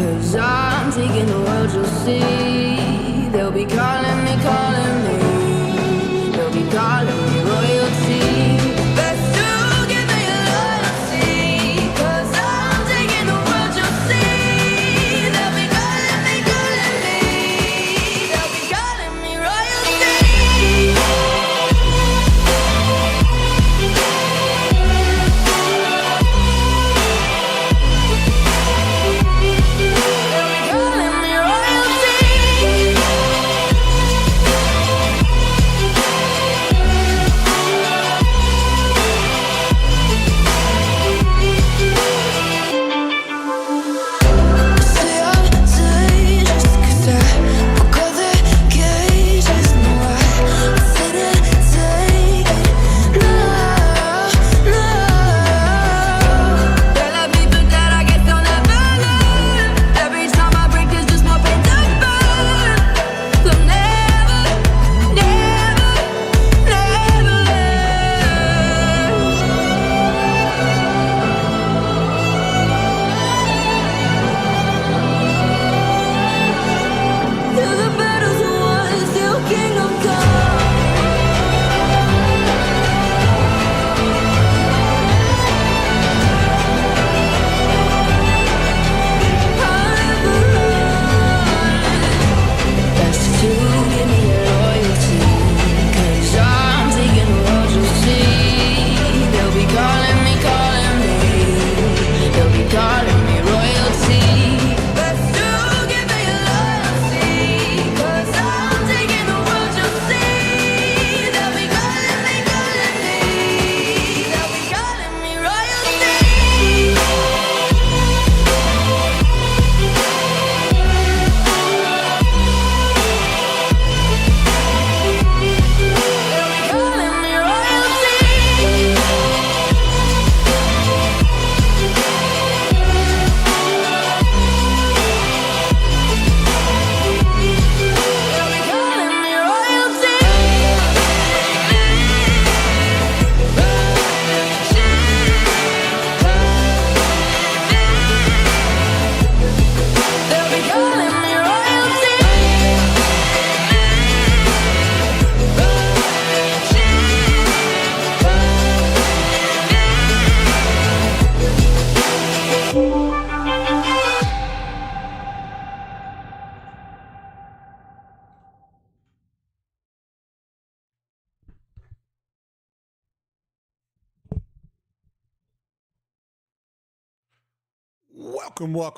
'cause I'm taking the world, you'll see. They'll be calling me, they'll be calling me royalty. Best to give me your loyalty, 'cause I'm taking the world, you'll see. They'll be calling me, they'll be calling me royalty.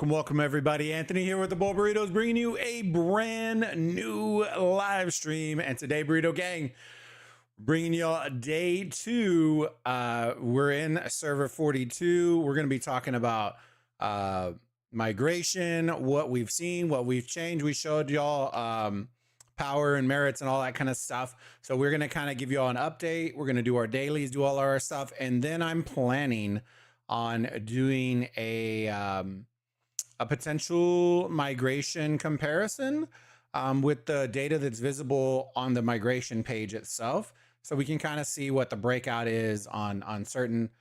Welcome, everybody. Anthony here with the Bulbaritos, bringing you a brand new live stream. And today, Burrito Gang, bringing y'all day 2. We're in server 42. We're going to be talking about migration, what we've seen, what we've changed. We showed y'all power and merits and all that kind of stuff. So we're going to kind of give y'all an update. We're going to do our dailies, do all our stuff. And then I'm planning on doing a potential migration comparison with the data that's visible on the migration page itself, so we can kind of see what the breakout is on certain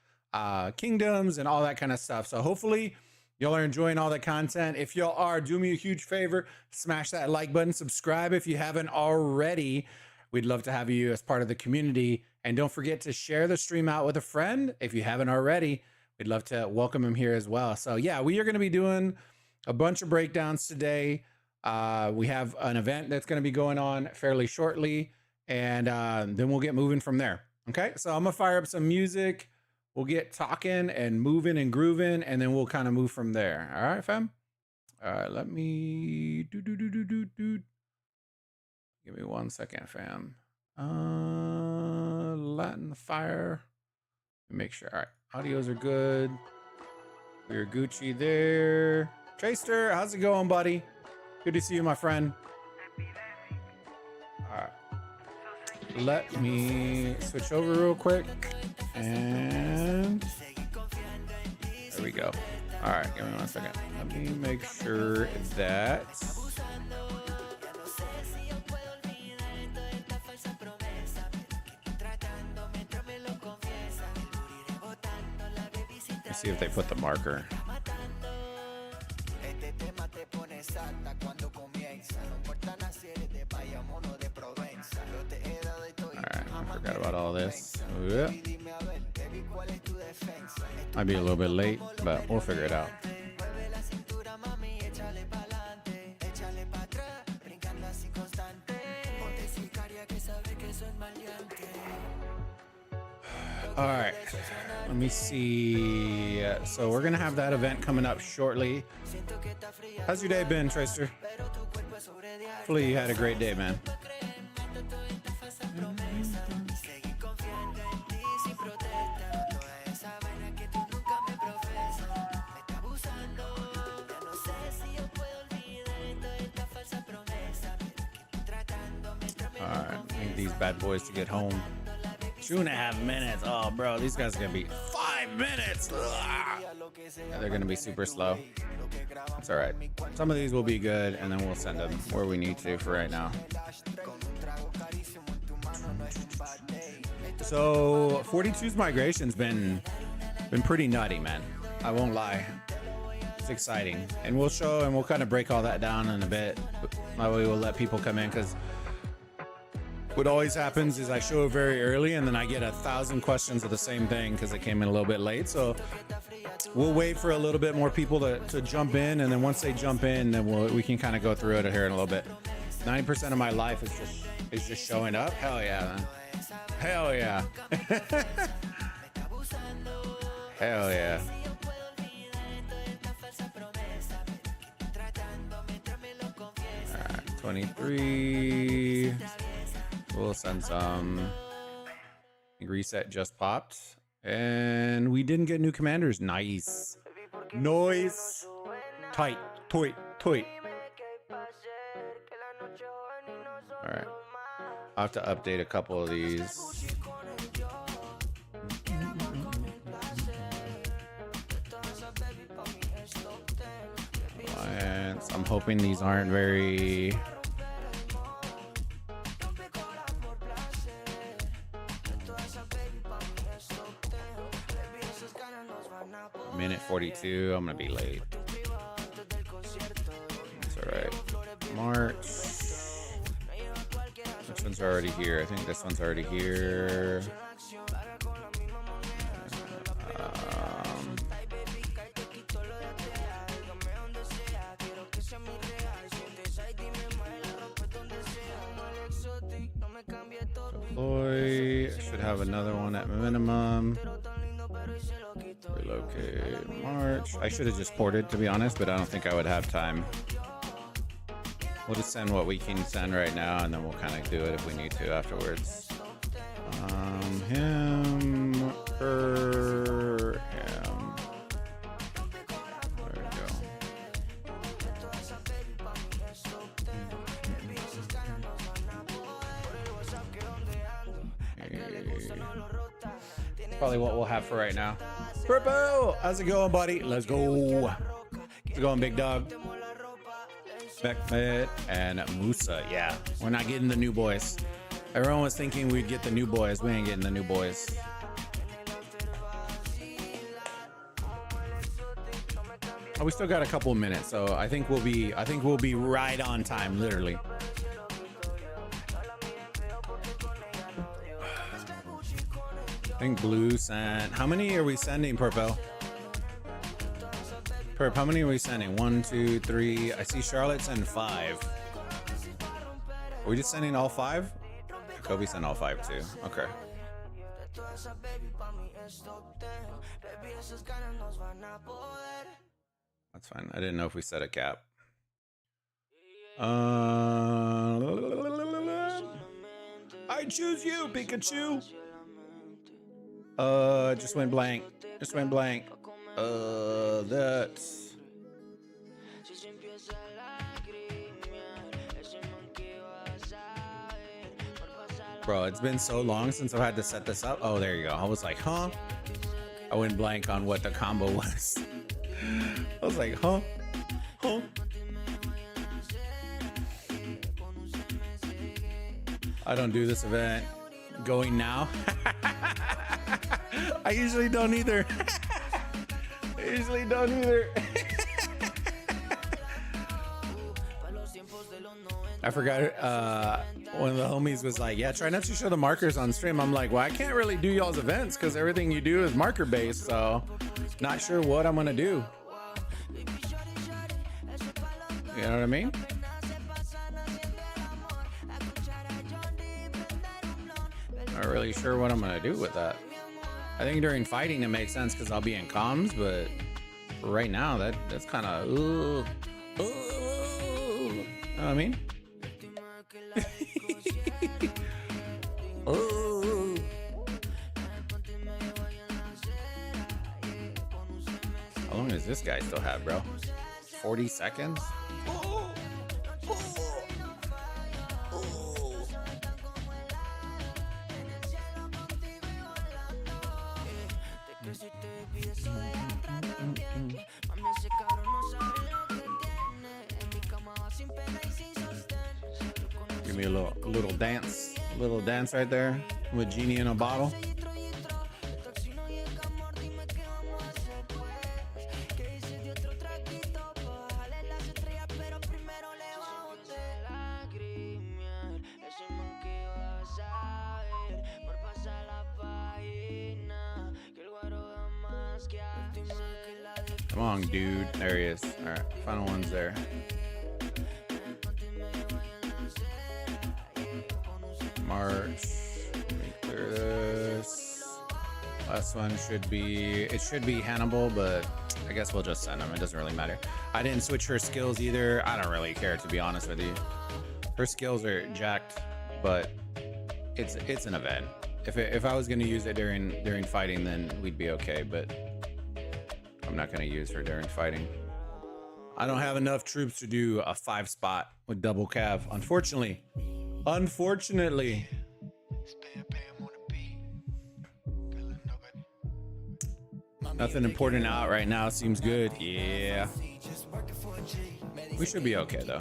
kingdoms and all that kind of stuff. So hopefully y'all are enjoying all the content. If y'all are, do me a huge favor, smash that like button, subscribe if you haven't already. We'd love to have you as part of the community, and don't forget to share the stream out with a friend if you haven't already. We'd love to welcome him here as well. So yeah, we are going to be doing a bunch of breakdowns today. We have an event that's going to be going on fairly shortly, and then we'll get moving from there. Okay, so I'm going to fire up some music. We'll get talking and moving and grooving, and then we'll kind of move from there. All right, fam? All right, let me Give me 1 second, fam. Latin fire. Make sure. All right. Audios are good. We're Gucci there. Tracer, how's it going, buddy? Good to see you, my friend. All right. Let me switch over real quick. And there we go. All right. Give me 1 second. Let me make sure that see if they put the marker. Alright, I forgot about all this. Yeah. Might be a little bit late, but we'll figure it out. All right, let me see. So we're gonna have that event coming up shortly. How's your day been, Tracer? Hopefully you had a great day, man. All right, I need these bad boys to get home. 2.5 minutes. Oh, bro, these guys are gonna be 5 minutes. Yeah, they're gonna be super slow. It's all right. Some of these will be good, and then we'll send them where we need to for right now. So 42's migration's been pretty nutty, man. I won't lie. It's exciting, and we'll show and we'll kind of break all that down in a bit. That way we'll let people come in, because what always happens is I show it very early and then I get 1,000 questions of the same thing because it came in a little bit late. So we'll wait for a little bit more people to jump in, and then once they jump in, then we can kind of go through it here in a little bit. 90% of my life is just showing up. Hell yeah, man. Hell yeah. Hell yeah. All right, 23. We'll send some. Reset just popped, and we didn't get new commanders. Nice. Noise. Tight. Toit. Toit. All right. I'll have to update a couple of these. Alliance. I'm hoping these aren't very... Minute 42. I'm gonna be late. That's all right. March. Which one's already here? I think this one's already here. Deploy. Should have another one at minimum. Relocate. March. I should have just ported, to be honest, but I don't think I would have time. We'll just send what we can send right now, and then we'll kind of do it if we need to afterwards. Him, her, him. There we go. Probably what we'll have for right now. Purple, how's it going, buddy? Let's go. How's it going, big dog? Beckfit and Musa. Yeah, we're not getting the new boys. Everyone was thinking we'd get the new boys. We ain't getting the new boys. Oh, we still got a couple of minutes, so I think we'll be right on time, literally. I think Blue sent. How many are we sending, Purple? Perp, how many are we sending? 1, 2, 3. I see Charlotte send 5. Are we just sending all 5? Kobe sent all 5 too. Okay. That's fine. I didn't know if we set a cap. I choose you, Pikachu. Just went blank. Just went blank. That's... Bro, it's been so long since I've had to set this up. Oh, there you go. I was like, huh? I went blank on what the combo was. I was like, huh? Huh? I don't do this event. Going now? I usually don't either. I usually don't either. I forgot one of the homies was like, yeah, try not to show the markers on stream. I'm like, well, I can't really do y'all's events because everything you do is marker based, so not sure what I'm gonna do. You know what I mean? Not really sure what I'm gonna do with that. I think during fighting it makes sense because I'll be in comms, but right now that's kind of you know what I mean? How long does this guy still have, bro? 40 seconds? Give me a little dance right there with Genie in a bottle. Come on, dude. There he is. All right, final one's there. March. Clear this. Last one should be Hannibal, but I guess we'll just send him. It doesn't really matter. I didn't switch her skills either. I don't really care, to be honest with you. Her skills are jacked, but it's an event. If I was gonna use it during fighting, then we'd be okay, but I'm not gonna use her during fighting. I don't have enough troops to do a 5-spot with double cav, unfortunately. Nothing important out right now. Seems good. Yeah. We should be okay though.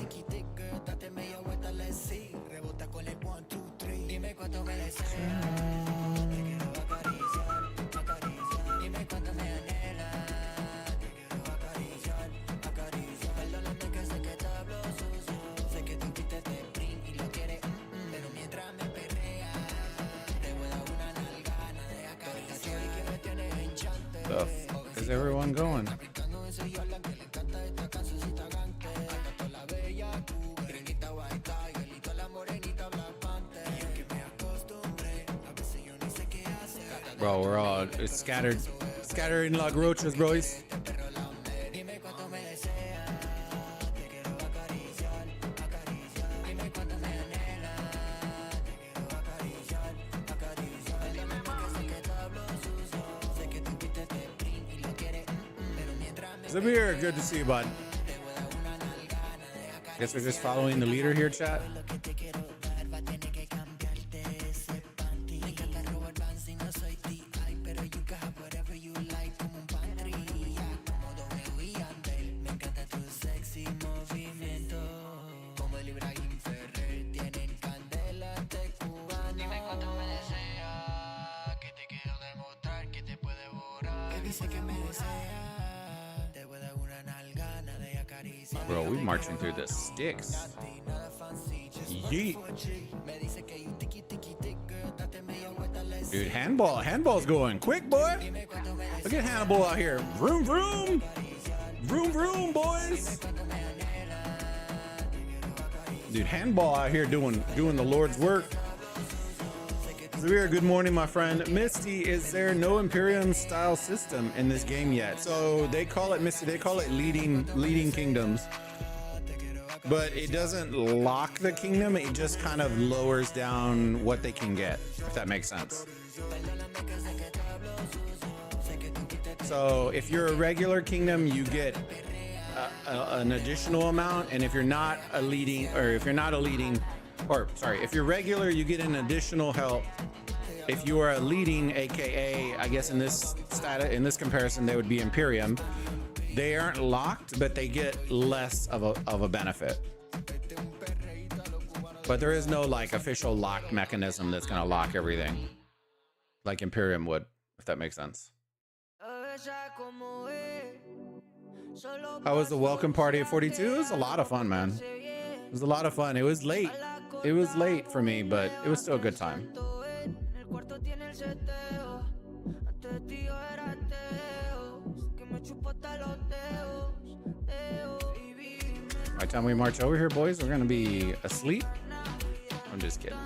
The fuck is everyone going? Bro, we're all scattered like roaches, bros. Zabir, good to see you, bud. Guess we're just following the leader here, chat. Bro, we marching through the sticks. Yeet. Dude, handball's going quick, boy. Look at Hannibal out here. Vroom, vroom. Vroom, vroom, boys. Dude, handball out here doing the Lord's work. Zavir, good morning, my friend. Misty, is there no Imperium style system in this game yet? So they call it Misty. They call it leading kingdoms, but it doesn't lock the kingdom. It just kind of lowers down what they can get, if that makes sense. So if you're a regular kingdom, you get an additional amount, and if you're not a leading, if you're regular, you get an additional help. If you are a leading, aka I guess in this comparison they would be Imperium, they aren't locked, but they get less of a benefit. But there is no like official lock mechanism that's gonna lock everything like Imperium would, if that makes sense. How was the welcome party at 42? It was a lot of fun, man. was a lot of fun. It was late. It was late for me, but it was still a good time. By the time we march over here, boys, we're gonna be asleep. I'm just kidding.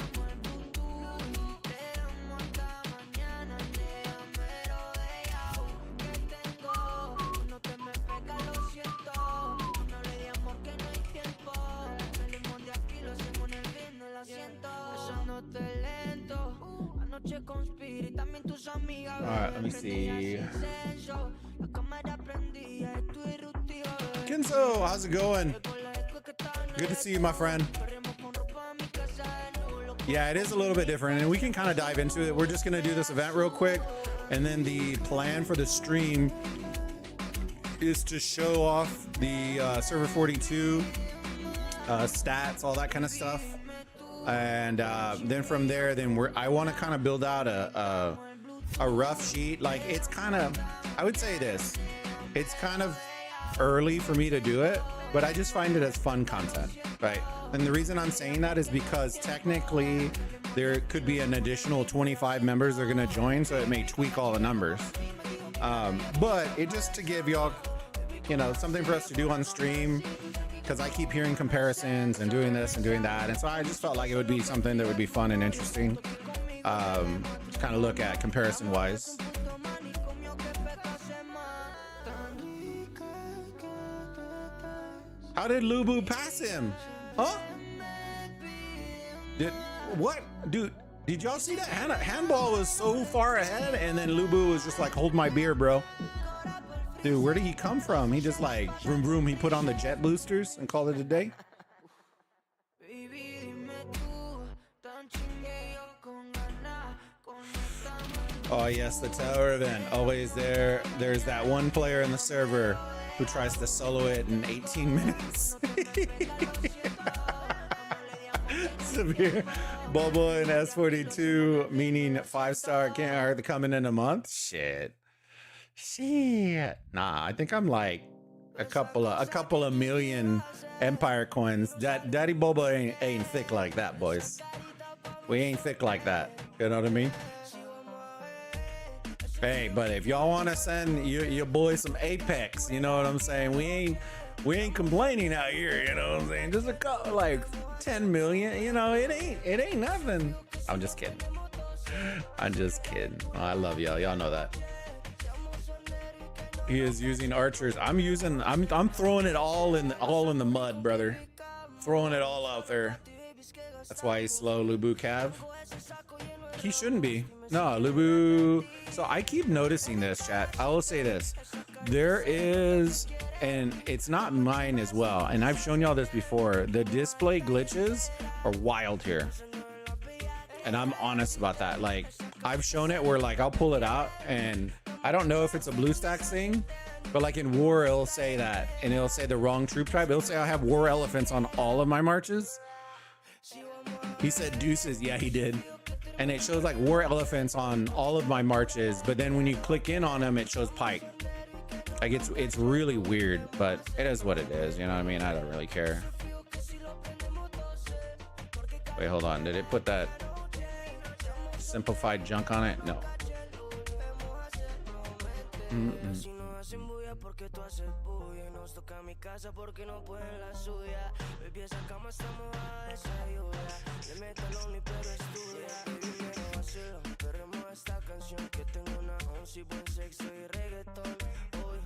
Alright, let me see. Kenzo, how's it going? Good to see you, my friend. Yeah, it is a little bit different, and we can kind of dive into it. We're just going to do this event real quick, and then the plan for the stream is to show off the server 42 stats, all that kind of stuff. And then from there, I want to kind of build out a rough sheet. Like, it's kind of, I would say this, it's kind of early for me to do it, but I just find it as fun content, right? And the reason I'm saying that is because technically there could be an additional 25 members that are going to join, so it may tweak all the numbers. But it just to give y'all, you know, something for us to do on stream, because I keep hearing comparisons and doing this and doing that, and so I just felt like it would be something that would be fun and interesting to kind of look at comparison wise. How did Lubu pass him? Huh? What? Dude, did y'all see that? Handball was so far ahead, and then Lubu was just like, hold my beer, bro. Dude, where did he come from? He just like, vroom, vroom, he put on the jet boosters and called it a day? Oh, yes, the tower event. Always there. There's that one player in the server who tries to solo it in 18 minutes. Severe. Bobo and S42, meaning 5-star, can't hardly coming in a month. Shit. Nah, I think I'm like a couple of million Empire coins. Daddy Bobo ain't thick like that, boys. We ain't thick like that. You know what I mean? Hey, but if y'all want to send your boy some Apex, you know what I'm saying? We ain't complaining out here, you know what I'm saying? Just a couple, like 10 million, you know, it ain't nothing. I'm just kidding. I'm just kidding. Oh, I love y'all. Y'all know that. He is using archers. I'm throwing it all in the mud, brother. Throwing it all out there. That's why he's slow, Lubu Cav. He shouldn't be. No, Lubu. So I keep noticing this, chat. I will say this. There is, and it's not mine as well, and I've shown y'all this before, the display glitches are wild here. And I'm honest about that. Like, I've shown it where, like, I'll pull it out, and I don't know if it's a BlueStacks thing, but like in war, it'll say that, and it'll say the wrong troop type. It'll say I have war elephants on all of my marches. He said deuces. Yeah, he did. And it shows like war elephants on all of my marches, but then when you click in on them, it shows pike. Like, it's really weird, but it is what it is. You know what I mean? I don't really care. Wait, hold on. Did it put that simplified junk on it? No.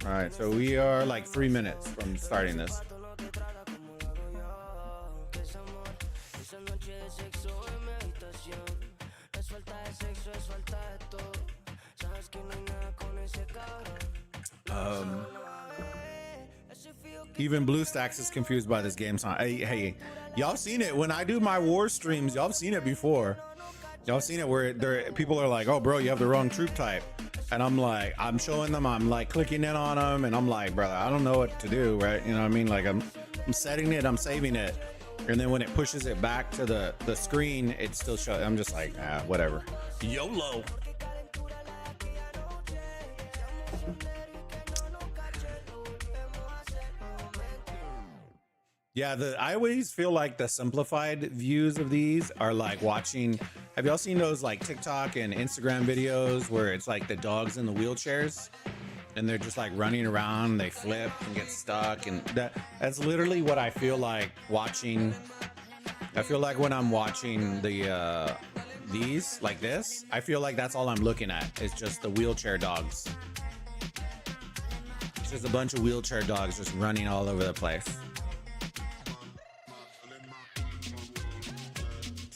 All right, so we are like 3 minutes from starting this. Even BlueStacks is confused by this game song. Hey, y'all seen it when I do my war streams. Y'all seen it before. Y'all seen it where people are like, "Oh, bro, you have the wrong troop type," and I'm like, I'm showing them, I'm like clicking in on them, and I'm like, brother, I don't know what to do, right? You know what I mean? Like, I'm setting it, I'm saving it, and then when it pushes it back to the screen, it still shows. I'm just like, whatever. YOLO. Yeah, I always feel like the simplified views of these are like watching. Have y'all seen those like TikTok and Instagram videos where it's like the dogs in the wheelchairs and they're just like running around, they flip and get stuck, and that's literally what I feel like watching. I feel like when I'm watching the these like this, I feel like that's all I'm looking at. It's just the wheelchair dogs. It's just a bunch of wheelchair dogs just running all over the place.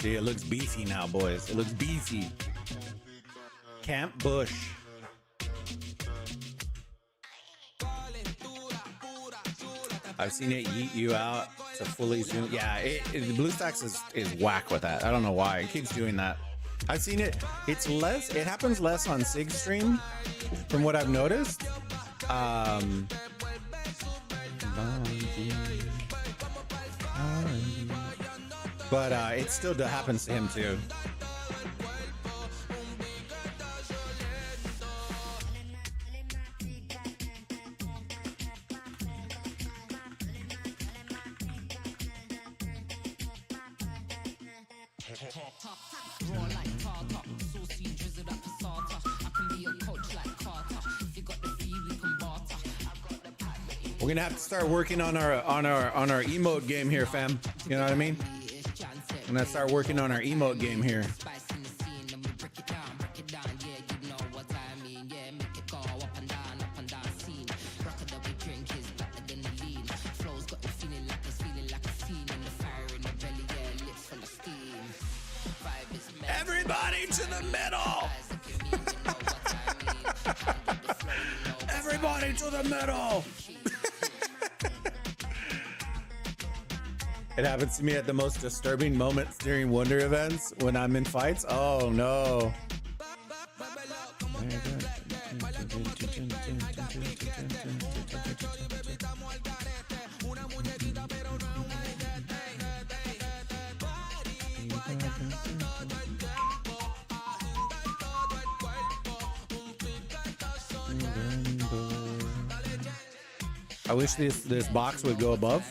See, it looks beefy now, boys. It looks beefy. Camp Bush. I've seen it yeet you out to fully zoom. Yeah, BlueStacks is whack with that. I don't know why. It keeps doing that. I've seen it. It's less. It happens less on Sig Stream, from what I've noticed. But it still happens to him too. We're gonna have to start working on our emote game here, fam. You know what I mean? I'm gonna start working on our emote game here. Everybody to the middle! Everybody to the middle! It happens to me at the most disturbing moments during Wonder events when I'm in fights. Oh no. I wish this box would go above.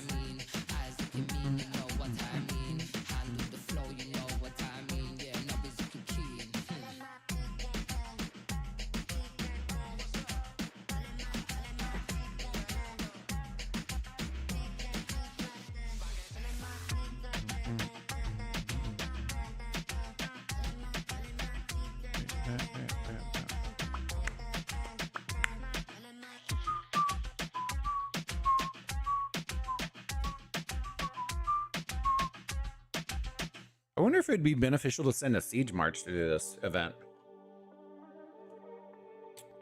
I wonder if it'd be beneficial to send a siege march to this event.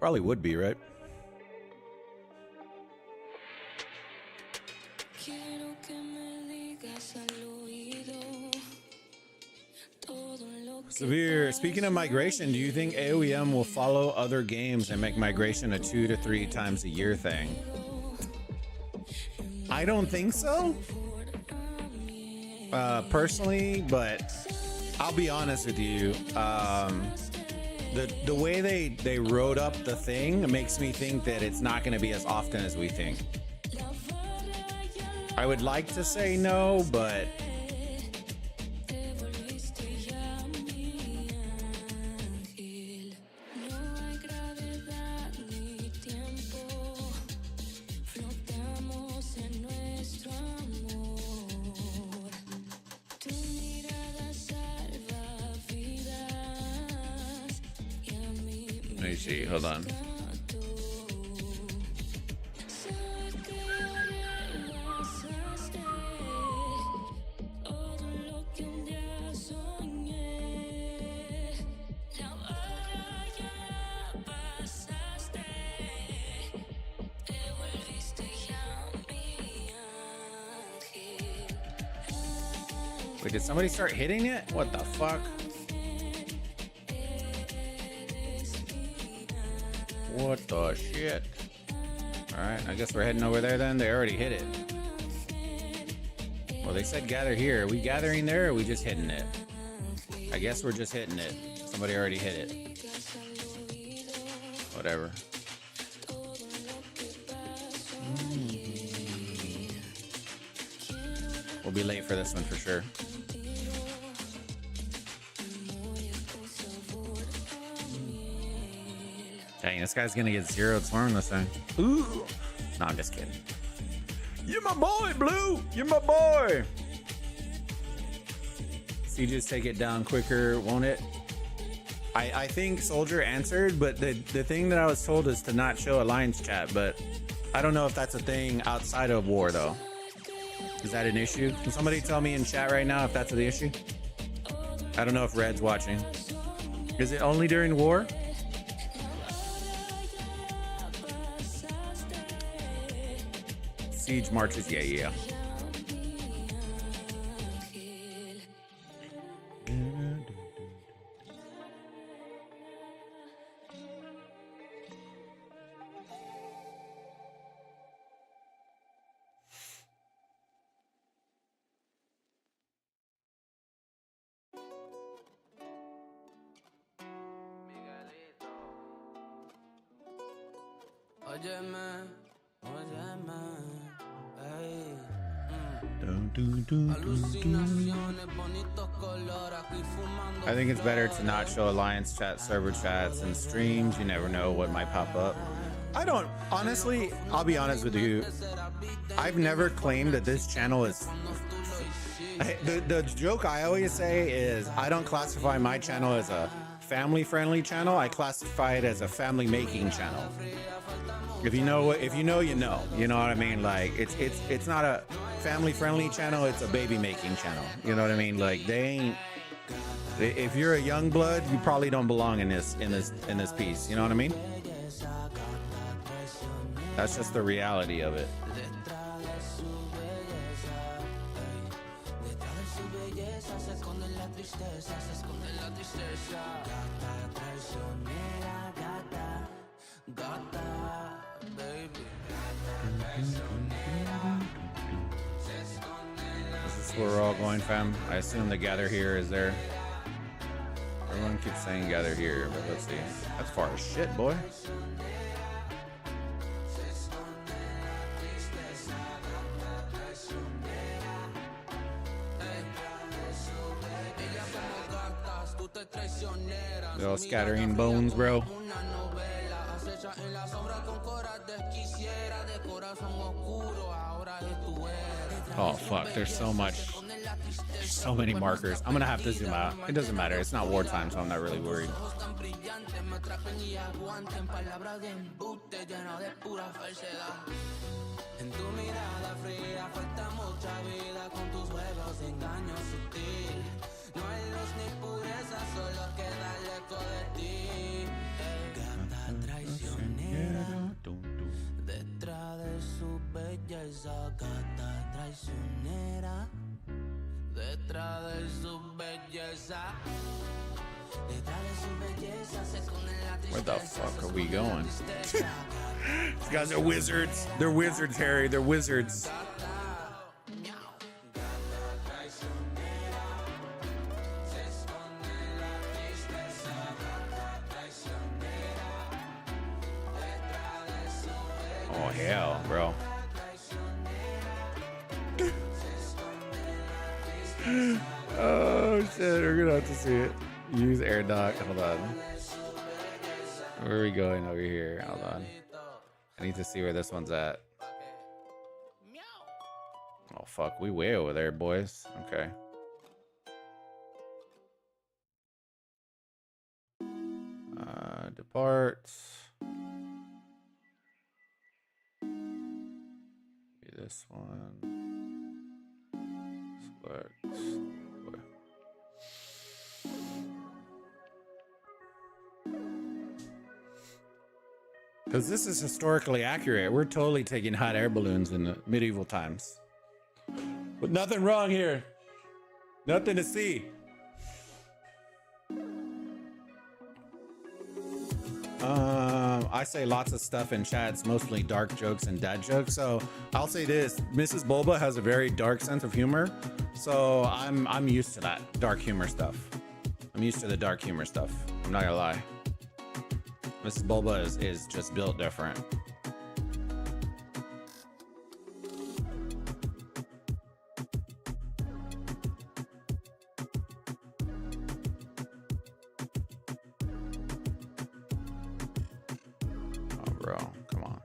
Probably would be, right? Severe, speaking of migration, do you think AOEM will follow other games and make migration a 2 to 3 times a year thing? I don't think so. Personally, but I'll be honest with you. The way they wrote up the thing makes me think that it's not going to be as often as we think. I would like to say no, but let me see. Hold on. Wait, did somebody start hitting it? What the fuck? What the shit? Alright, I guess we're heading over there then. They already hit it. Well, they said gather here. Are we gathering there or are we just hitting it? I guess we're just hitting it. Somebody already hit it. Whatever. We'll be late for this one for sure. Dang, this guy's gonna get zeroed swarming this thing. Ooh. No, I'm just kidding. You're my boy, Blue. You're my boy. Sieges take it down quicker, won't it? I think Soldier answered, but the thing that I was told is to not show Alliance chat, but I don't know if that's a thing outside of war though. Is that an issue? Can somebody tell me in chat right now if that's the issue? I don't know if Red's watching. Is it only during war? Siege marches, yeah. I think it's better to not show Alliance chat, server chats, and streams. You never know what might pop up. I don't, honestly, I'll be honest with you. I've never claimed that this channel is... The joke I always say is I don't classify my channel as a family-friendly channel. I classify it as a family-making channel. If you know, you know. You know what I mean? Like it's not a family-friendly channel. It's a baby-making channel. You know what I mean? Like they ain't. If you're a young blood, you probably don't belong in this piece. You know what I mean? That's just the reality of it. This is where we're all going, fam. I assume the gather here is there. Everyone keeps saying gather here, but let's see. That's far as shit, boy. They're all scattering bones, bro. Oh fuck, there's so many markers. I'm gonna have to zoom out. It doesn't matter, it's not wartime, so I'm not really worried. Detrás de su belleza, gata traicionera. Detrás de su belleza. Detrás de su belleza se esconde la tristeza. Where the fuck are we going? These guys are wizards. They're wizards, Harry. They're wizards. Oh hell, bro. Oh shit, we're gonna have to see it. Use air dock. Hold on. Where are we going over here? Hold on. I need to see where this one's at. Oh fuck, we way over there, boys. Okay. Depart. This one. Select. Because this is historically accurate. We're totally taking hot air balloons in the medieval times. But nothing wrong here. Nothing to see. I say lots of stuff in chat. It's mostly dark jokes and dad jokes. So I'll say this: Mrs. Bulba has a very dark sense of humor. So I'm used to that dark humor stuff. I'm used to the dark humor stuff. I'm not gonna lie. Mrs. Bulba is just built different. bro. Come on.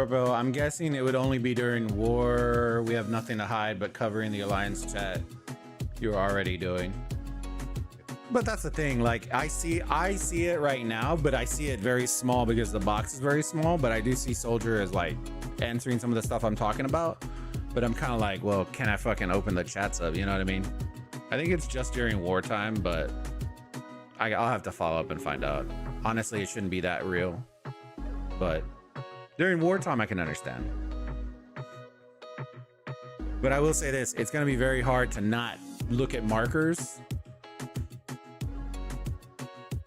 Bro, I'm guessing it would only be during war. We have nothing to hide but covering the alliance chat you're already doing. But that's the thing, like I see it right now, but I see it very small because the box is very small, but I do see Soldier as like answering some of the stuff I'm talking about. But I'm kind of like, well, can I fucking open the chats up? You know what I mean? I think it's just during wartime, but I'll have to follow up and find out. Honestly, it shouldn't be that real, but during wartime, I can understand. But I will say this, it's gonna be very hard to not look at markers.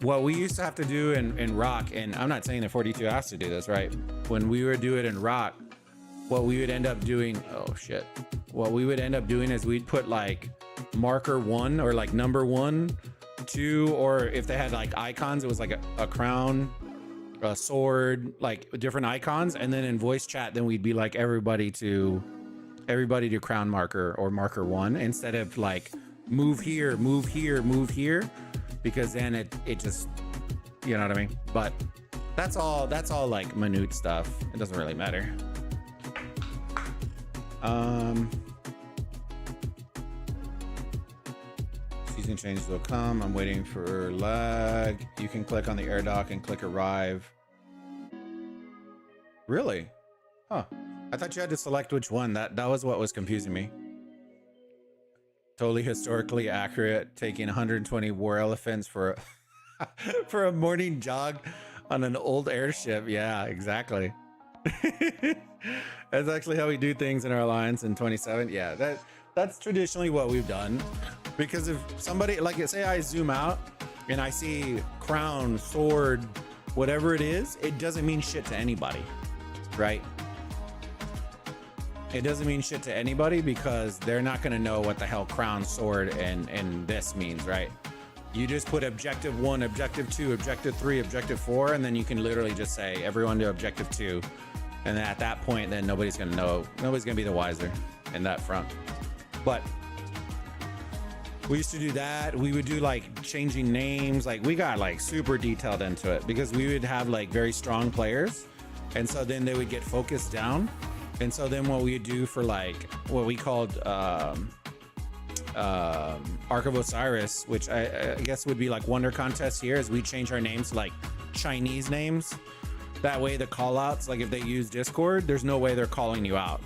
What we used to have to do in Rock, and I'm not saying that 42 has to do this, right? When we would do it in Rock, what we would end up doing, oh shit. What we would end up doing is we'd put like marker 1 or like number 1, 2, or if they had like icons, it was like a crown, a sword, like different icons, and then in voice chat then we'd be like everybody to crown marker or marker 1 instead of like move here, move here, move here, because then it just, you know what I mean? But that's all like minute stuff. It doesn't really matter. Season changes will come. I'm waiting for lag. You can click on the air dock and click arrive. Really? Huh. I thought you had to select which one. That was what was confusing me. Totally historically accurate. Taking 120 war elephants for for a morning jog on an old airship. Yeah, exactly. That's actually how we do things in our alliance in 27. Yeah, that's traditionally what we've done. Because if somebody, like say I zoom out and I see crown, sword, whatever it is, it doesn't mean shit to anybody, right? It doesn't mean shit to anybody because they're not gonna know what the hell crown, sword, and this means, right? You just put objective 1, objective 2, objective 3, objective 4, and then you can literally just say everyone to objective 2. And then at that point, then nobody's gonna know, nobody's gonna be the wiser in that front. But we used to do that. We would do like changing names. Like we got like super detailed into it because we would have like very strong players. And so then they would get focused down. And so then what we would do for like what we called Ark of Osiris, which I guess would be like Wonder Contest here, is we change our names to like Chinese names. That way the call outs, like if they use Discord, there's no way they're calling you out.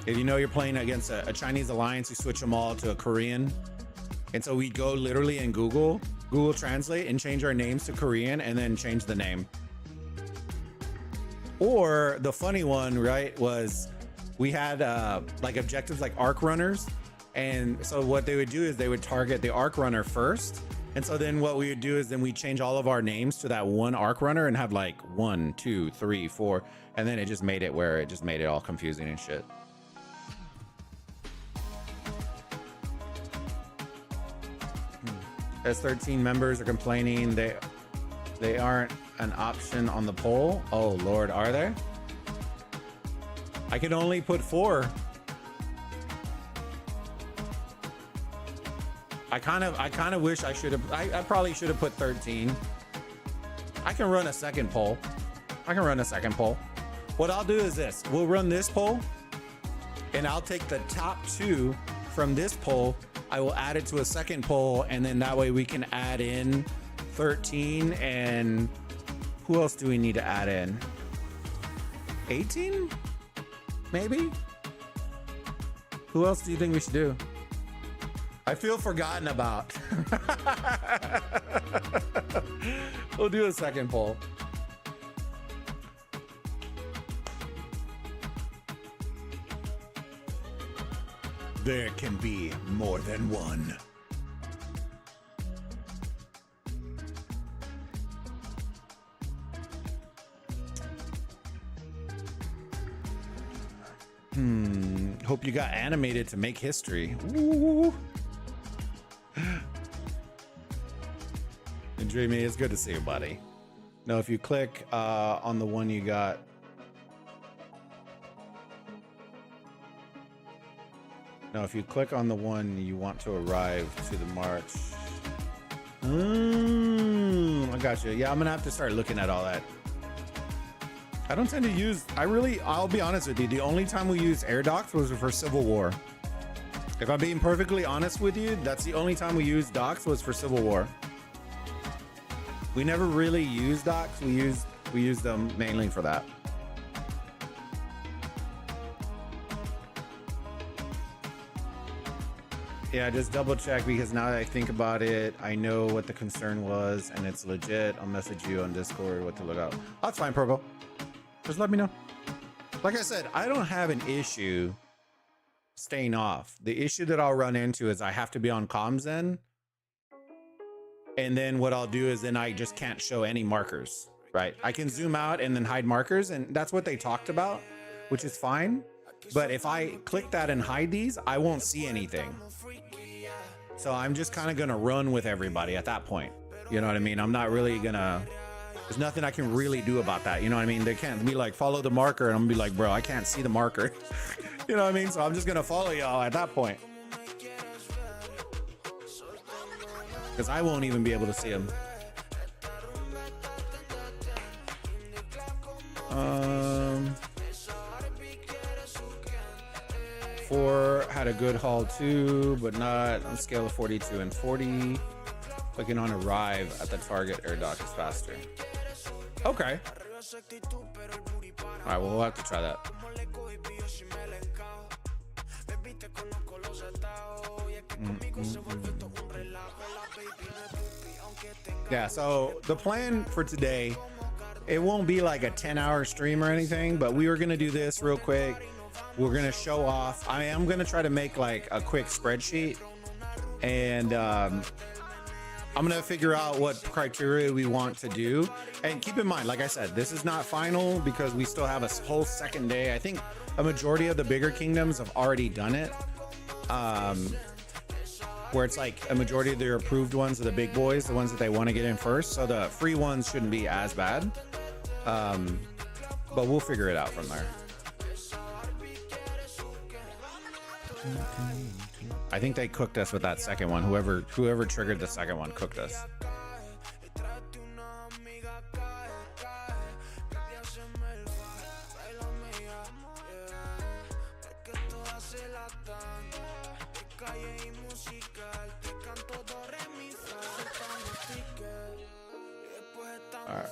If you know you're playing against a Chinese alliance, you switch them all to a Korean. And so we go literally in Google Translate and change our names to Korean and then change the name. Or the funny one, right, was we had like objectives like arc runners. And so what they would do is they would target the arc runner first. And so then what we would do is then we change all of our names to that one arc runner and have like 1, 2, 3, 4. And then it just made it where it just made it all confusing and shit. S13 members are complaining they aren't an option on the poll. Oh Lord, are they? I can only put 4. I kind of wish I should have. I probably should have put 13. I can run a second poll. What I'll do is this: we'll run this poll, and I'll take the top 2 from this poll. I will add it to a second poll, and then that way we can add in 13. And who else do we need to add in? 18, maybe. Who else do you think we should do? I feel forgotten about. We'll do a second poll. There can be more than one. Hope you got animated to make history. Ooh. And Dreamy, it's good to see you, buddy. No, if you click on the one you got. No, if you click on the one you want to arrive to the march. I got you. Yeah, I'm gonna have to start looking at all that. I don't tend to use, I'll be honest with you, the only time we used air docks was for Civil War. If I'm being perfectly honest with you, that's the only time we used docks was for Civil War. We never really used docks. We used them mainly for that. Yeah, just double check, because now that I think about it, I know what the concern was and it's legit. I'll message you on Discord what to look out. That's fine, Purple. Just let me know. Like I said, I don't have an issue staying off. The issue that I'll run into is I have to be on comms then. And then what I'll do is then I just can't show any markers, right? I can zoom out and then hide markers, and that's what they talked about, which is fine. But if I click that and hide these, I won't see anything. So I'm just kind of going to run with everybody at that point. You know what I mean? I'm not really going to, there's nothing I can really do about that. You know what I mean? They can't be like, follow the marker. And I'm gonna be like, bro, I can't see the marker. You know what I mean? So I'm just going to follow y'all at that point. Because I won't even be able to see them. Four had a good haul too, but not on scale of 42 and 40. Clicking on arrive at the target air dock is faster. Okay. All right, well, we'll have to try that. Yeah, so the plan for today, it won't be like a 10-hour stream or anything, but we were going to do this real quick. We're going to show off. I am going to try to make like a quick spreadsheet, and I'm going to figure out what criteria we want to do. And keep in mind, like I said, this is not final because we still have a whole second day. I think a majority of the bigger kingdoms have already done it. Where it's like a majority of their approved ones are the big boys, the ones that they want to get in first. So the free ones shouldn't be as bad. But we'll figure it out from there. I think they cooked us with that second one. Whoever triggered the second one cooked us. All right.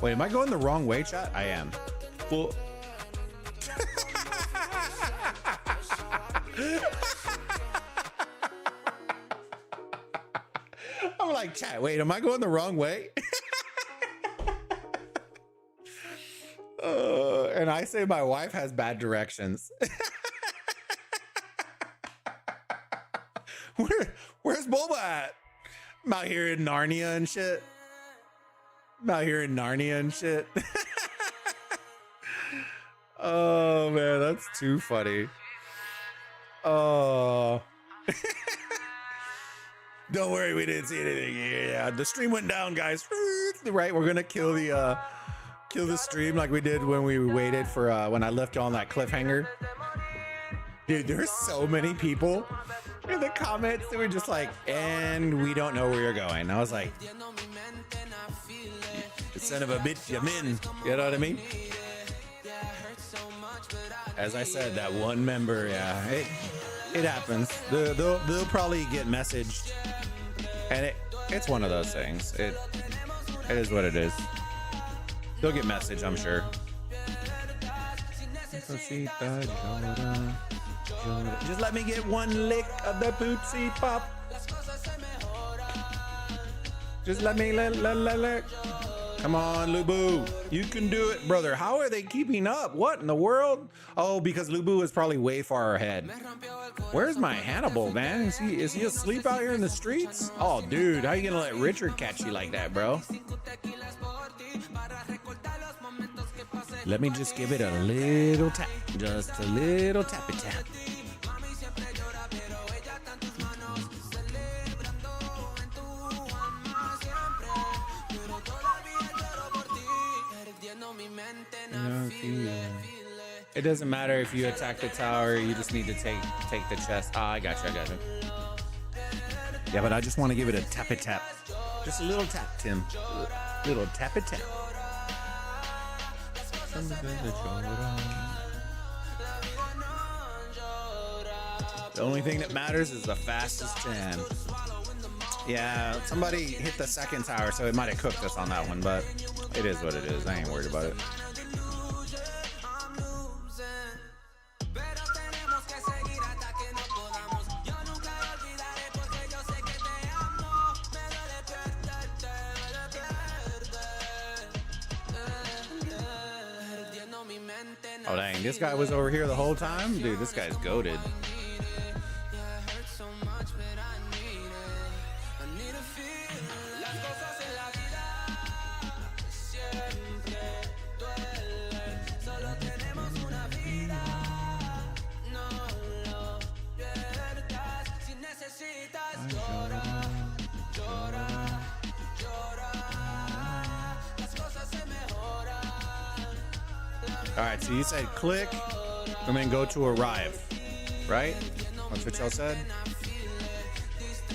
Wait, am I going the wrong way, chat? I am. Well, I'm like, chat, wait, am I going the wrong way? And I say my wife has bad directions. Where's Bulba at? I'm out here in Narnia and shit. Oh man, that's too funny. Oh. Don't worry, we didn't see anything. Yeah, the stream went down, guys. Right, we're gonna kill the stream like we did when we waited for when I left you on that cliffhanger. Dude, there's so many people in the comments that were just like, and we don't know where you're going. I was like, son of a bitch, I'm in. You know what I mean? As I said, that one member, yeah, it happens. They'll probably get messaged, and it's one of those things. It is what it is. They'll get messaged, I'm sure. Just let me get one lick of the poopsie pop. Just let me let. Come on, Lubu. You can do it, brother. How are they keeping up? What in the world? Oh, because Lubu is probably way far ahead. Where's my Hannibal, man? Is he asleep out here in the streets? Oh, dude, how you gonna let Richard catch you like that, bro? Let me just give it a little tap. Just a little tappy tap. It doesn't matter if you attack the tower, you just need to take the chest. Ah, I got you. Yeah, but I just want to give it a tappy tap. Just a little tap, Tim. Little tappy tap. The only thing that matters is the fastest 10. Yeah, somebody hit the second tower, so it might have cooked us on that one, but it is what it is. I ain't worried about it. Oh dang, this guy was over here the whole time? Dude, this guy's goated. All right, so you said click and then go to arrive, right? That's what y'all said.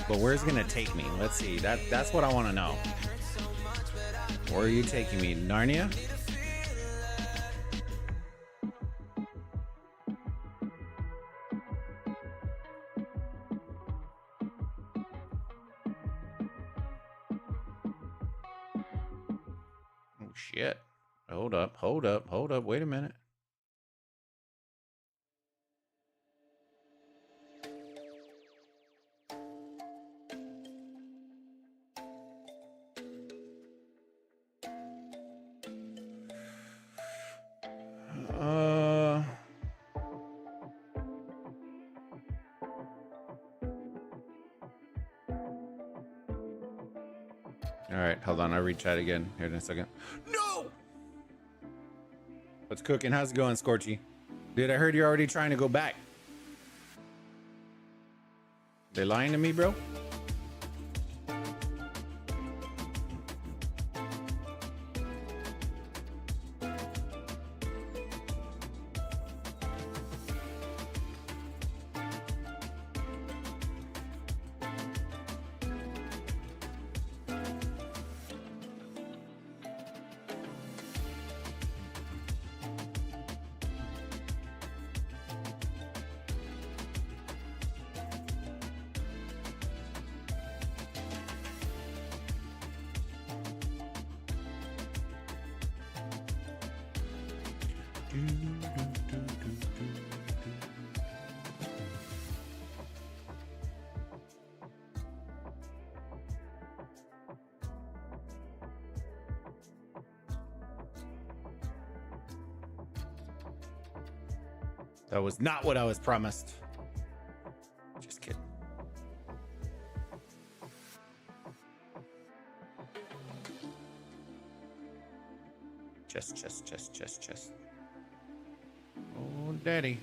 But where's it gonna take me? Let's see. That's what I want to know. Where are you taking me, Narnia? Oh shit. Hold up. Wait a minute. All right, hold on. I'll read chat again here in a second. No! What's cooking? How's it going, Scorchy? Dude, I heard you're already trying to go back. They lying to me, bro? That was not what I was promised. Just kidding. Chest. Oh, daddy.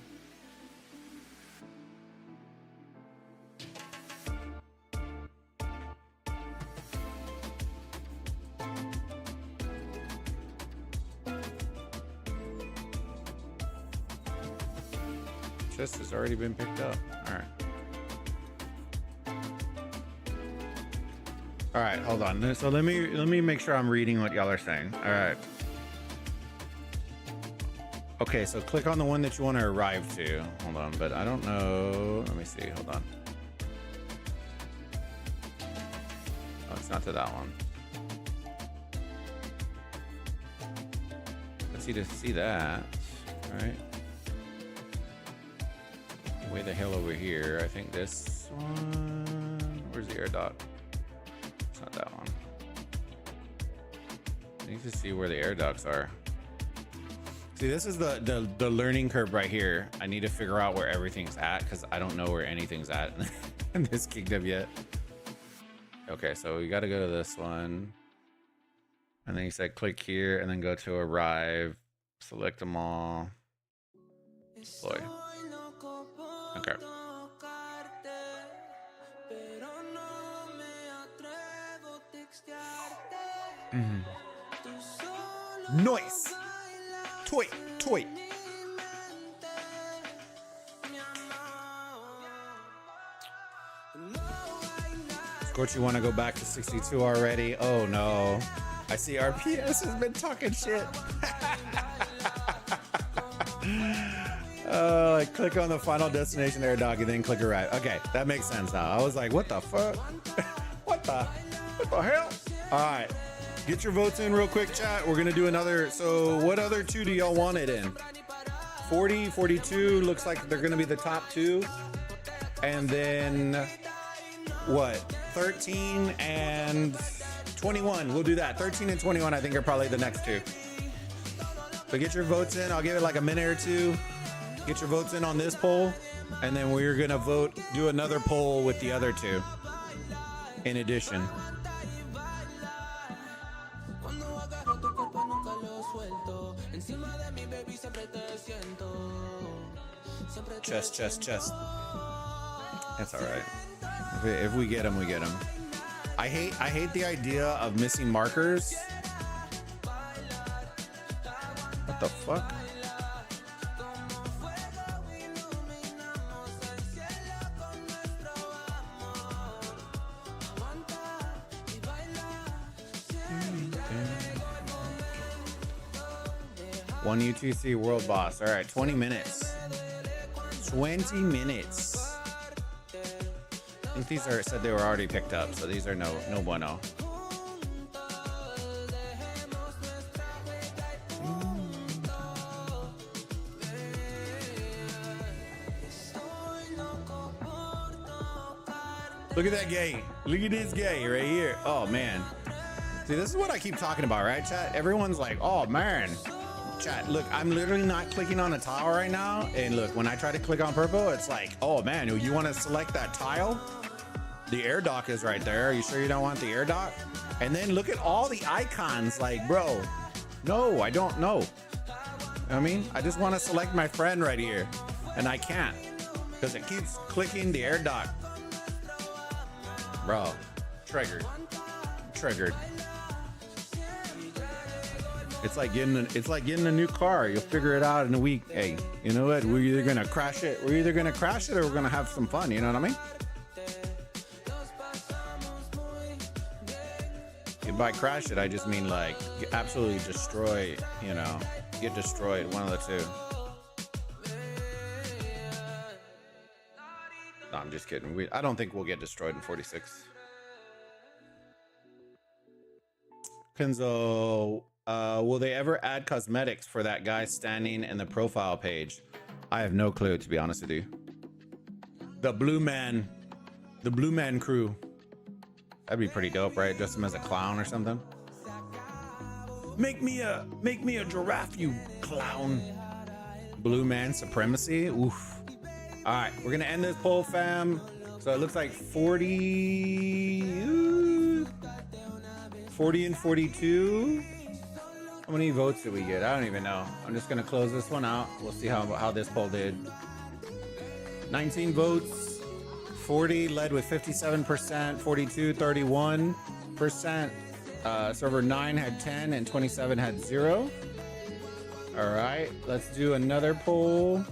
Chest has already been picked up. All right, hold on. So let me make sure I'm reading what y'all are saying. All right. Okay, so click on the one that you want to arrive to. Hold on, but I don't know. Let me see. Hold on. Oh, it's not to that one. Let's see to see that. All right. way the hell over here. I think this one. Where's the air dock? It's not that one. I need to see where the air docks are. See, this is the learning curve right here. I need to figure out where everything's at because I don't know where anything's at in this kingdom yet. Okay, so we got to go to this one. And then he said click here and then go to arrive. Select them all. Deploy. Okay. Noise. Toy. Scorch, you want to go back to 62 already? Oh no. I see RPS has been talking shit. Like click on the final destination air dock and then click arrive. Okay, that makes sense now. I was like, what the fuck? What the hell? All right, get your votes in real quick, chat. We're gonna do another. So what other two do y'all want it in? 40, 42 looks like they're gonna be the top two. And then what? 13 and 21. We'll do that. 13 and 21 I think are probably the next two. So get your votes in. I'll give it like a minute or two. Get your votes in on this poll, and then we're gonna do another poll with the other two in addition. Chest. That's all right. If we get them, we get them. I hate the idea of missing markers. What the fuck? One UTC world boss. All right, 20 minutes. 20 minutes. I think these said they were already picked up, so these are no bueno. Look at that gay. Look at this gay right here. Oh man. See, this is what I keep talking about, right, chat? Everyone's like, oh man. Chat, look, I'm literally not clicking on a tile right now. And look, when I try to click on purple, it's like, oh man, you want to select that tile? The air dock is right there. Are you sure you don't want the air dock? And then look at all the icons. Like, bro, no, I don't know. You know what I mean? I just want to select my friend right here. And I can't because it keeps clicking the air dock. Bro, triggered. It's like getting a new car. You'll figure it out in a week. Hey, you know what? We're either gonna crash it or we're gonna have some fun. You know what I mean? And by crash it, I just mean like absolutely destroy. You know, get destroyed. One of the two. No, I'm just kidding. I don't think we'll get destroyed in 46. Kenzo, will they ever add cosmetics for that guy standing in the profile page? I have no clue, to be honest with you. The Blue Man crew. That'd be pretty dope, right? Dress him as a clown or something. Make me a giraffe, you clown. Blue Man supremacy. Oof. All right, we're gonna end this poll, fam. So it looks like 40 and 42. How many votes did we get? I don't even know. I'm just gonna close this one out. We'll see how this poll did. 19 votes. 40 led with 57%. 42, 31%. Server 9 had 10 and 27 had 0. All right, let's do another poll.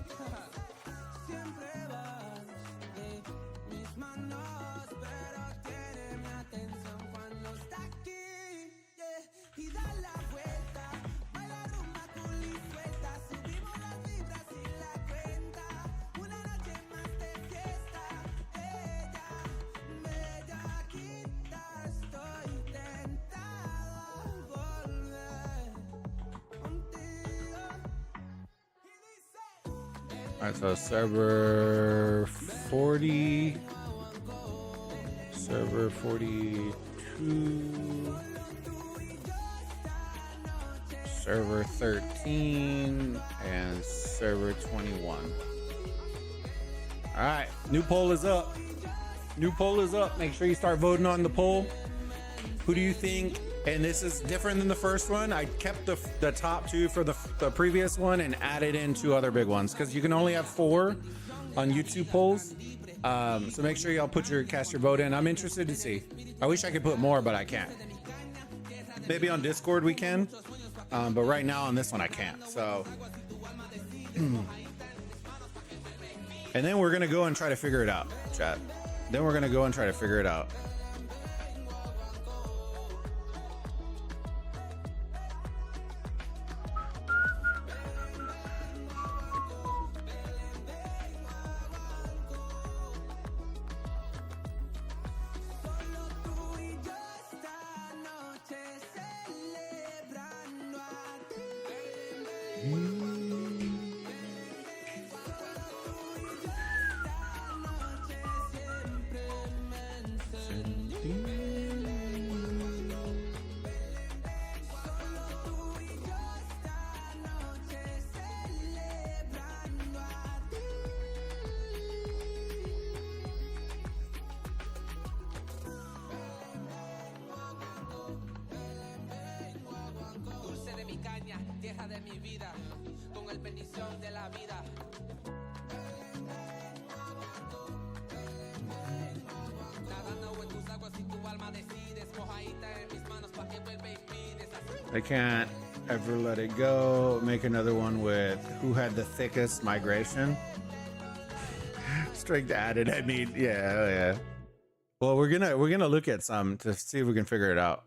All right, so server 40, server 42, server 13, and server 21. All right, new poll is up. New poll is up. Make sure you start voting on the poll. Who do you think? And this is different than the first one. I kept the top two for the previous one and added in 2 other big ones because you can only have 4 on YouTube polls. So make sure y'all cast your vote in. I'm interested to see. I wish I could put more, but I can't. Maybe on Discord we can, but right now on this one I can't. So, and then we're gonna go and try to figure it out, chat. Then we're gonna go and try to figure it out. I can't ever let it go. Make another one with who had the thickest migration. Strength added. I mean, yeah. Well, we're gonna look at some to see if we can figure it out.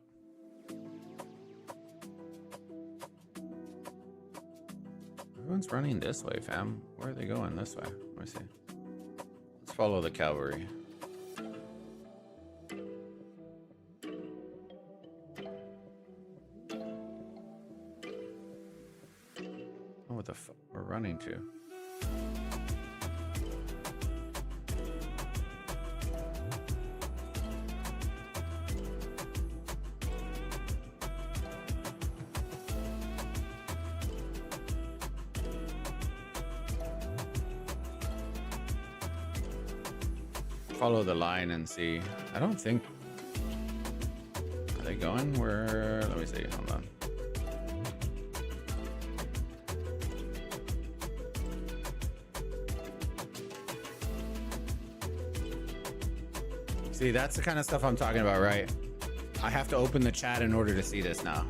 Everyone's running this way, fam. Where are they going this way? Let me see. Let's follow the cavalry. Oh, what the fuck? We're running to. Follow the line and see. I don't think. Are they going where? Let me see. Hold on. See, that's the kind of stuff I'm talking about, right? I have to open the chat in order to see this now.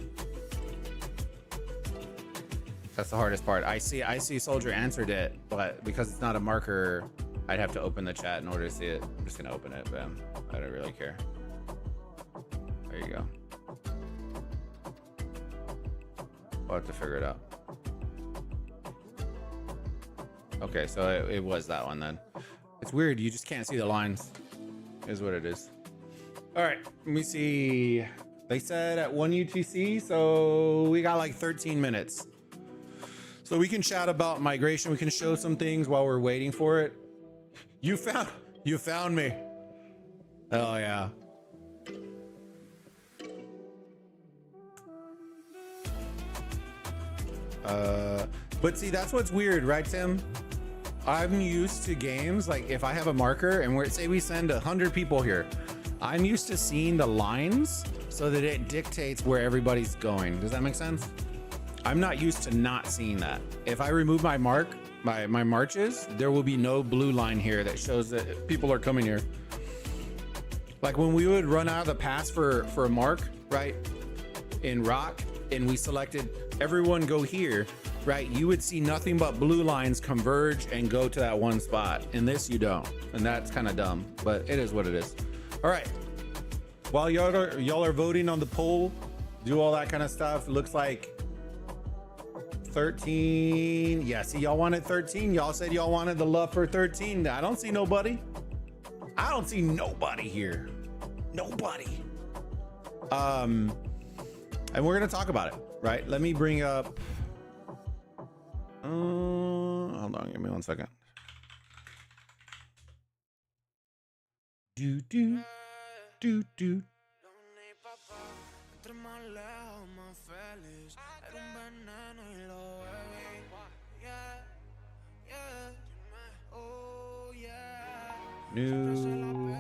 That's the hardest part. I see Soldier answered it, but because it's not a marker, I'd have to open the chat in order to see it. I'm just gonna open it, bam. I don't really care. There you go. We'll have to figure it out. Okay, so it was that one then. It's weird, you just can't see the lines, is what it is. All right, let me see. They said at 1 UTC, so we got like 13 minutes. So we can chat about migration. We can show some things while we're waiting for it. You found me. Oh yeah. But see, that's what's weird, right, Tim? I'm used to games like if I have a marker and we're, say we send 100 people here, I'm used to seeing the lines so that it dictates where everybody's going. Does that make sense? I'm not used to not seeing that. If I remove my my marches, there will be no blue line here that shows that people are coming here. Like when we would run out of the pass for a mark, right, in rock, and we selected everyone go here, right, you would see nothing but blue lines converge and go to that one spot. In this, you don't, and that's kind of dumb, but it is what it is. All right, while y'all are voting on the poll, do all that kind of stuff. It looks like 13. Yeah, see, y'all wanted 13. Y'all said y'all wanted the love for 13. I don't see nobody. I don't see nobody here. Nobody. And we're gonna talk about it, right? Let me bring up. Hold on, give me 1 second. Do do do do. Entre más lejos, más feliz. Era un veneno y lo bebí. Yeah, yeah. Oh, yeah. New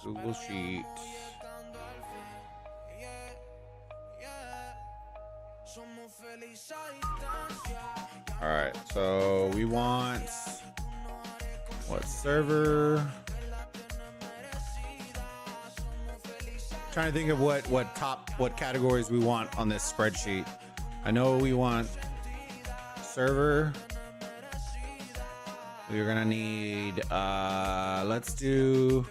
Google Sheet. All right, so we want what server? Trying to think of what categories we want on this spreadsheet. I know we want server. We're gonna need let's do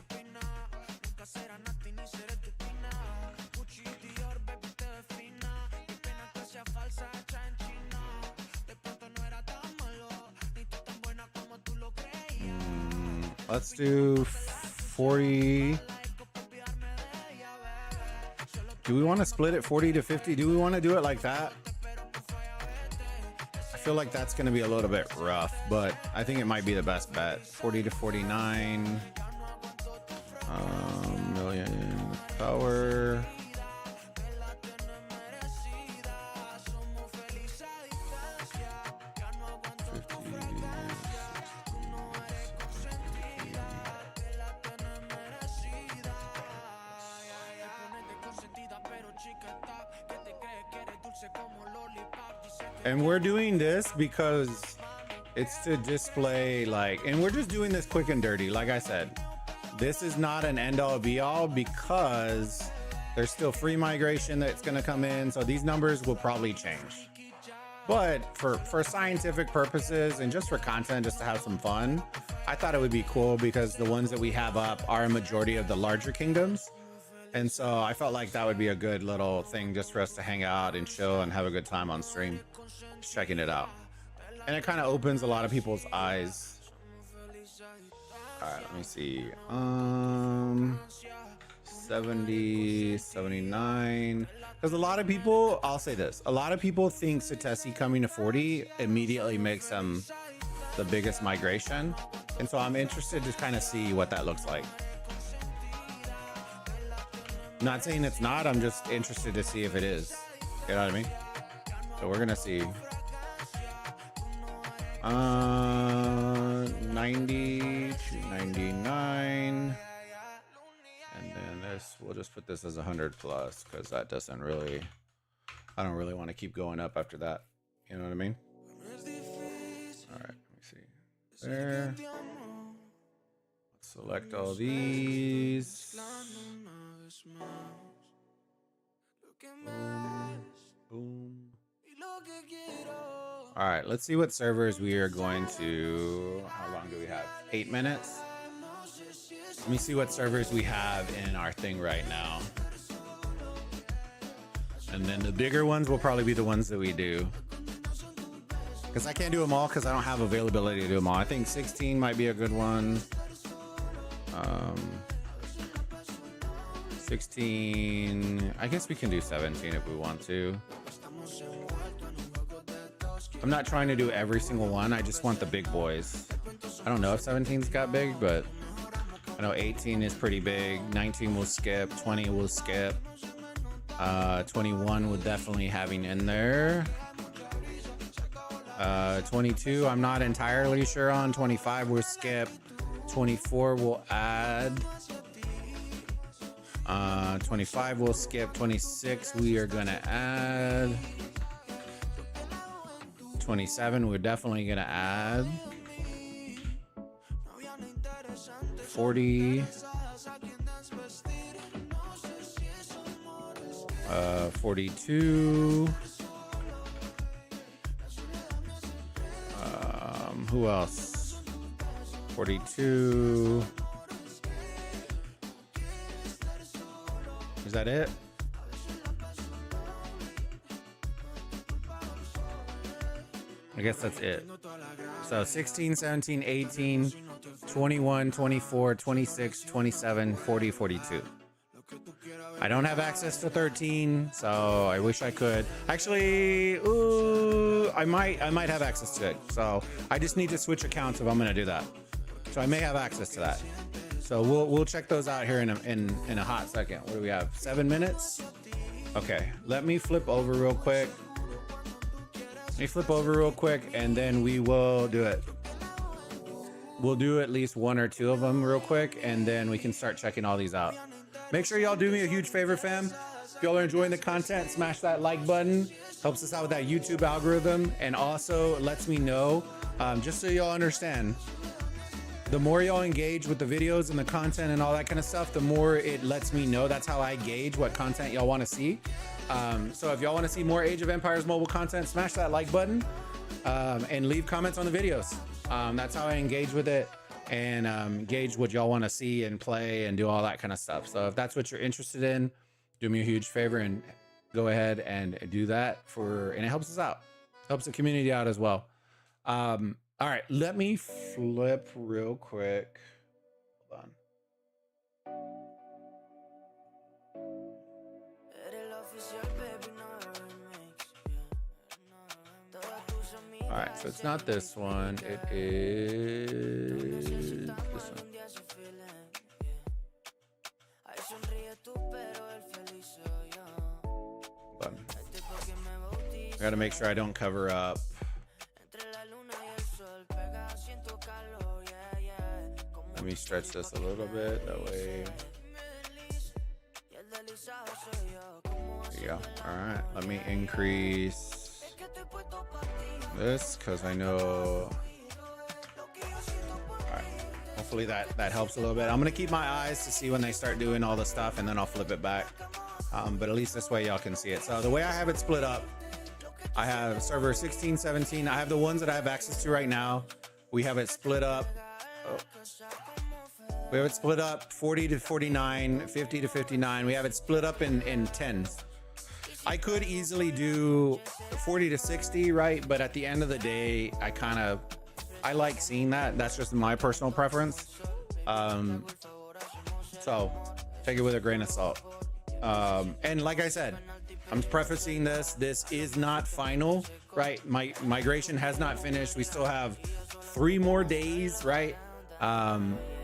let's do 40. Do we want to split it 40 to 50? Do we want to do it like that? I feel like that's going to be a little bit rough, but I think it might be the best bet. 40 to 49. Million power. And we're doing this because it's to display and we're just doing this quick and dirty. Like I said, this is not an end all be all because there's still free migration that's going to come in. So these numbers will probably change. But for scientific purposes and just for content, just to have some fun, I thought it would be cool because the ones that we have up are a majority of the larger kingdoms. And so I felt like that would be a good little thing just for us to hang out and chill and have a good time on stream, just checking it out. And it kind of opens a lot of people's eyes. All right, let me see. 70, 79. Because a lot of people, I'll say this, a lot of people think Satesi coming to 40 immediately makes them the biggest migration. And so I'm interested to kind of see what that looks like. I'm not saying it's not, I'm just interested to see if it is. You know what I mean? So we're gonna see. 90 to 99. And then this, we'll just put this as 100 plus because that doesn't really, I don't really want to keep going up after that. You know what I mean? All right, let me see. There. Let's select all these. Boom. Boom. All right, let's see what servers we are going to. How long do we have? 8 minutes. Let me see what servers we have in our thing right now. And then the bigger ones will probably be the ones that we do. Because I can't do them all because I don't have availability to do them all. I think 16 might be a good one. 16. I guess we can do 17 if we want to. I'm not trying to do every single one. I just want the big boys. I don't know if 17's got big, but I know 18 is pretty big. 19 will skip. 20 will skip. 21 will definitely having in there. 22, I'm not entirely sure on. 25 will skip. 24 will add. 25 will skip. 26 we are gonna add. 27 we're definitely gonna add. 40. 42. Who else? 42. Is that it? I guess that's it. So 16, 17, 18, 21, 24, 26, 27, 40, 42. I don't have access to 13, so I wish I could. Actually, ooh, I might have access to it. So I just need to switch accounts if I'm gonna do that. So I may have access to that. So we'll check those out here in a hot second. What do we have? 7 minutes? Okay, let me flip over real quick. And then we will do it. We'll do at least 1 or 2 of them real quick, and then we can start checking all these out. Make sure y'all do me a huge favor, fam. If y'all are enjoying the content, smash that like button. Helps us out with that YouTube algorithm, and also lets me know, just so y'all understand, the more y'all engage with the videos and the content and all that kind of stuff, the more it lets me know. That's how I gauge what content y'all want to see. So if y'all want to see more Age of Empires mobile content, smash that like button, and leave comments on the videos. That's how I engage with it, and gauge what y'all want to see and play and do all that kind of stuff. So if that's what you're interested in, do me a huge favor and go ahead and do that, and it helps us out, helps the community out as well. All right, let me flip real quick. Hold on. All right, so it's not this one. It is this one. I gotta make sure I don't cover up. Let me stretch this a little bit, that way. There you go. All right, let me increase this, because I know. All right, hopefully that helps a little bit. I'm gonna keep my eyes to see when they start doing all the stuff, and then I'll flip it back. But at least this way y'all can see it. So the way I have it split up, I have server 16, 17. I have the ones that I have access to right now. We have it split up. We have it split up 40 to 49, 50 to 59. We have it split up in 10s. I could easily do 40 to 60, right? But at the end of the day, I like seeing that. That's just my personal preference. So take it with a grain of salt. And like I said, I'm prefacing this. This is not final, right? My migration has not finished. We still have 3 more days, right?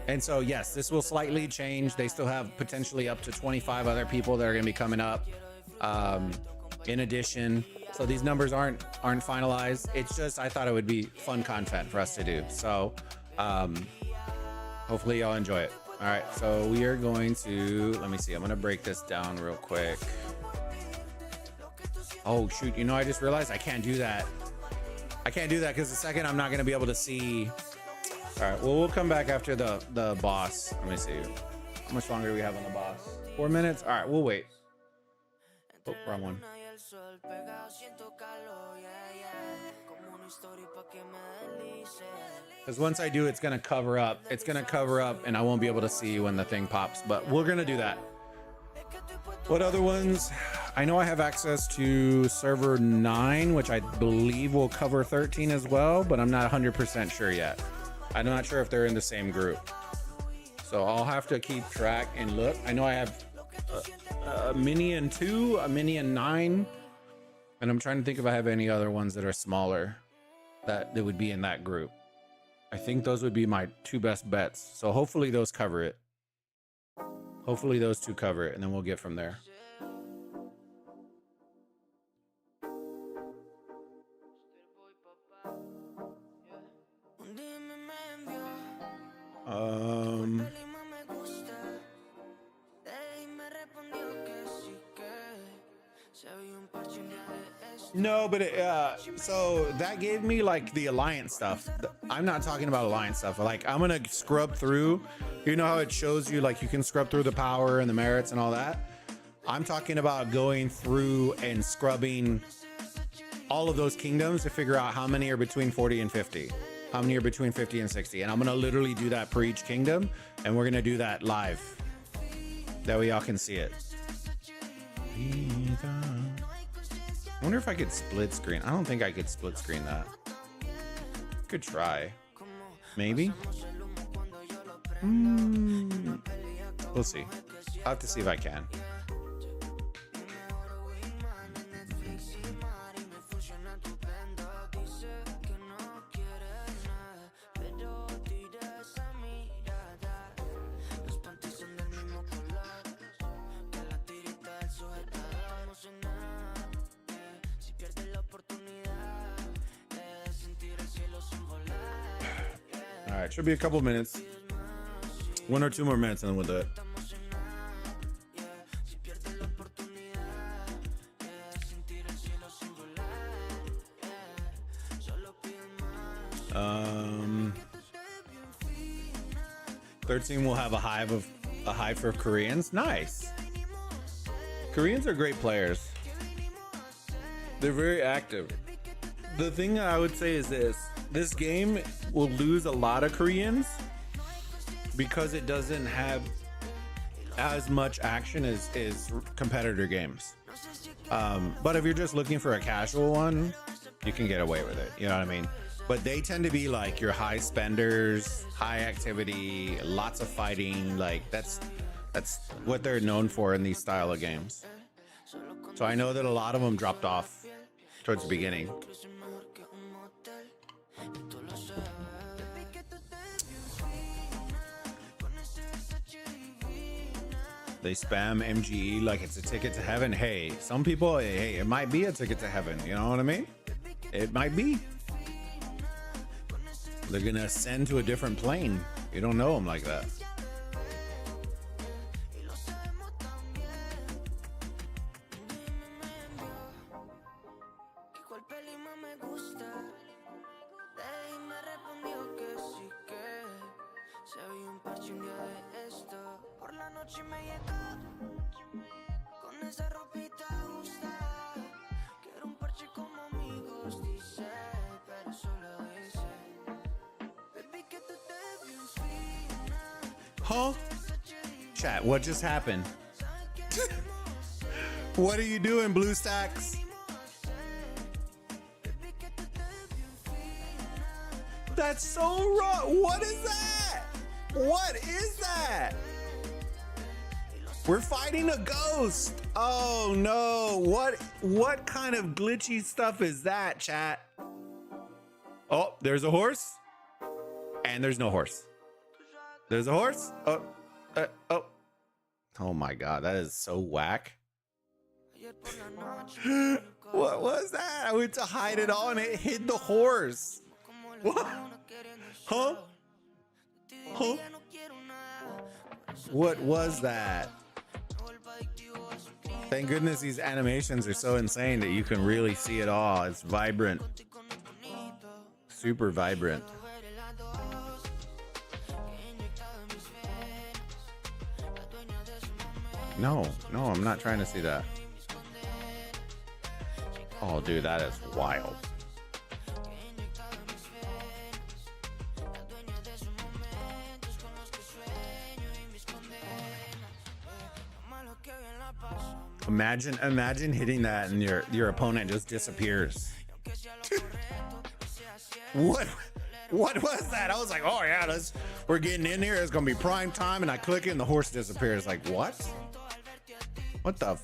And so, yes, this will slightly change. They still have potentially up to 25 other people that are going to be coming up in addition. So these numbers aren't finalized. It's just, I thought it would be fun content for us to do. So hopefully y'all enjoy it. All right, so we are going to, let me see. I'm going to break this down real quick. Oh, shoot. You know, I just realized I can't do that. I can't do that because the second I'm not going to be able to see. All right, well, we'll come back after the boss. Let me see. How much longer do we have on the boss? 4 minutes? All right, we'll wait. Oh, wrong one. Because once I do, it's going to cover up. It's going to cover up, and I won't be able to see when the thing pops. But we're going to do that. What other ones? I know I have access to server 9, which I believe will cover 13 as well, but I'm not 100% sure yet. I'm not sure if they're in the same group. So I'll have to keep track and look. I know I have a Minion 2, a Minion 9, and I'm trying to think if I have any other ones that are smaller that would be in that group. I think those would be my 2 best bets. So hopefully those cover it. Hopefully those 2 cover it, and then we'll get from there. No, but so that gave me like the alliance stuff. I'm not talking about alliance stuff. Like, I'm gonna scrub through. You know how it shows you, like, you can scrub through the power and the merits and all that. I'm talking about going through and scrubbing all of those kingdoms to figure out how many are between 40 and 50, how many are between 50 and 60. And I'm gonna literally do that for each kingdom, and we're gonna do that live. That way y'all can see it. I wonder if I could split screen. I don't think I could split screen that. Could try. Maybe. We'll see. I'll have to see if I can. right, should be a couple minutes. 1 or 2 more minutes and then we'll do it. Um, 13 will have a hive for Koreans. Nice. Koreans are great players. They're very active. The thing I would say is this game will lose a lot of Koreans because it doesn't have as much action as competitor games. But if you're just looking for a casual one, you can get away with it. You know what I mean? But they tend to be like your high spenders, high activity, lots of fighting. Like that's what they're known for in these style of games. So I know that a lot of them dropped off towards the beginning. They spam MGE like it's a ticket to heaven. Hey, some people, hey, it might be a ticket to heaven. You know what I mean? It might be. They're going to ascend to a different plane. You don't know them like that. Huh? Chat, what just happened? What are you doing, BlueStacks? That's so wrong. What is that? What is that? We're fighting a ghost. Oh no. What kind of glitchy stuff is that, chat? Oh, there's a horse. And there's no horse. There's a horse. Oh. Oh my god, that is so whack. What was that? I went to hide it all and it hid the horse. What? Huh? Huh? What was that? Thank goodness these animations are so insane that you can really see it all. It's vibrant. Super vibrant. No, I'm not trying to see that. Oh, dude, that is wild. Imagine hitting that and your opponent just disappears. What was that? I was like, oh yeah, we're getting in here. It's gonna be prime time, and I click it and the horse disappears. Like, what? What the?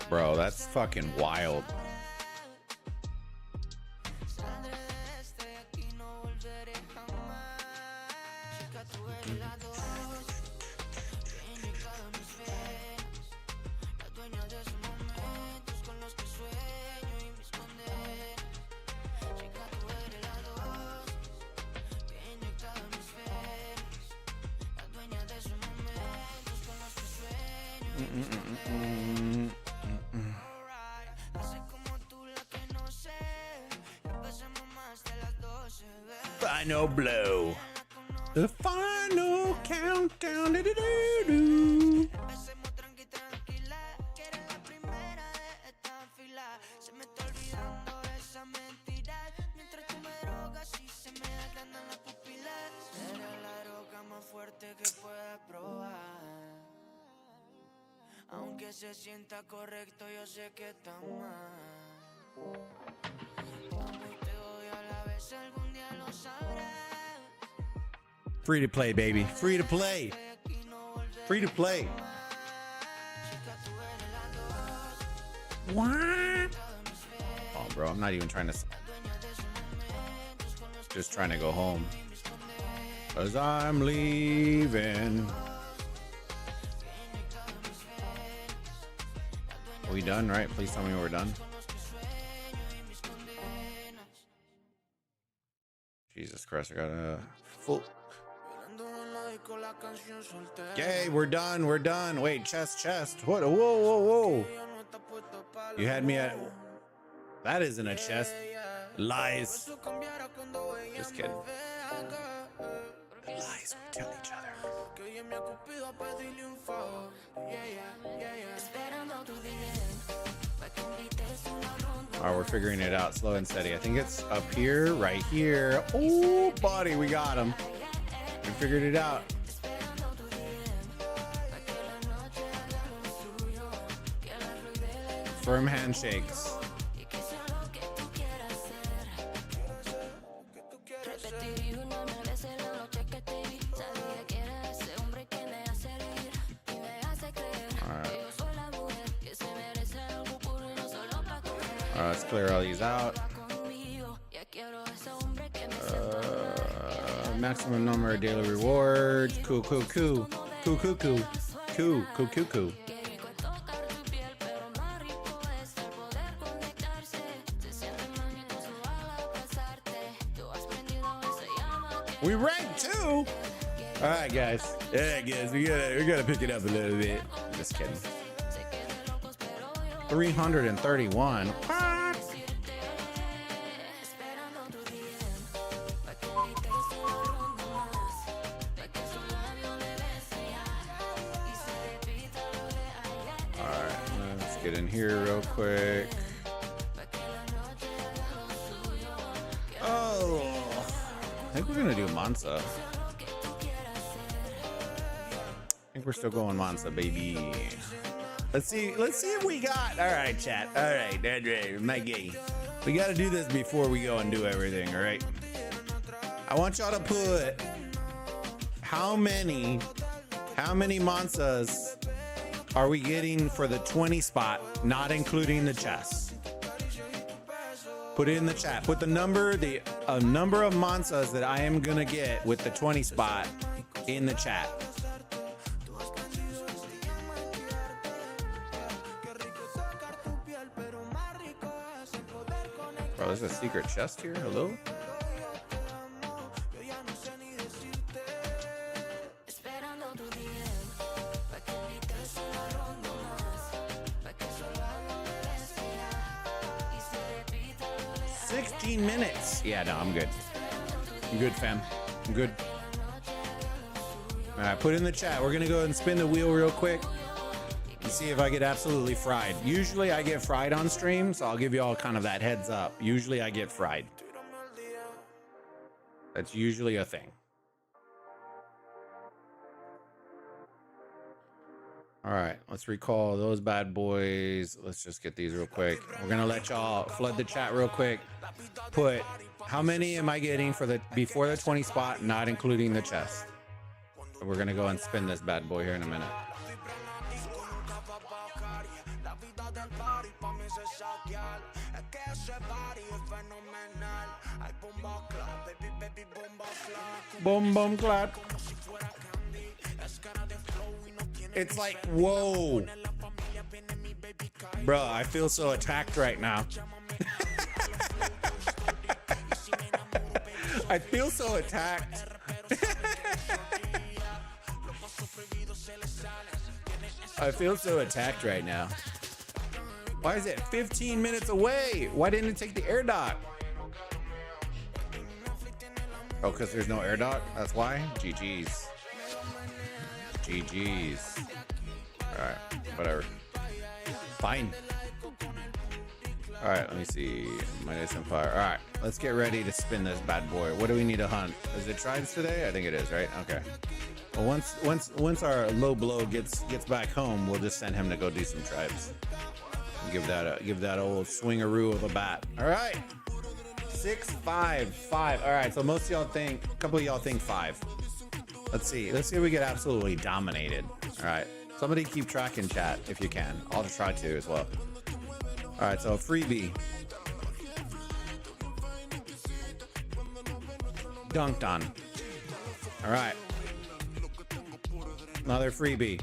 Bro, that's fucking wild. Final blow. The final countdown. Do-do-do-do. Aunque se sienta correcto, yo sé que está mal. Amo y te odio a la vez, algún día lo sabrás. Free to play, baby. Free to play. Free to play. What? Oh, bro, I'm not even trying to. just trying to go home. Cause I'm leaving. Are we done, right? Please tell me we're done. Jesus Christ, I got a full. Yay, we're done. We're done. Wait, chest. What? Whoa, whoa, whoa. You had me at. That isn't a chest. Lies. Just kidding. The lies we tell each other. Alright, we're figuring it out slow and steady. I think it's up here, right here. Oh, buddy, we got him. We figured it out. Firm handshakes. Let's clear all these out. Maximum number of daily rewards. Cool. We ranked 2. All right, guys. Yeah, guys, we gotta pick it up a little bit. Just kidding. 331. Get in here real quick. Oh, I think we're gonna do Mansa. I think we're still going Mansa, baby. Let's see if we got. All right, chat. All right, that's right. My gay. We got to do this before we go and do everything. All right. I want y'all to put how many Mansas are we getting for the 20 spot, not including the chest? Put it in the chat. Put the number of Mansas that I am gonna get with the 20 spot in the chat. Bro, there's a secret chest here. Hello? Minutes. Yeah, no, I'm good. I'm good, fam. I'm good. All right, put it in the chat. We're gonna go ahead and spin the wheel real quick and see if I get absolutely fried. Usually I get fried on stream, so I'll give you all kind of that heads up. Usually I get fried. That's usually a thing. All right, let's recall those bad boys. Let's just get these real quick. We're gonna let y'all flood the chat real quick. Put how many am I getting for the before the 20 spot, not including the chest. So we're gonna go and spin this bad boy here in a minute. Boom clap. It's like, whoa. Bro, I feel so attacked right now. I feel so attacked. I feel so attacked right now. Why is it 15 minutes away? Why didn't it take the air dock? Oh, because there's no air dock? That's why? GG's. GG's. Alright, whatever. Fine. Alright, let me see. Minus Empire. Alright, let's get ready to spin this bad boy. What do we need to hunt? Is it tribes today? I think it is, right? Okay. Well, once our low blow gets back home, we'll just send him to go do some tribes. Give that old swingaroo of a bat. Alright. 6, 5, 5. Alright, so most of y'all think, a couple of y'all think 5. Let's see if we get absolutely dominated. All right, somebody keep track in chat if you can. I'll try to as well. All right, so freebie. dunked on. All right. Another freebie.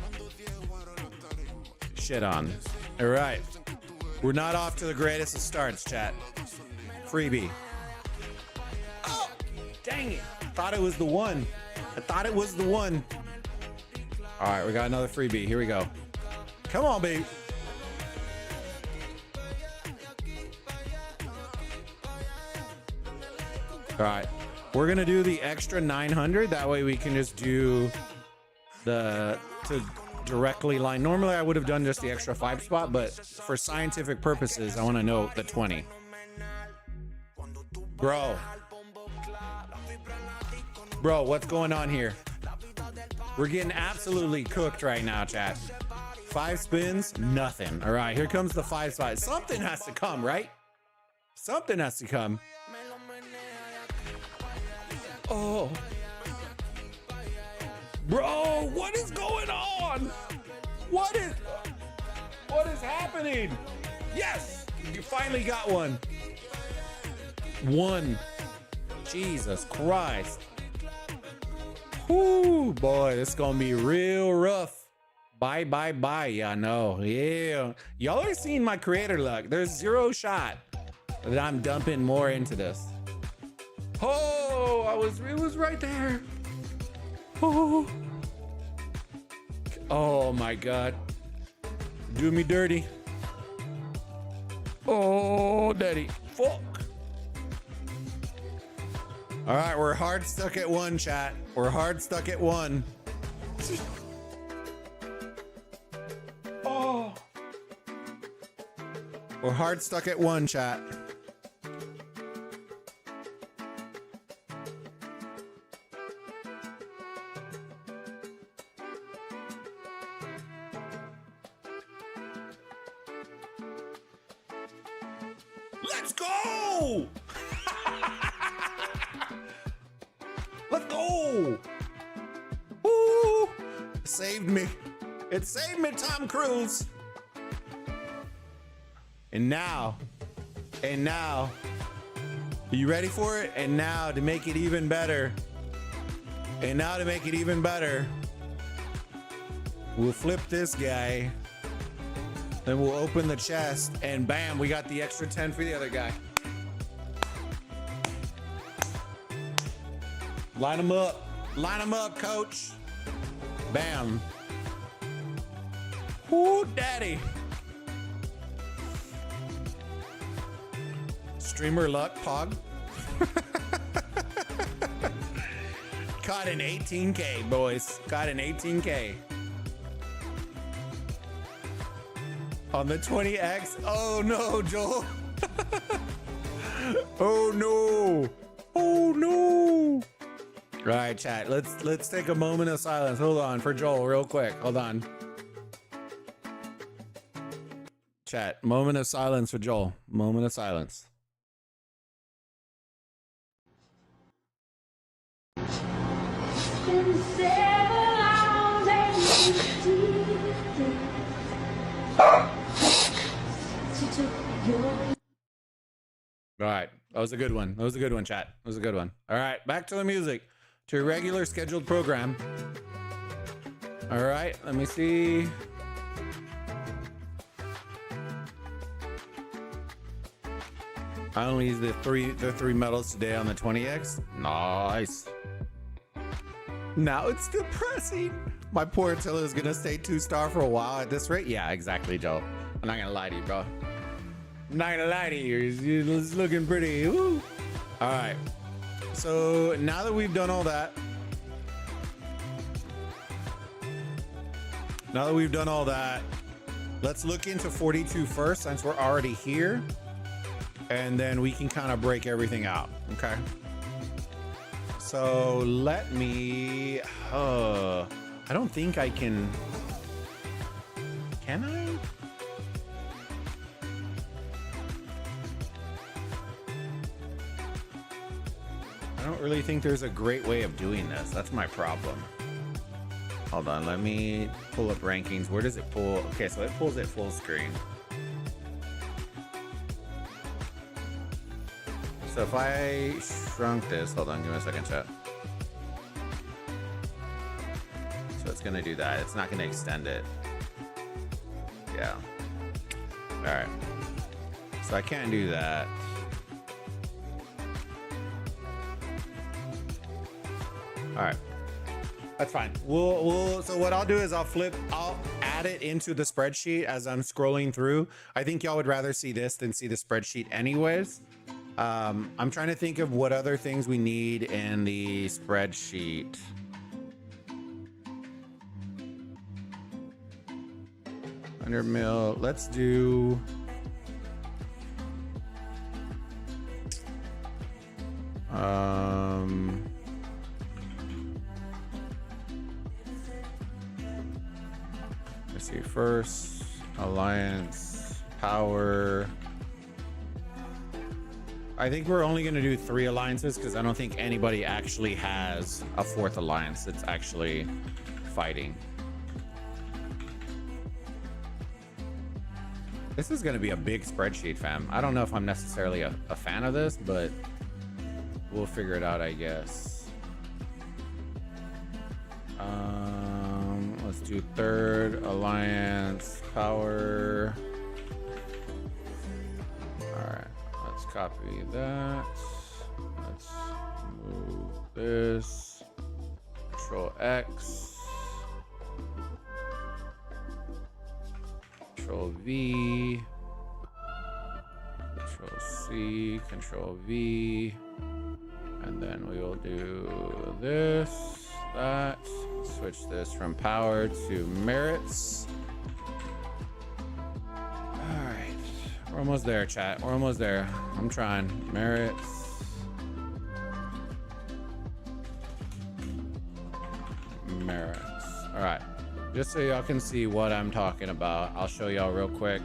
Shit on. All right. We're not off to the greatest of starts, chat. Freebie. Oh, dang it. Thought it was the one. I thought it was the one. All right, we got another freebie. Here we go. Come on, baby. All right. We're going to do the extra 900. That way we can just do to directly line. Normally I would have done just the extra 5 spot, but for scientific purposes, I want to know the 20. Bro, what's going on here? We're getting absolutely cooked right now, chat. 5 spins, nothing. All right, here comes the 5 spot. Something has to come, right? Something has to come. Oh. Bro, what is going on? What is happening? Yes, you finally got one. One. Jesus Christ. Whoo, boy, this is gonna be real rough. Bye. Yeah, no. Yeah. Y'all are seeing my creator luck. There's 0 shot that I'm dumping more into this. Oh, it was right there. Oh my God. Do me dirty. Oh, daddy. Fuck. All right, we're hard stuck at 1, chat. We're hard stuck at 1. Oh. We're hard stuck at 1, chat. Let's go! Let's go! Ooh, saved me. It saved me, Tom Cruise. And now, are you ready for it? And now to make it even better, we'll flip this guy. Then we'll open the chest and bam, we got the extra 10 for the other guy. Line them up, coach. Bam. Whoo, daddy. Streamer luck, Pog. Caught an 18K, boys. Caught an 18K. On the 20X. Oh no, Joel. Oh no. Oh no. All right, chat. Let's take a moment of silence. Hold on for Joel real quick. Hold on. Chat, moment of silence for Joel. Moment of silence. All right, that was a good one. That was a good one, chat. That was a good one. All right, back to the music, to a regular scheduled program. All right, let me see. I only use the three medals today on the 20X. Nice. Now it's depressing. My poor Attila is gonna stay 2-star for a while at this rate. Yeah, exactly, Joe. I'm not gonna lie to you, bro. I'm not gonna lie to you. It's looking pretty. Woo. All right. So now that we've done all that, let's look into 42 first, since we're already here, and then we can kind of break everything out. Okay. So let me. I don't think I can. Can I? I don't really think there's a great way of doing this. That's my problem. Hold on, let me pull up rankings. Where does it pull? Okay, so it pulls it full screen. So if I shrunk this, hold on, give me a second, chat. So it's gonna do that. It's not gonna extend it. Yeah. All right. So I can't do that. All right. That's fine. So what I'll do is I'll add it into the spreadsheet as I'm scrolling through. I think y'all would rather see this than see the spreadsheet anyways. I'm trying to think of what other things we need in the spreadsheet. $100 mil. Let's do. Let's see. First, alliance, power. I think we're only going to do 3 alliances because I don't think anybody actually has a 4th alliance that's actually fighting. This is going to be a big spreadsheet, fam. I don't know if I'm necessarily a fan of this, but we'll figure it out, I guess. Let's do 3rd alliance, power. All right, let's copy that. Let's move this. Control X. Control V. Control C. Control V. And then we will do this, that. Switch this from power to merits. All right, we're almost there, chat. We're almost there. I'm trying. Merits. Merits. All right. Just so y'all can see what I'm talking about, I'll show y'all real quick.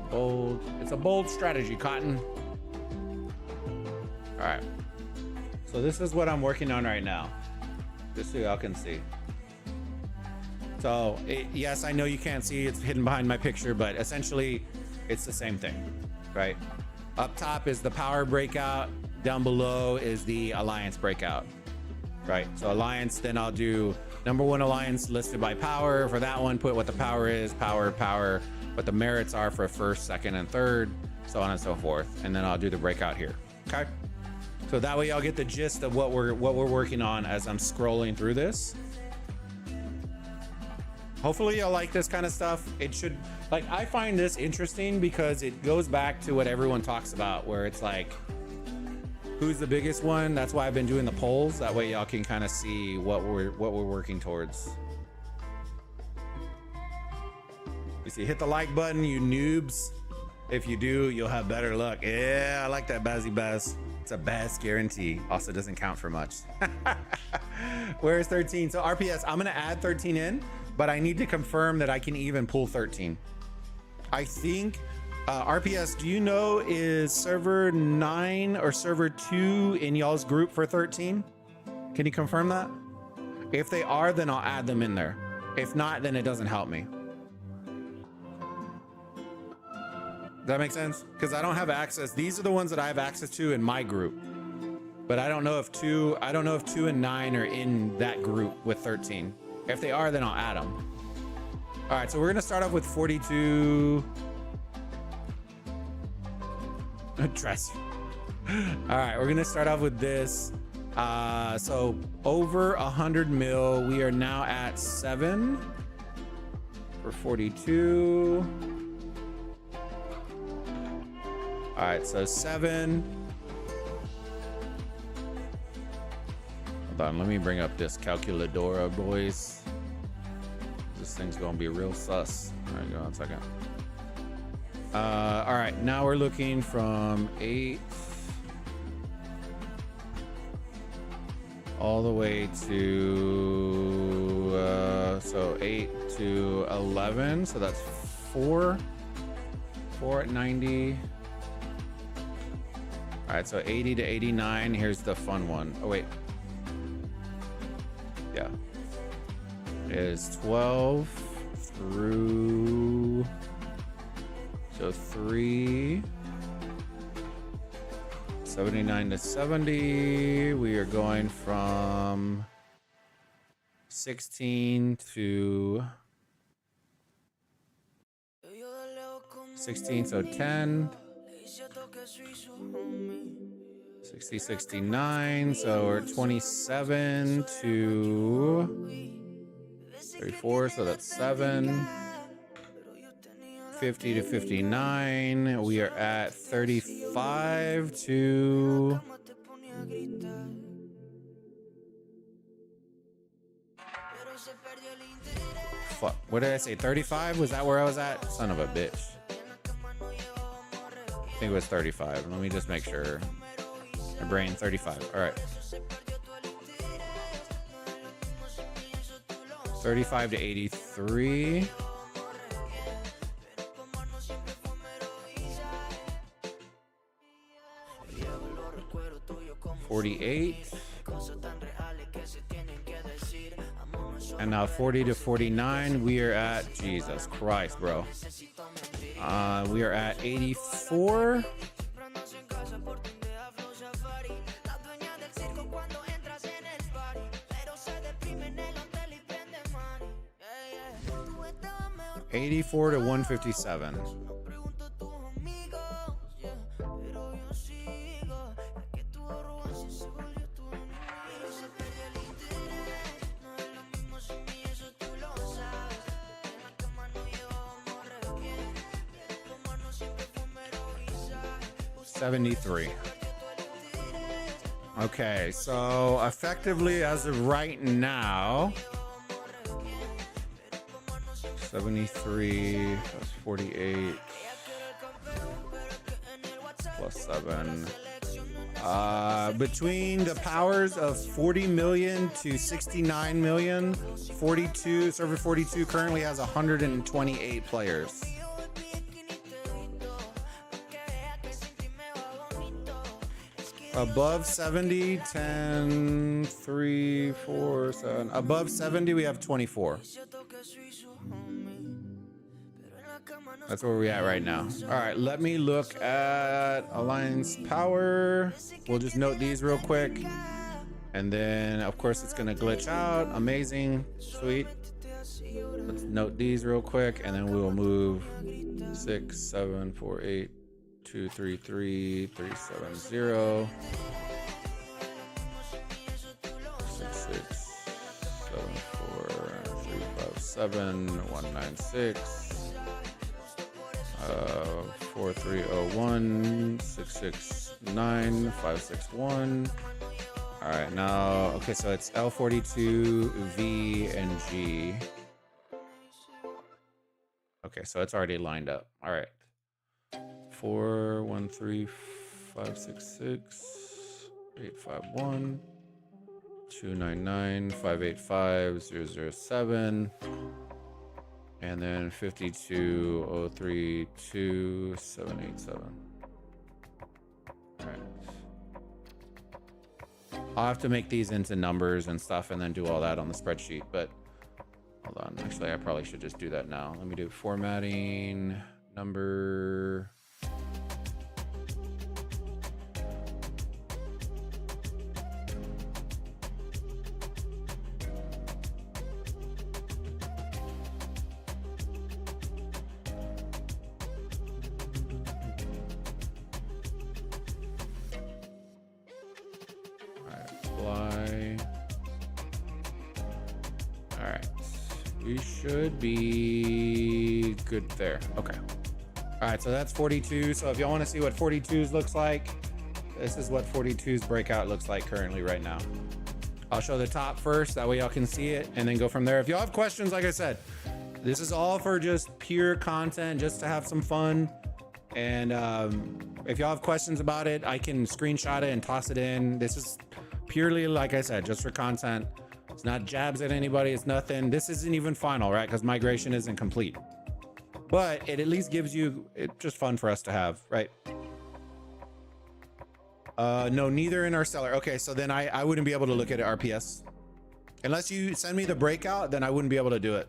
Bold. It's a bold strategy, Cotton. All right. So this is what I'm working on right now, just so y'all can see. So yes, I know you can't see, it's hidden behind my picture, but essentially it's the same thing, right? Up top is the power breakout. Down below is the alliance breakout, right? So alliance, then I'll do #1 alliance listed by power. For that one, put what the power is, power, what the merits are for 1st, 2nd, and 3rd, so on and so forth. And then I'll do the breakout here, okay? So that way y'all get the gist of what we're working on as I'm scrolling through this. Hopefully y'all like this kind of stuff. It should, like, I find this interesting because it goes back to what everyone talks about, where it's like, who's the biggest one? That's why I've been doing the polls. That way y'all can kind of see what we're working towards. You see, hit the like button, you noobs. If you do, you'll have better luck. Yeah, I like that Bazzy Baz. It's a Baz guarantee. Also doesn't count for much. Where's 13? So RPS, I'm gonna add 13 in, but I need to confirm that I can even pull 13. I think RPS, do you know, is server 9 or server 2 in y'all's group for 13? Can you confirm that? If they are, then I'll add them in there. If not, then it doesn't help me. Does that make sense? Because I don't have access. These are the ones that I have access to in my group. But I don't know if 2 and 9 are in that group with 13. If they are, then I'll add them. All right, so we're gonna start off with 42. Trust. All right, we're gonna start off with this. So over 100 mil, we are now at 7 for 42. All right, so 7. Hold on, let me bring up this calculadora, boys. This thing's gonna be real sus. All right, go on a second. All right, now we're looking from 8 all the way to so 8 to 11, so that's 4 at 90. All right, so 80 to 89. Here's the fun one. Oh wait, yeah, is 12 through, so 3, 79 to 70. We are going from 16 to 16, so 10. 60, 69, so we're 27 to 34, so that's 7. 50 to 59, we are at 35 to... Fuck, what did I say, 35? Was that where I was at? Son of a bitch. I think it was 35. Let me just make sure. My brain, 35. All right. 35 to 83. 48. And now 40 to 49. We are at, Jesus Christ, bro. We are at 84. $84 to $157. $73. Okay, so effectively as of right now, 73 plus 48 plus 7. Between the powers of 40 million to 69 million, 42, server 42 currently has 128 players. Above 70, 10, 3, 4, 7. Above 70, we have 24. That's where we're at right now. All right, let me look at Alliance Power. We'll just note these real quick. And then, of course, it's going to glitch out. Amazing. Sweet. Let's note these real quick. And then we will move 6, 7, 4, 8, 2, 3, 3, 3, 7, 0. 6, 6, 7, 4, 3, 5, 7, 1, 9, 6. 4301 669 561. All right, now okay, so it's L42 V and G. Okay, so it's already lined up. All right, 413 566 851 299 585 007. And then 52032787. All right. I'll have to make these into numbers and stuff and then do all that on the spreadsheet, but hold on. Actually, I probably should just do that now. Let me do formatting, number. Should be good there. Okay. All right, so that's 42. So if y'all want to see what 42s looks like, this is what 42's breakout looks like currently right now. I'll show the top first, that way y'all can see it, and then go from there. If y'all have questions, like I said, this is all for just pure content, just to have some fun. And if y'all have questions about it, I can screenshot it and toss it in. This is purely, like I said, just for content. It's not jabs at anybody. It's nothing. This isn't even final, right? Because migration isn't complete. But it at least gives you, it's just fun for us to have, right? No, neither Interstellar. Okay, so then I wouldn't be able to look at it RPS. Unless you send me the breakout, then I wouldn't be able to do it.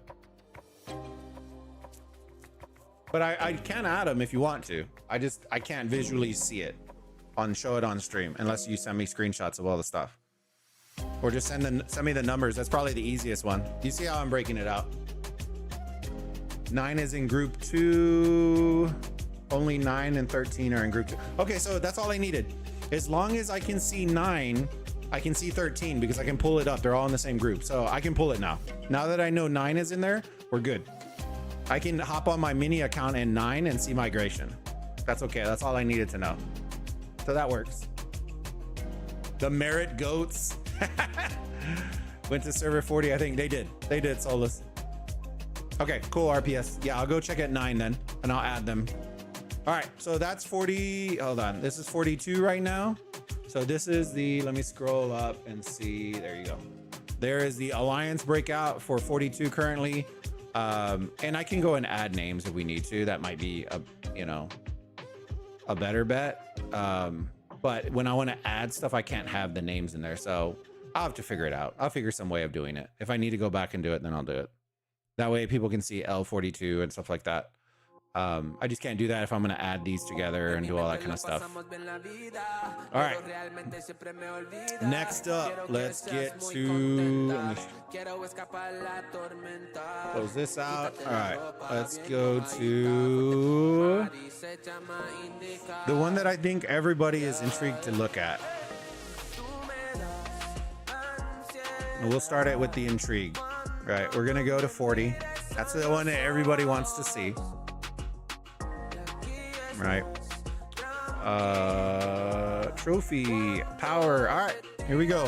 But I can add them if you want to. I can't visually see it. show it on stream, unless you send me screenshots of all the stuff, or just send me the numbers. That's probably the easiest one. You see how I'm breaking it out? 9 is in group 2. Only 9 and 13 are in group 2. Okay, so that's all I needed. As long as I can see 9, I can see 13 because I can pull it up. They're all in the same group. So I can pull it now. Now that I know 9 is in there, we're good. I can hop on my mini account in 9 and see migration. That's okay. That's all I needed to know. So that works. The Merit Goats went to server 40. I think they did. They did, Solus. Okay, cool, RPS. Yeah, I'll go check at 9 then, and I'll add them. All right, so that's 40. Hold on. This is 42 right now. So this is the, let me scroll up and see. There you go. There is the Alliance breakout for 42 currently. And I can go and add names if we need to. That might be a better bet. But when I want to add stuff, I can't have the names in there. So I'll have to figure it out. I'll figure some way of doing it. If I need to go back and do it, then I'll do it. That way people can see L42 and stuff like that. I just can't do that if I'm going to add these together and do all that kind of stuff. All right. Next up, let's get to... Let me close this out. All right. Let's go to... the one that I think everybody is intrigued to look at. And we'll start it with the intrigue. Right. We're going to go to 40. That's the one that everybody wants to see. Right. Trophy power. All right, here we go.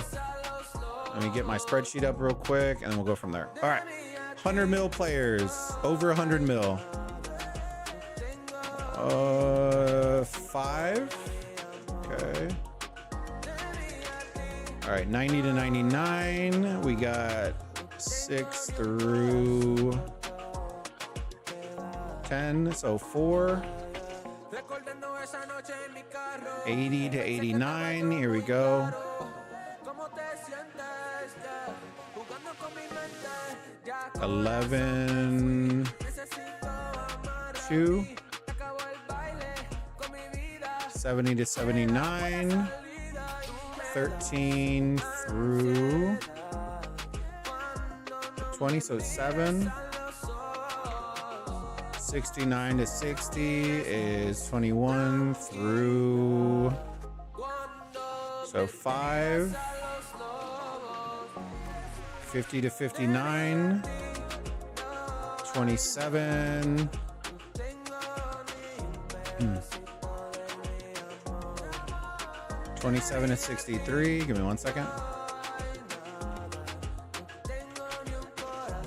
Let me get my spreadsheet up real quick and then we'll go from there. All right, 100 mil players, over 100 mil. 5. Okay. All right, 90 to 99. We got 6 through 10, so 4. 80 to 89. Here we go. 11 2. 70 to 79. 13 through 20, so 7. 69 to 60 is 21 through, so 5. 50 to 59, 27. 27 to 63. Give me 1 second.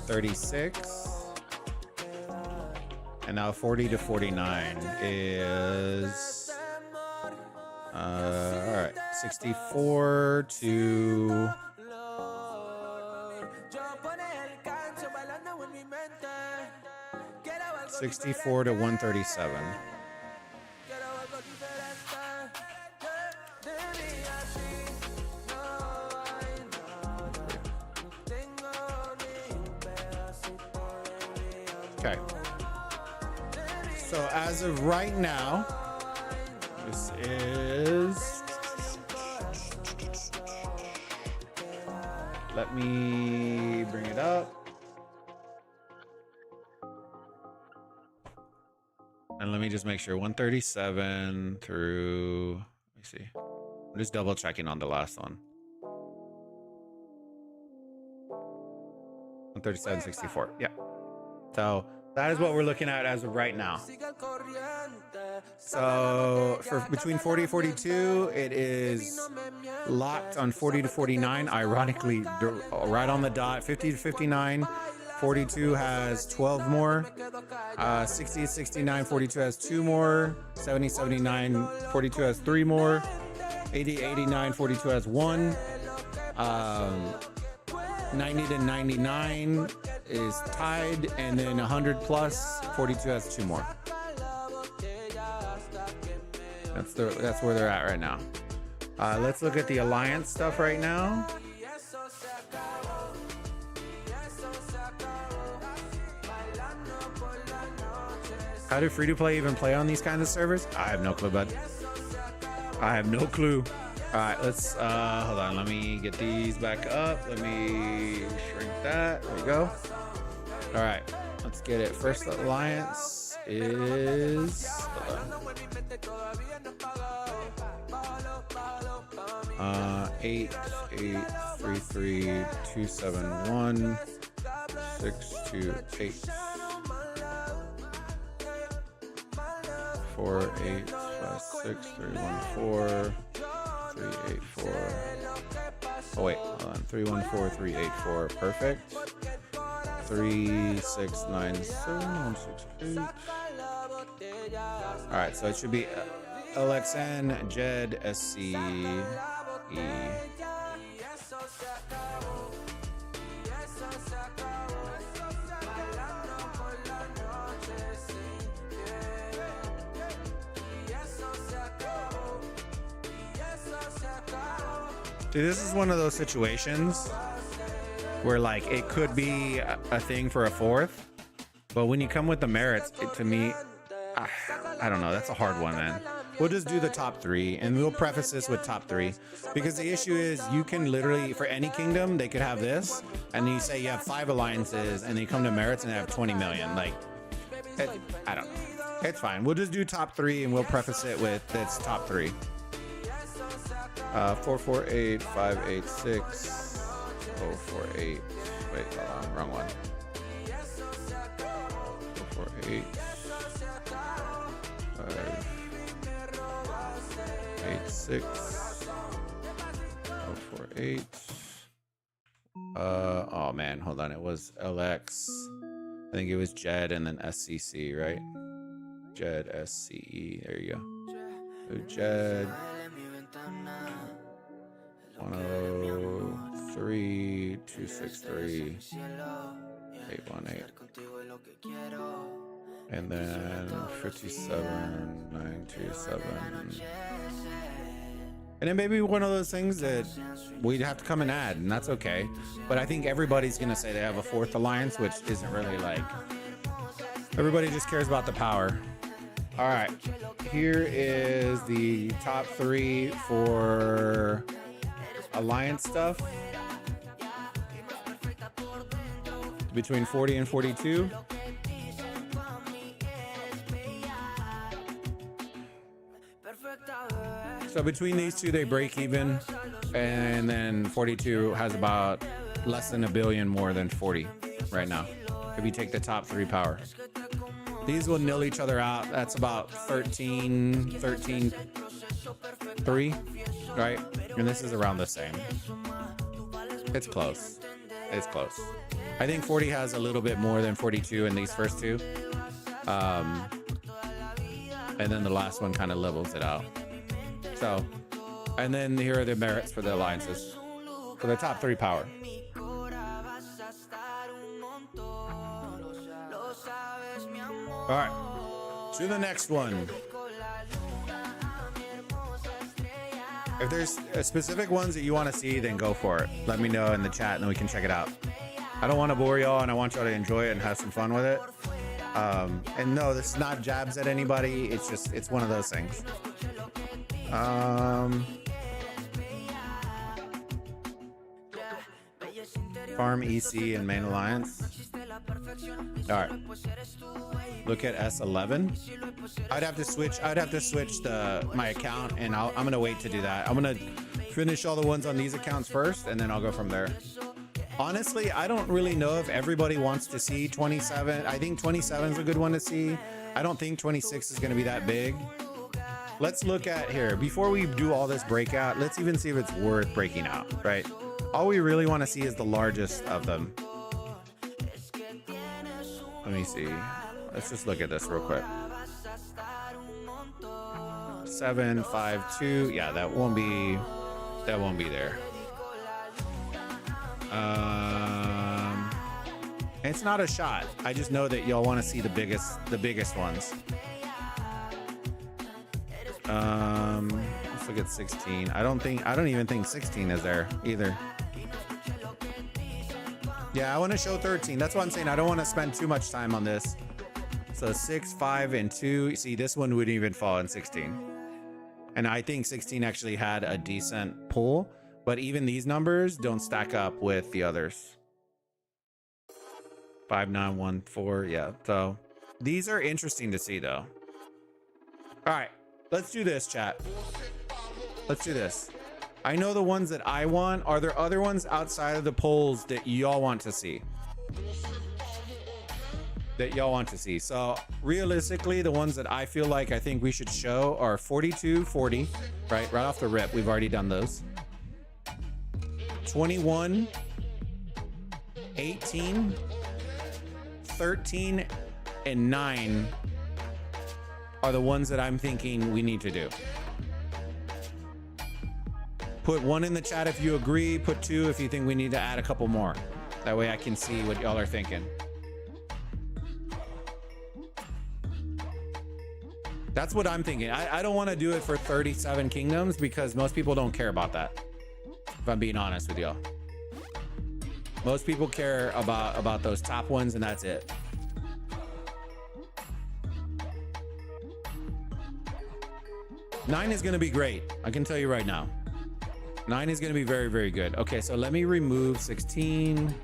36. And now 40 to 49 is, all right, 64 to 137. Okay. So as of right now, this is, let me bring it up. And let me just make sure 137 through, let me see. I'm just double checking on the last one. 137.64. Yeah. So that is what we're looking at as of right now. So for between 40 and 42, it is locked on 40 to 49. Ironically, right on the dot. 50 to 59. 42 has 12 more. 60 to 69, 42 has 2 more. 70, 79, 42 has 3 more. 80, 89, 42 has 1. 90 to 99 is tied, and then 100 plus 42 has 2 more. That's where they're at right now. Let's look at the Alliance stuff right now. How do free-to-play even play on these kinds of servers? I have no clue, bud. I have no clue. All right, let's hold on. Let me get these back up. Let me shrink that. There we go. All right, let's get it. First alliance is 8833271 628 4856314 384. Oh wait, hold on. 314384. Perfect. 3697168. All right, so it should be LXN Jed SCE. Dude, this is one of those situations where like it could be a thing for a fourth, but when you come with the merits, to me, I don't know. That's a hard one, man. We'll just do the top three, and we'll preface this with top three, because the issue is you can literally, for any kingdom, they could have this, and you say you have 5 alliances, and they come to merits and they have 20 million. Like, I don't know. It's fine. We'll just do top three, and we'll preface it with it's top three. 448586 048. Wait, hold on, wrong one. 448 586 048. Oh man, hold on. It was LX. I think it was Jed and then SCC, right? Jed SCE. There you go. So Jed 103 263 818. And then 57927. And it may be one of those things that we'd have to come and add, and that's okay. But I think everybody's gonna say they have a fourth alliance, which isn't really like, everybody just cares about the power. All right, here is the top three for alliance stuff between 40 and 42. So between these two, they break even, and then 42 has about less than $1 billion more than 40 right now, if you take the top three power. These will nil each other out. That's about 13, 3, right? And this is around the same. It's close. It's close. I think 40 has a little bit more than 42 in these first two. And then the last one kind of levels it out. So, and then here are the merits for the alliances. For the top three power. All right, to the next one. If there's specific ones that you want to see, then go for it. Let me know in the chat and then we can check it out. I don't want to bore y'all, and I want y'all to enjoy it and have some fun with it. And no, this is not jabs at anybody. It's just, it's one of those things. Farm EC and main alliance. All right. Look at S11. I'd have to switch my account, and I'm gonna wait to do that. I'm gonna finish all the ones on these accounts first, and then I'll go from there. Honestly, I don't really know if everybody wants to see 27. I think 27 is a good one to see. I don't think 26 is gonna be that big. Let's look at here. Before we do all this breakout, let's even see if it's worth breaking out, right? All we really want to see is the largest of them. Let me see. Let's just look at this real quick. 752. Yeah, that won't be there. It's not a shot. I just know that y'all want to see the biggest ones. Let's look at 16. I don't even think 16 is there either. Yeah, I want to show 13. That's what I'm saying. I don't want to spend too much time on this. So 6, 5, and 2. See, this one wouldn't even fall in 16. And I think 16 actually had a decent pull, but even these numbers don't stack up with the others. 5914, yeah. So these are interesting to see though. All right, let's do this, chat. Let's do this. I know the ones that I want. Are there other ones outside of the polls that y'all want to see? So realistically, the ones that I feel like I think we should show are 42, 40, right off the rip. We've already done those. 21, 18, 13, and 9 are the ones that I'm thinking we need to do. Put 1 in the chat if you agree. Put 2 if you think we need to add a couple more. That way I can see what y'all are thinking. That's what I'm thinking. I don't want to do it for 37 kingdoms because most people don't care about that. If I'm being honest with y'all. Most people care about those top ones and that's it. Nine is going to be great. I can tell you right now. 9 is going to be very, very good. Okay, so let me remove 16.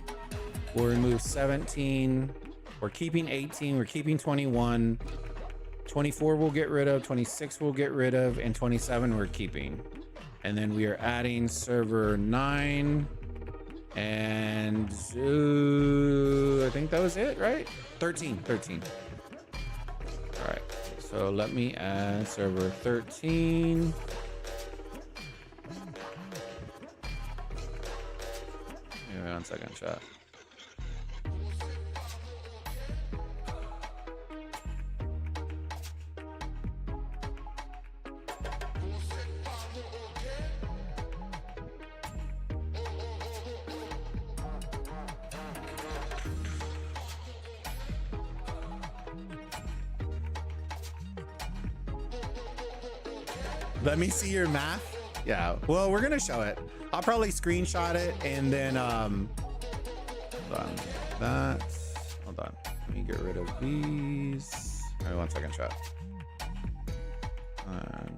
We'll remove 17. We're keeping 18. We're keeping 21. 24 we'll get rid of. 26 we'll get rid of. And 27 we're keeping. And then we are adding server 9. And I think that was it, right? 13. All right, so let me add server 13. Give me 1 second, chat. Let me see your math. Yeah, well, we're gonna show it. I'll probably screenshot it and then hold on. Hold on. Let me get rid of these. All right, 1 second, chat.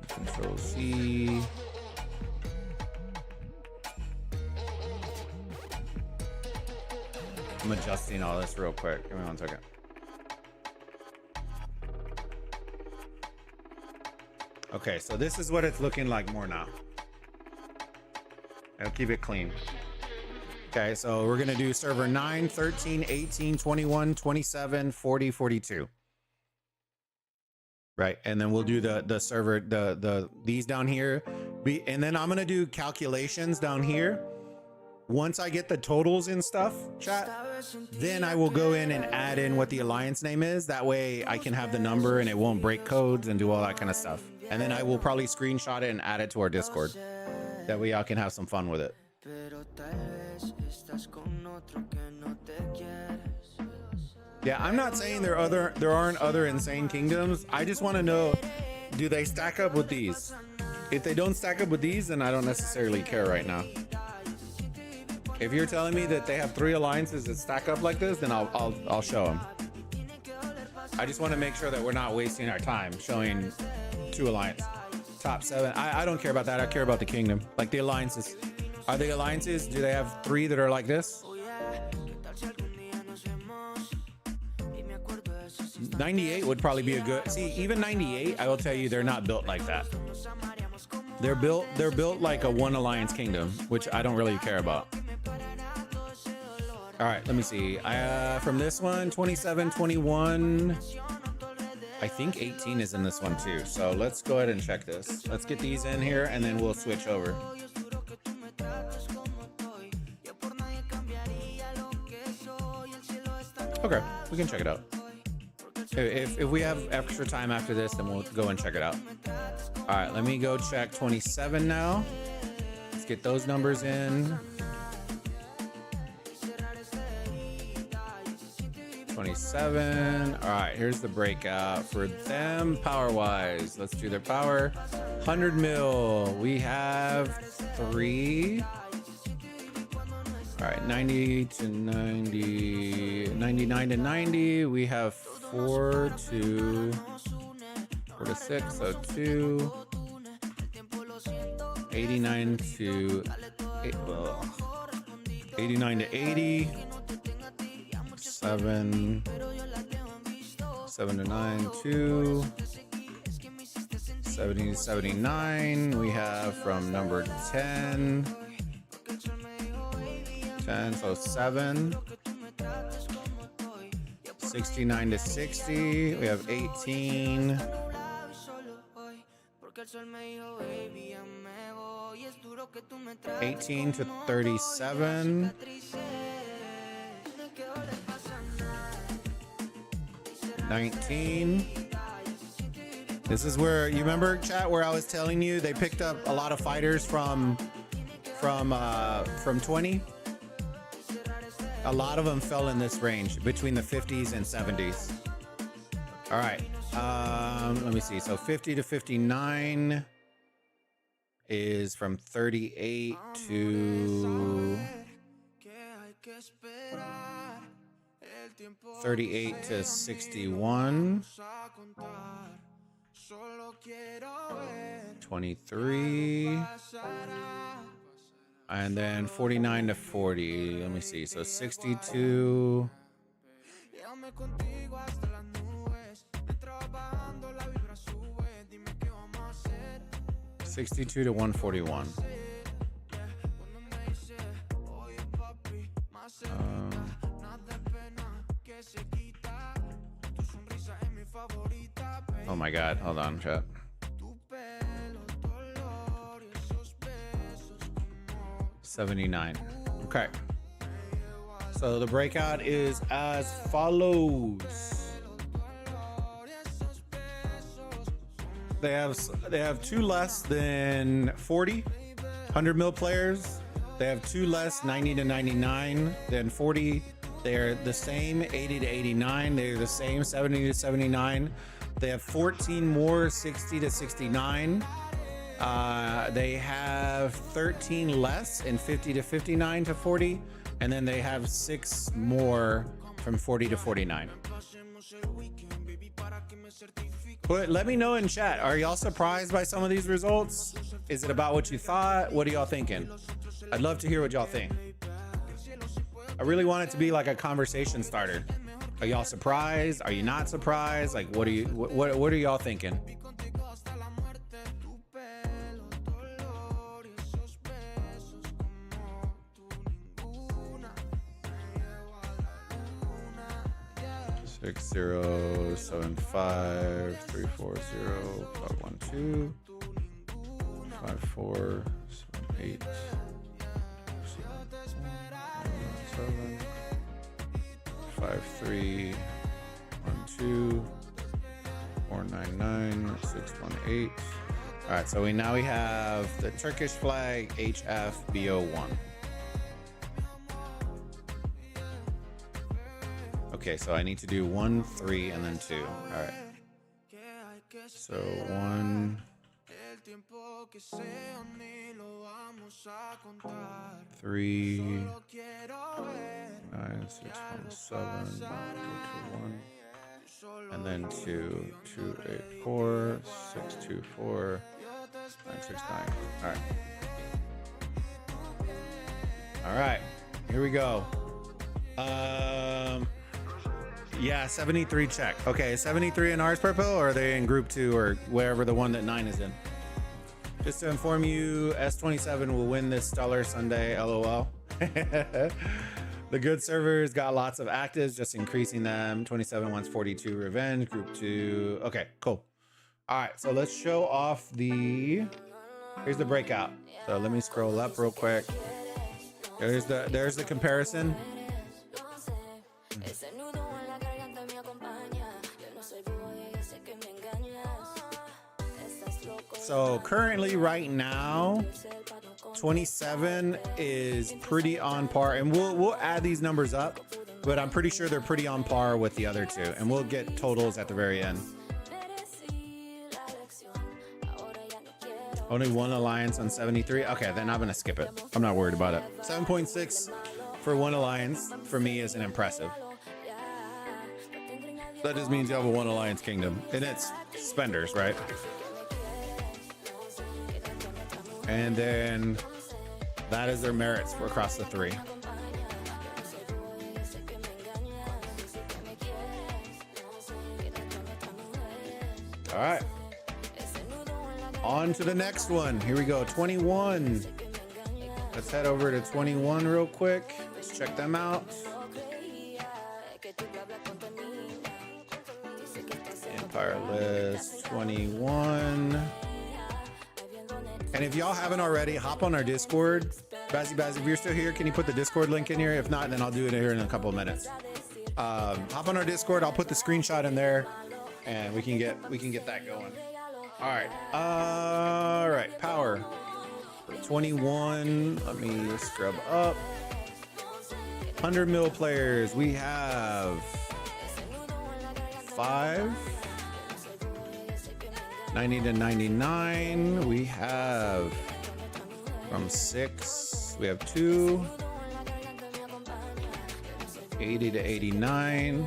Control C. I'm adjusting all this real quick. Give me 1 second. Okay, so this is what it's looking like more now. I'll keep it clean. Okay, so we're gonna do server 9, 13, 18, 21, 27, 40, 42. Right, and then we'll do the server, these down here. And then I'm gonna do calculations down here. Once I get the totals and stuff, chat, then I will go in and add in what the alliance name is. That way I can have the number and it won't break codes and do all that kind of stuff. And then I will probably screenshot it and add it to our Discord. That way y'all can have some fun with it. Yeah, I'm not saying there aren't other insane kingdoms. I just want to know, do they stack up with these? If they don't stack up with these, then I don't necessarily care right now. If you're telling me that they have 3 alliances that stack up like this, then I'll show them. I just want to make sure that we're not wasting our time showing 2 alliances. Top 7. I don't care about that. I care about the kingdom. Like the alliances. Are they alliances? Do they have 3 that are like this? 98 would probably be a good. See, even 98, I will tell you, they're not built like that. They're built like a 1 alliance kingdom, which I don't really care about. All right, let me see. From this one, 27, 21. I think 18 is in this one too. So let's go ahead and check this. Let's get these in here and then we'll switch over. Okay, we can check it out. If we have extra time after this, then we'll go and check it out. All right, let me go check 27 now. Let's get those numbers in. 27. All right, here's the breakout for them power wise. Let's do their power. 100 mil. We have 3. All right, 90 to 90, 99 to 90. We have 4 to 6, so 2. 89 to 89 to 80. 7 to 9, 2. 70 to 79. We have from number 10. 10, so 7. 69 to 60. We have 18. 18 to 37. 19. This is where, you remember, chat, where I was telling you they picked up a lot of fighters from 20? A lot of them fell in this range between the 50s and 70s. All right. Let me see. So 50 to 59 is from 38 to 38 to 61. 23. And then 49 to 40. Let me see. So 62. 62 to 141. Oh my God. Hold on, chat. $79. Okay. So the breakout is as follows. They have two less than 40 100 mil players. They have two less 90 to 99 than 40. They're the same 80 to 89. They're the same 70 to 79. They have 14 more 60 to 69. They have 13 less in 50 to 59 to 40. And then they have 6 more from 40 to 49. But let me know in chat, are y'all surprised by some of these results? Is it about what you thought? What are y'all thinking? I'd love to hear what y'all think. I really want it to be like a conversation starter. Are y'all surprised? Are you not surprised? Like, what are y'all thinking? Six 0 7 5 3 4 0 5 1 2 5 4 7 8 7 5 3 1 2 4 9 9 6 1 8. All right, so we have the Turkish flag HFBO1. Okay, so I need to do 1, 3, and then 2. All right. So 1, 3, 9, 6, 1, 7, 2, 1, and then 2, 2, 8, 4, 6, 2, 4, 9, 6, 9. All right. All right, here we go. Yeah, 73 check. Okay, 73 in ours purple, or are they in group 2 or wherever the one that 9 is in? Just to inform you, S27 will win this Stellar Sunday, LOL. The good servers got lots of actives, just increasing them. 27 wants 42 revenge, group 2. Okay, cool. All right, so let's show off here's the breakout. So let me scroll up real quick. There's the comparison. So currently right now, 27 is pretty on par, and we'll add these numbers up, but I'm pretty sure they're pretty on par with the other two, and we'll get totals at the very end. Only one alliance on 73. Okay, then I'm gonna skip it. I'm not worried about it. 7.6 for one alliance for me isn't impressive. That just means you have a one alliance kingdom, and it's spenders, right? And then that is their merits for across the three. All right. On to the next one. Here we go. 21. Let's head over to 21 real quick. Let's check them out. Empire List 21. And if y'all haven't already, hop on our Discord. Bazzy, if you're still here, can you put the Discord link in here? If not, then I'll do it here in a couple of minutes. Hop on our Discord. I'll put the screenshot in there, and we can get that going. All right. Power 21. Let me scrub up. 100 mil players. We have 5. 90 to 99, we have from 6, we have 2. 80 to 89,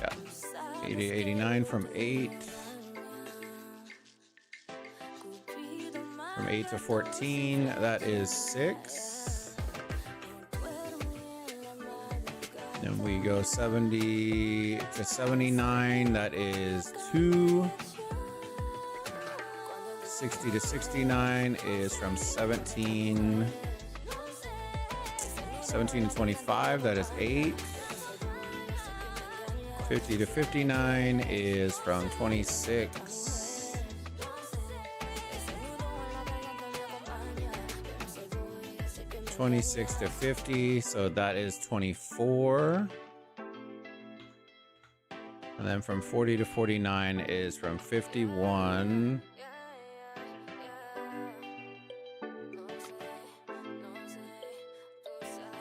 yeah, 80 to 89 from 8. From 8 to 14, that is 6. Then we go 70 to 79, that is 2. 60 to 69 is from 17 to 25, that is 8. 50 to 59 is from 26. 26 to 50, so that is 24. And then from 40 to 49 is from 51.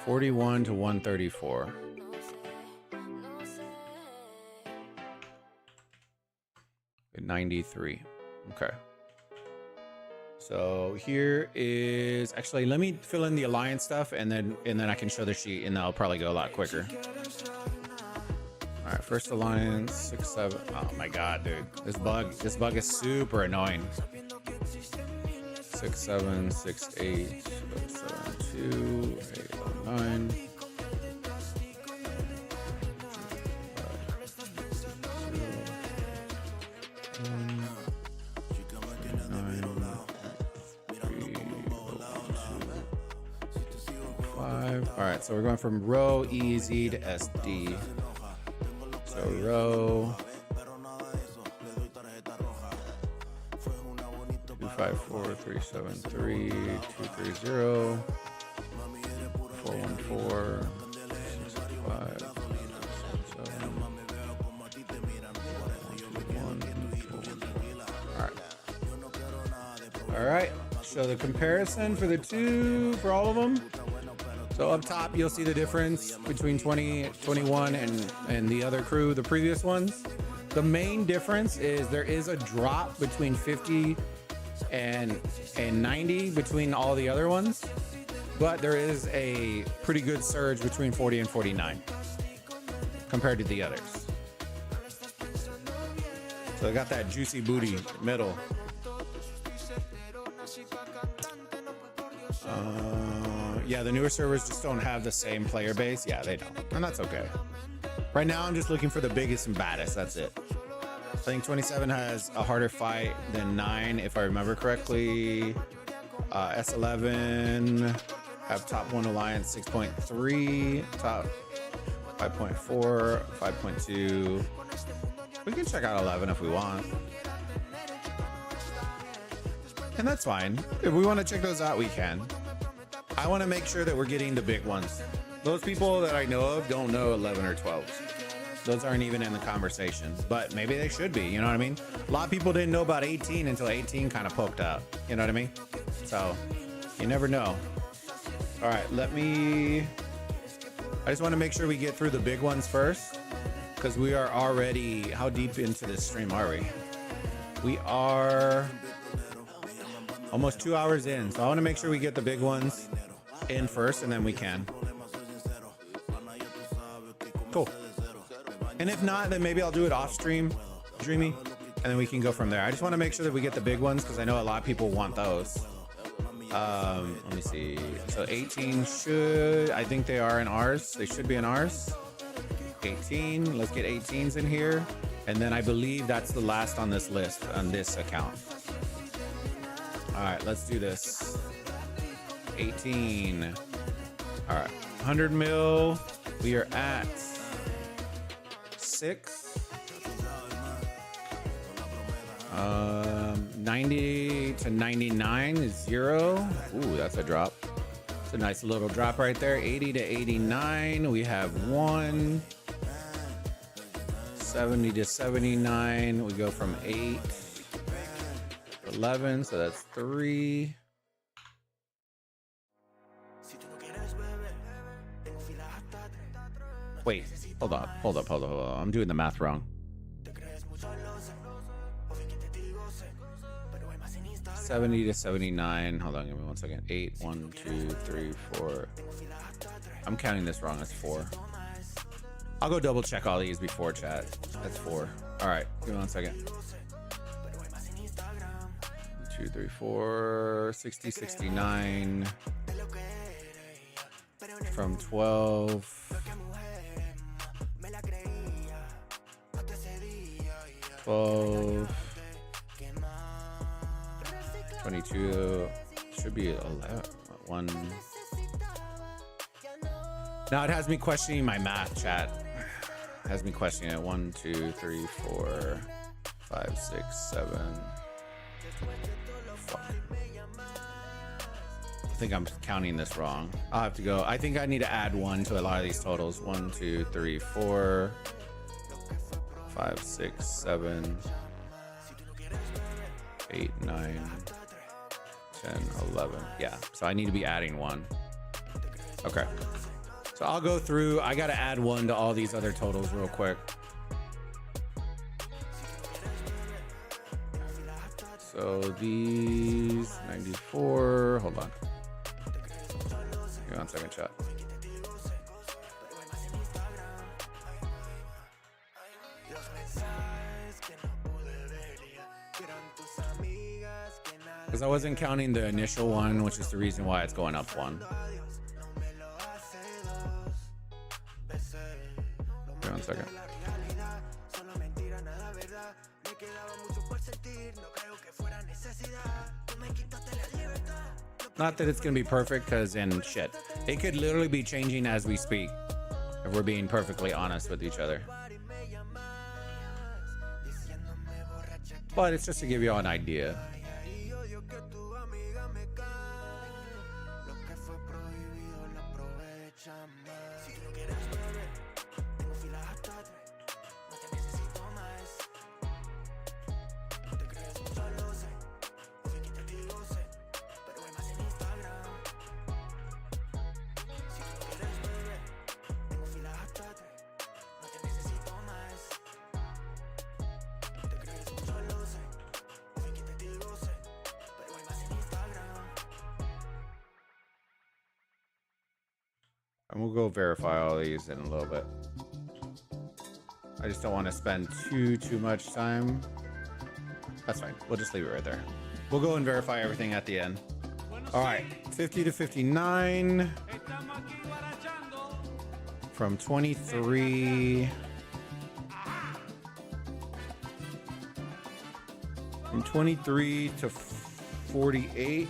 41 to 134. At 93. Okay. So here is actually, let me fill in the alliance stuff, and then I can show the sheet, and that'll probably go a lot quicker. All right, first alliance 6, 7. Oh my god, dude, this bug is super annoying. 6, 7, 6, 8, 7, 2, 8, 9. 5. All right, so we're going from row EZ to SD. So row 254 373 230 414 665 All right. So the comparison for the two, for all of them. So up top, you'll see the difference between 2021 and the other crew, the previous ones. The main difference is there is a drop between 50 and 90 between all the other ones, but there is a pretty good surge between 40 and 49 compared to the others. So I got that juicy booty middle. Yeah, the newer servers just don't have the same player base. Yeah, they don't, and that's okay. Right now, I'm just looking for the biggest and baddest. That's it. I think 27 has a harder fight than 9, if I remember correctly. S11 have top 1 alliance 6.3, top 5.4, 5.2. We can check out 11 if we want. And that's fine. If we want to check those out, we can. I want to make sure that we're getting the big ones. Those people that I know of don't know 11 or 12. Those aren't even in the conversation, but maybe they should be, you know what I mean? A lot of people didn't know about 18 until 18 kind of poked up, you know what I mean? So you never know. All right, I just want to make sure we get through the big ones first, because we are already, how deep into this stream are we? We are almost 2 hours in, so I want to make sure we get the big ones in first, and then we can. Cool. And if not, then maybe I'll do it off stream, Dreamy, and then we can go from there. I just want to make sure that we get the big ones, because I know a lot of people want those. Let me see. So 18 should, I think they are in ours. They should be in ours. 18, let's get 18s in here. And then I believe that's the last on this list on this account. All right, let's do this. 18. All right, 100 mil. We are at 6. 90 to 99 is 0. Ooh, that's a drop. It's a nice little drop right there. 80 to 89, we have 1. 70 to 79, we go from 8 to 11, so that's 3. Wait, hold up. I'm doing the math wrong. 70 to 79. Hold on, give me 1 second. 8, 1, 2, 3, 4. I'm counting this wrong. That's 4. I'll go double check all these before chat. That's 4. All right, give me 1 second. 2, 3, 4. 60, 69. From 12. 12. 22 should be 11. 1. Now it has me questioning my math, chat. It has me questioning it. 1, 2, 3, 4, 5, 6, 7. Fuck. I think I'm counting this wrong. I'll have to go. I think I need to add 1 to a lot of these totals. 1, 2, 3, 4, 5, 6, 7, 8, 9, 10, 11. Yeah, so I need to be adding 1. Okay. So I'll go through. I got to add 1 to all these other totals real quick. So these 94. Hold on. Give me 1 second, chat. Because I wasn't counting the initial one, which is the reason why it's going up 1. Wait 1 second. Not that it's going to be perfect, because in shit, it could literally be changing as we speak, if we're being perfectly honest with each other. But it's just to give you all an idea. And we'll go verify all these in a little bit. I just don't want to spend too much time. That's fine. We'll just leave it right there. We'll go and verify everything at the end. All right, 50 to 59. From 23. From 23 to 48.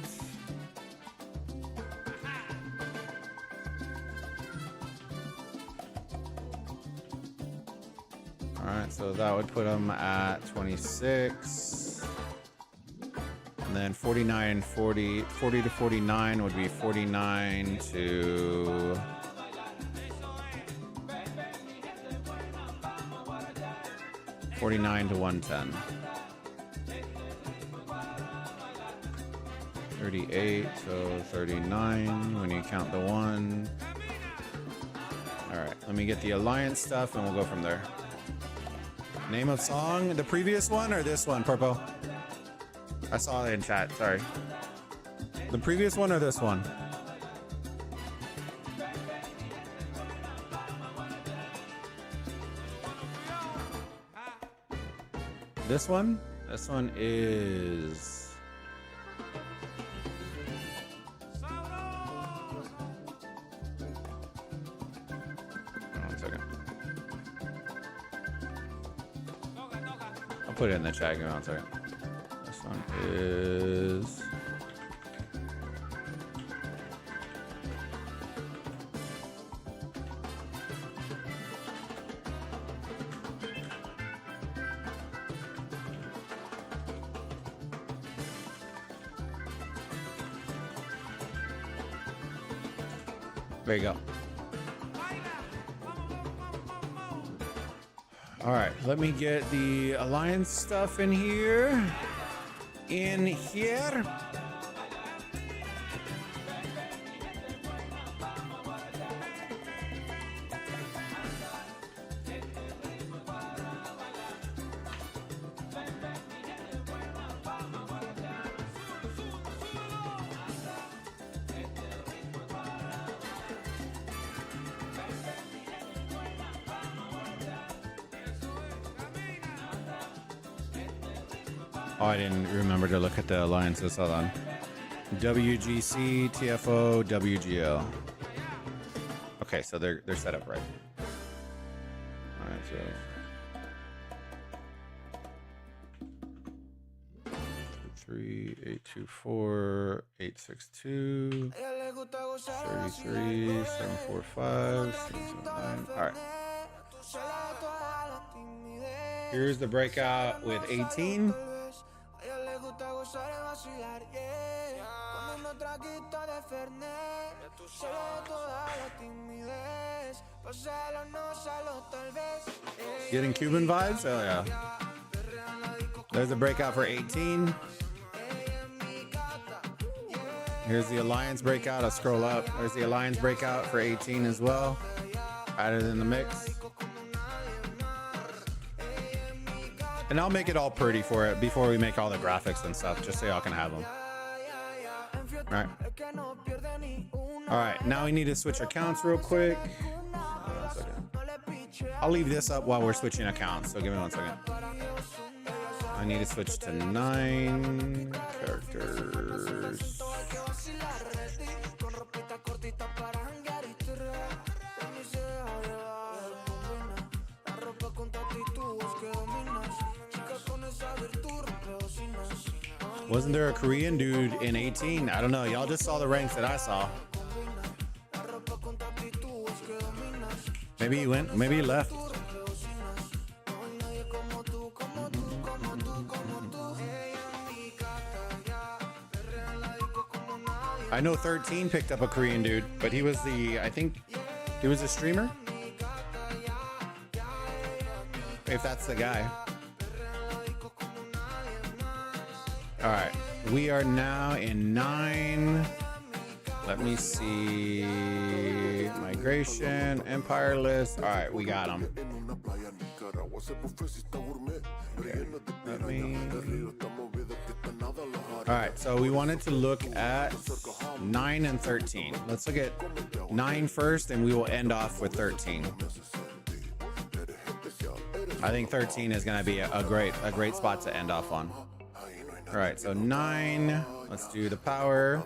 So that would put them at 26. And then 49, 40 to 49 would be 49 to... $49 to 110. 38, so 39 when you count the 1. All right, let me get the alliance stuff and we'll go from there. Name of song, the previous one or this one, Purpo? I saw it in chat, sorry. The previous one or this one? This one? This one is... I'll put it in the chat. Give me 1 second. This one is. There you go. All right, let me get the alliance stuff in here. In here. Oh, I didn't remember to look at the alliances. Hold on. WGC, TFO, WGL. Okay, so they're set up right. All right, so 3824 862 33 745 679. All right. Here's the breakout with 18. Getting Cuban vibes? Oh yeah. There's a breakout for 18. Here's the alliance breakout. I'll scroll up. There's the alliance breakout for 18 as well. Added in the mix. And I'll make it all pretty for it before we make all the graphics and stuff, just so y'all can have them. All right, now we need to switch accounts real quick. I'll leave this up while we're switching accounts, so give me 1 second. I need to switch to 9 characters. Wasn't there a Korean dude in 18? I don't know. Y'all just saw the ranks that I saw. Maybe he went, maybe he left. I know 13 picked up a Korean dude, but he was I think he was a streamer. If that's the guy. All right, we are now in 9. Let me see. Migration, Empire list. All right, we got them. Okay, let me. All right, so we wanted to look at 9 and 13. Let's look at 9 first, and we will end off with 13. I think 13 is going to be a great spot to end off on. All right, so 9. Let's do the power.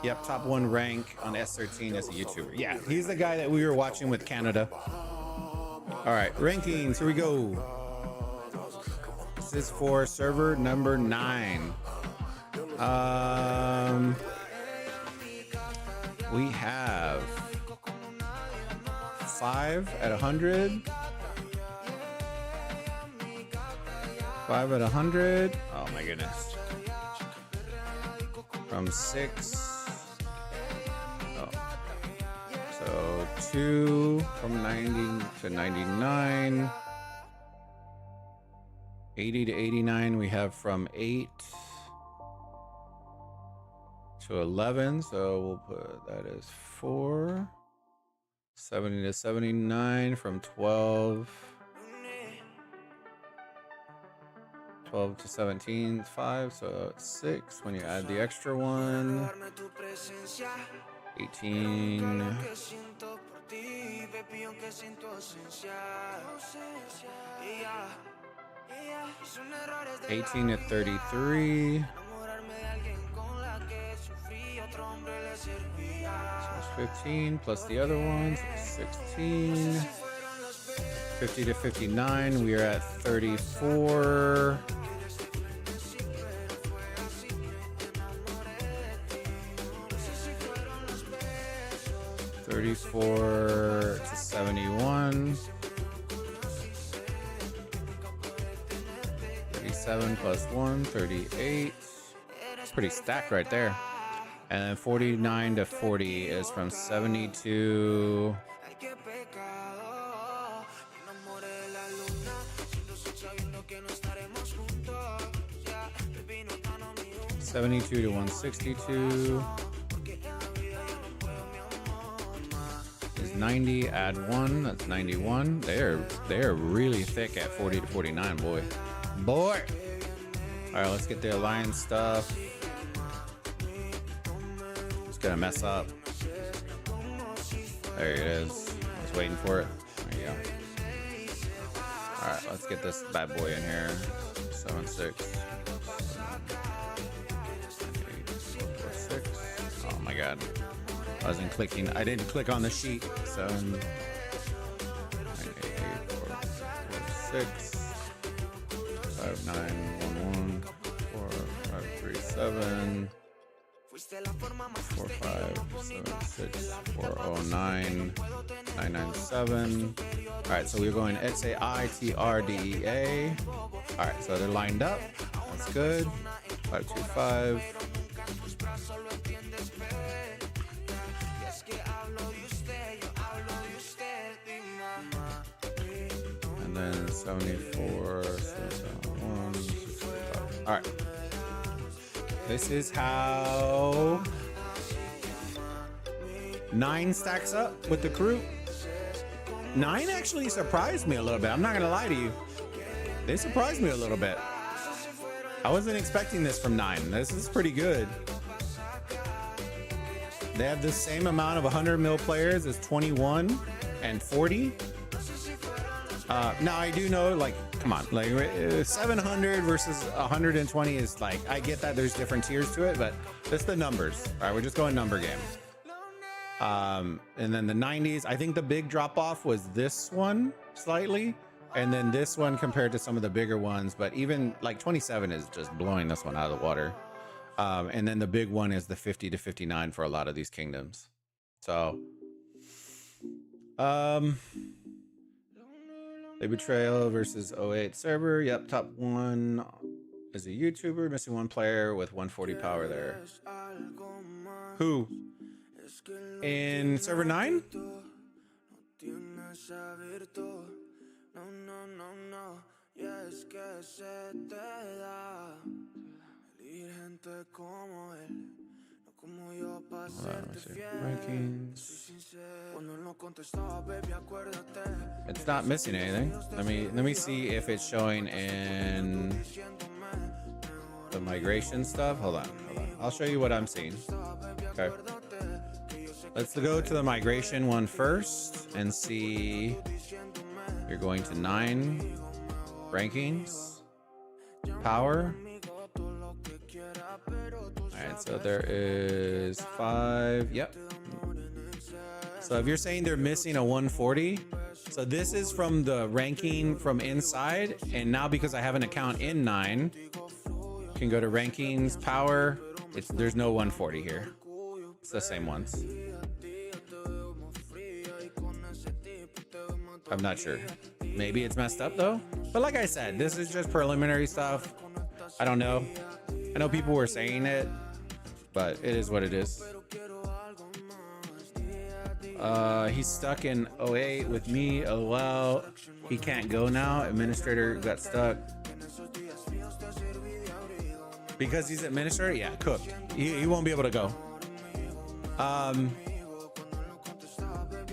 Yep, top 1 rank on S13 as a YouTuber. Yeah, he's the guy that we were watching with Canada. All right, rankings. Here we go. This is for server number 9. We have 5 at 100. 5 at 100. Oh my goodness. From 6. Oh. So 2 from 90 to 99. 80 to 89 we have from 8 to 11. So we'll put that as 4. 70 to 79 from 12. 12 to 17 is 5, so it's 6 when you add the extra one. 18. 18 to 33. So it's 15 plus the other ones, 16. 50 to 59, we are at 34. $34 to $71. 37 plus 1, 38. Pretty stacked right there. And then 49 to 40 is from 72. 72 to 162 is 90. Add 1, that's 91. They're really thick at 40 to 49, boy. All right, let's get the alliance stuff. It's gonna mess up. There it is. I was waiting for it. There you go. All right, let's get this bad boy in here. 76. 6. Oh my god. I wasn't clicking. I didn't click on the sheet. 7. 6. 5, 9, 1, 1, 4, 5, 3, 7. 4, 5, 7, 6, 4, 0, 9, 9, 9, 7. All right, so we're going XAITRDEA. All right, so they're lined up. That's good. 5, 2, 5. And then 74, 71, 65. All right. This is how 9 stacks up with the crew. 9 actually surprised me a little bit. I'm not gonna lie to you. They surprised me a little bit. I wasn't expecting this from 9. This is pretty good. They have the same amount of 100 mil players as 21 and 40. Now I do know, like, come on, like 700 versus 120 is like, I get that there's different tiers to it, but that's the numbers. All right, we're just going number game. And then the 90s, I think the big drop off was this one slightly, and then this one compared to some of the bigger ones, but even like 27 is just blowing this one out of the water. And then the big one is the 50 to 59 for a lot of these kingdoms. So, The Betrayal versus 08 server. Yep, top 1 is a YouTuber, missing 1 player with 140 power there. Who? In server 9? Rankings. It's not missing anything. Let me see if it's showing in the migration stuff. Hold on. I'll show you what I'm seeing. Okay. Let's go to the migration one first and see. You're going to 9 rankings, power. Alright, so there is 5. Yep. So if you're saying they're missing a 140, so this is from the ranking from inside, and now because I have an account in 9, you can go to rankings, power. There's no 140 here. It's the same ones. I'm not sure. Maybe it's messed up though. But like I said, this is just preliminary stuff. I don't know. I know people were saying it, but it is what it is. He's stuck in 08 with me. Oh well, he can't go now. Administrator got stuck. Because he's administrator? Yeah, cooked. He won't be able to go.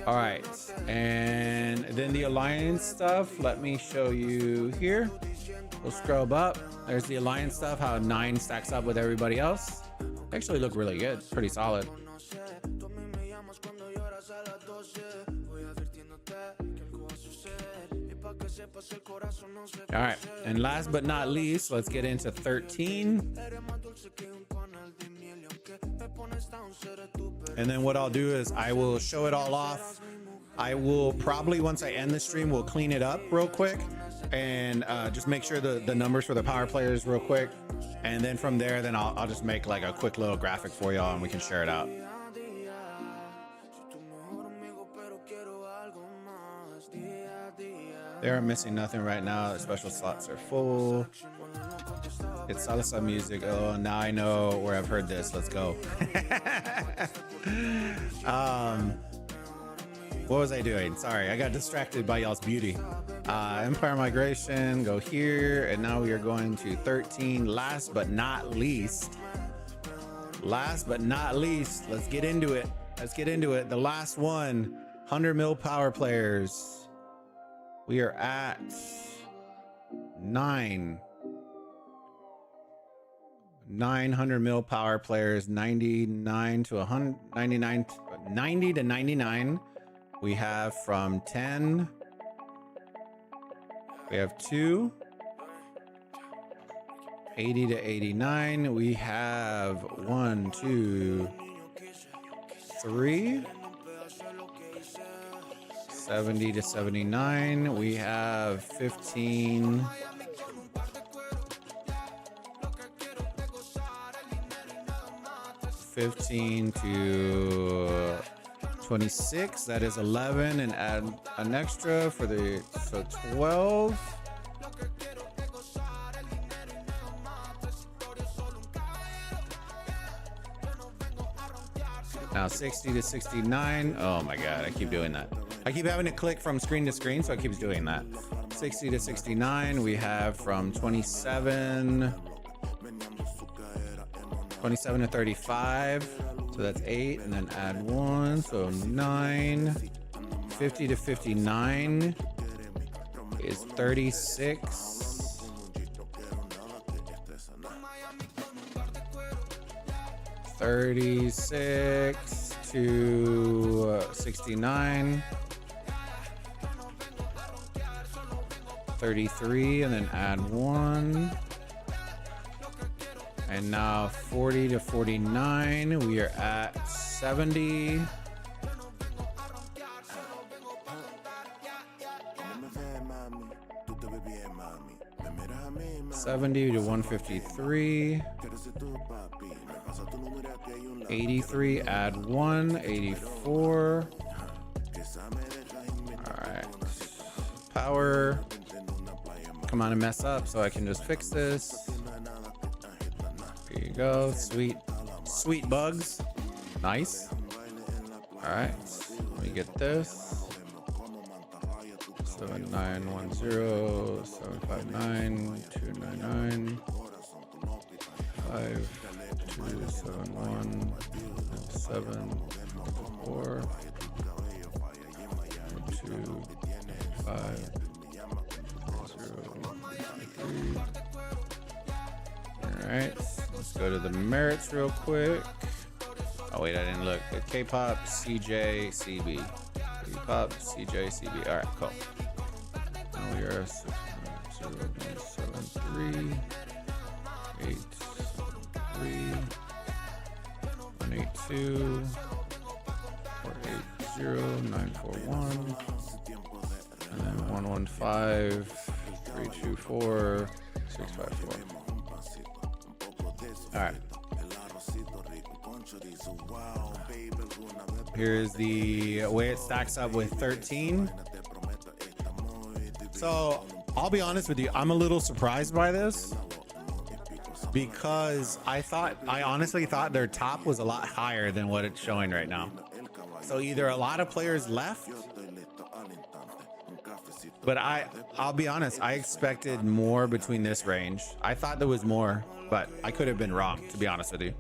All right, and then the alliance stuff. Let me show you here. We'll scrub up. There's the alliance stuff, how 9 stacks up with everybody else. They actually look really good, pretty solid. All right, and last but not least, let's get into 13. And then what I'll do is I will show it all off I will probably, once I end the stream, we'll clean it up real quick and just make sure the numbers for the power players real quick. And then from there, then I'll just make like a quick little graphic for y'all and we can share it out. They aren't missing nothing right now. The special slots are full. It's salsa music. Oh, now I know where I've heard this. Let's go. What was I doing? Sorry, I got distracted by y'all's beauty. Empire Migration, go here. And now we are going to 13. Last but not least, let's get into it. The last one, 100 mil power players. We are at 900 mil power players, 99 to 199, 90 to 99. We have from 10. We have 2. 80 to 89. We have 1, 2, 3. 70 to 79. We have 15. 15 to 26. That is 11, and add an extra for the, so 12. Now 60 to 69. Oh my God, I keep doing that. I keep having to click from screen to screen, so it keeps doing that. 60 to 69, we have from 27 to 35, so that's 8, and then add 1, so 9. 50 to 59 is 36. 36 to 69. 33, and then add 1. And now 40 to 49, we are at 70. 70 to 153. 83, add 1. 84. All right. Power. Come on and mess up so I can just fix this. Here you go. Sweet bugs. Nice. All right. Let me get this. 7910 759 299 5271 7 4 2 5 0 3. All right, let's go to the merits real quick. Oh wait, I didn't look. The K-pop CJ CB. K-pop CJ CB. All right, cool. Now we are 69073 83 182 480 941 and then 115 324 654. All right. Here's the way it stacks up with 13. So I'll be honest with you, I'm a little surprised by this because I honestly thought their top was a lot higher than what it's showing right now. So either a lot of players left, but I'll be honest, I expected more between this range. I thought there was more, but I could have been wrong, to be honest with you.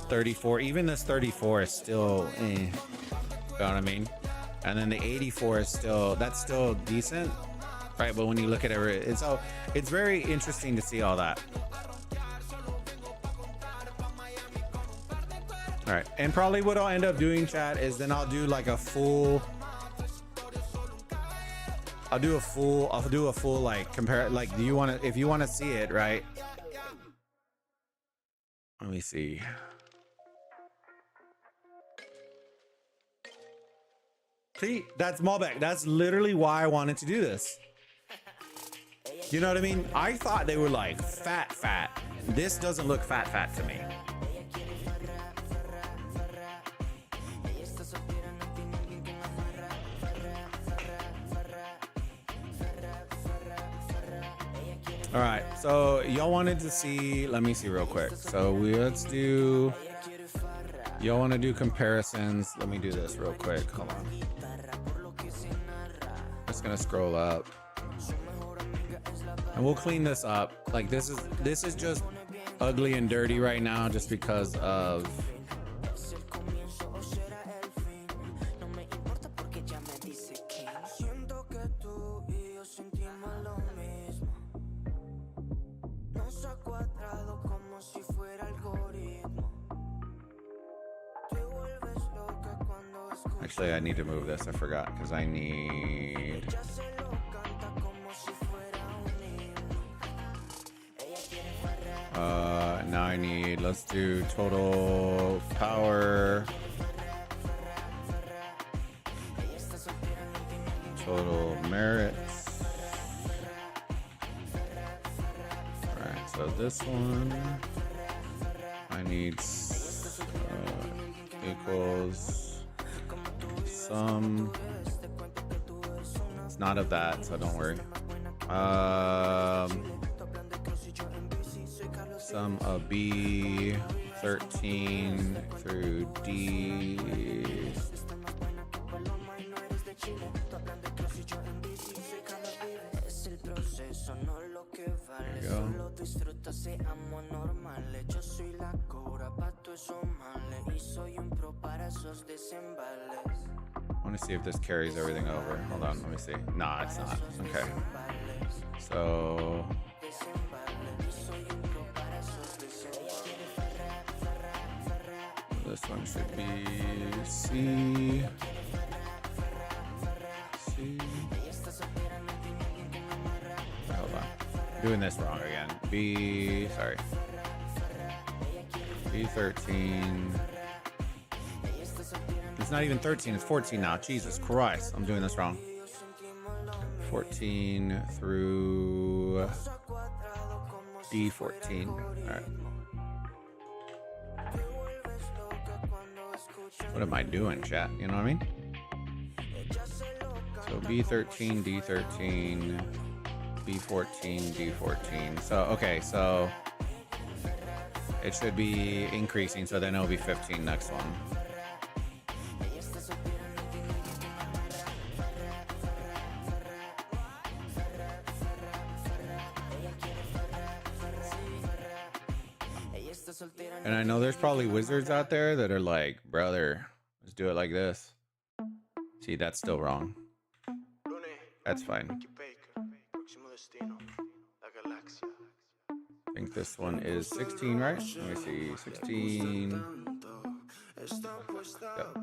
34, even this 34 is still you know what I mean? And then the 84 is that's still decent, right? But when you look at it, it's very interesting to see all that. All right, and probably what I'll end up doing, chat, is then I'll do like a full like compare, like, if you want to see it, right? Let me see. See, that's Malbec. That's literally why I wanted to do this. You know what I mean? I thought they were like fat. This doesn't look fat to me. All right, so y'all wanted to see, let me see real quick. So let's do, y'all want to do comparisons. Let me do this real quick. Hold on. Just gonna scroll up. And we'll clean this up. Like this is just ugly and dirty right now just because of Actually, I need to move this. I forgot because I need now I need, let's do total power, total merits. All right, so this one I need equals sum. It's not of that, so don't worry. Sum of B13 through D. There you go. I want to see if this carries everything over. Hold on, let me see. Nah, it's not. Okay. So this one should be C. Hold on. I'm doing this wrong again. B13. It's not even 13, it's 14 now. Jesus Christ, I'm doing this wrong. 14 through D14. All right. What am I doing, chat? You know what I mean? So B13, D13, B14, D14. So, okay, so it should be increasing, so then it'll be 15 next one. And I know there's probably wizards out there that are like, brother, let's do it like this. See, that's still wrong. That's fine. I think this one is 16, right? Let me see, 16. Yep.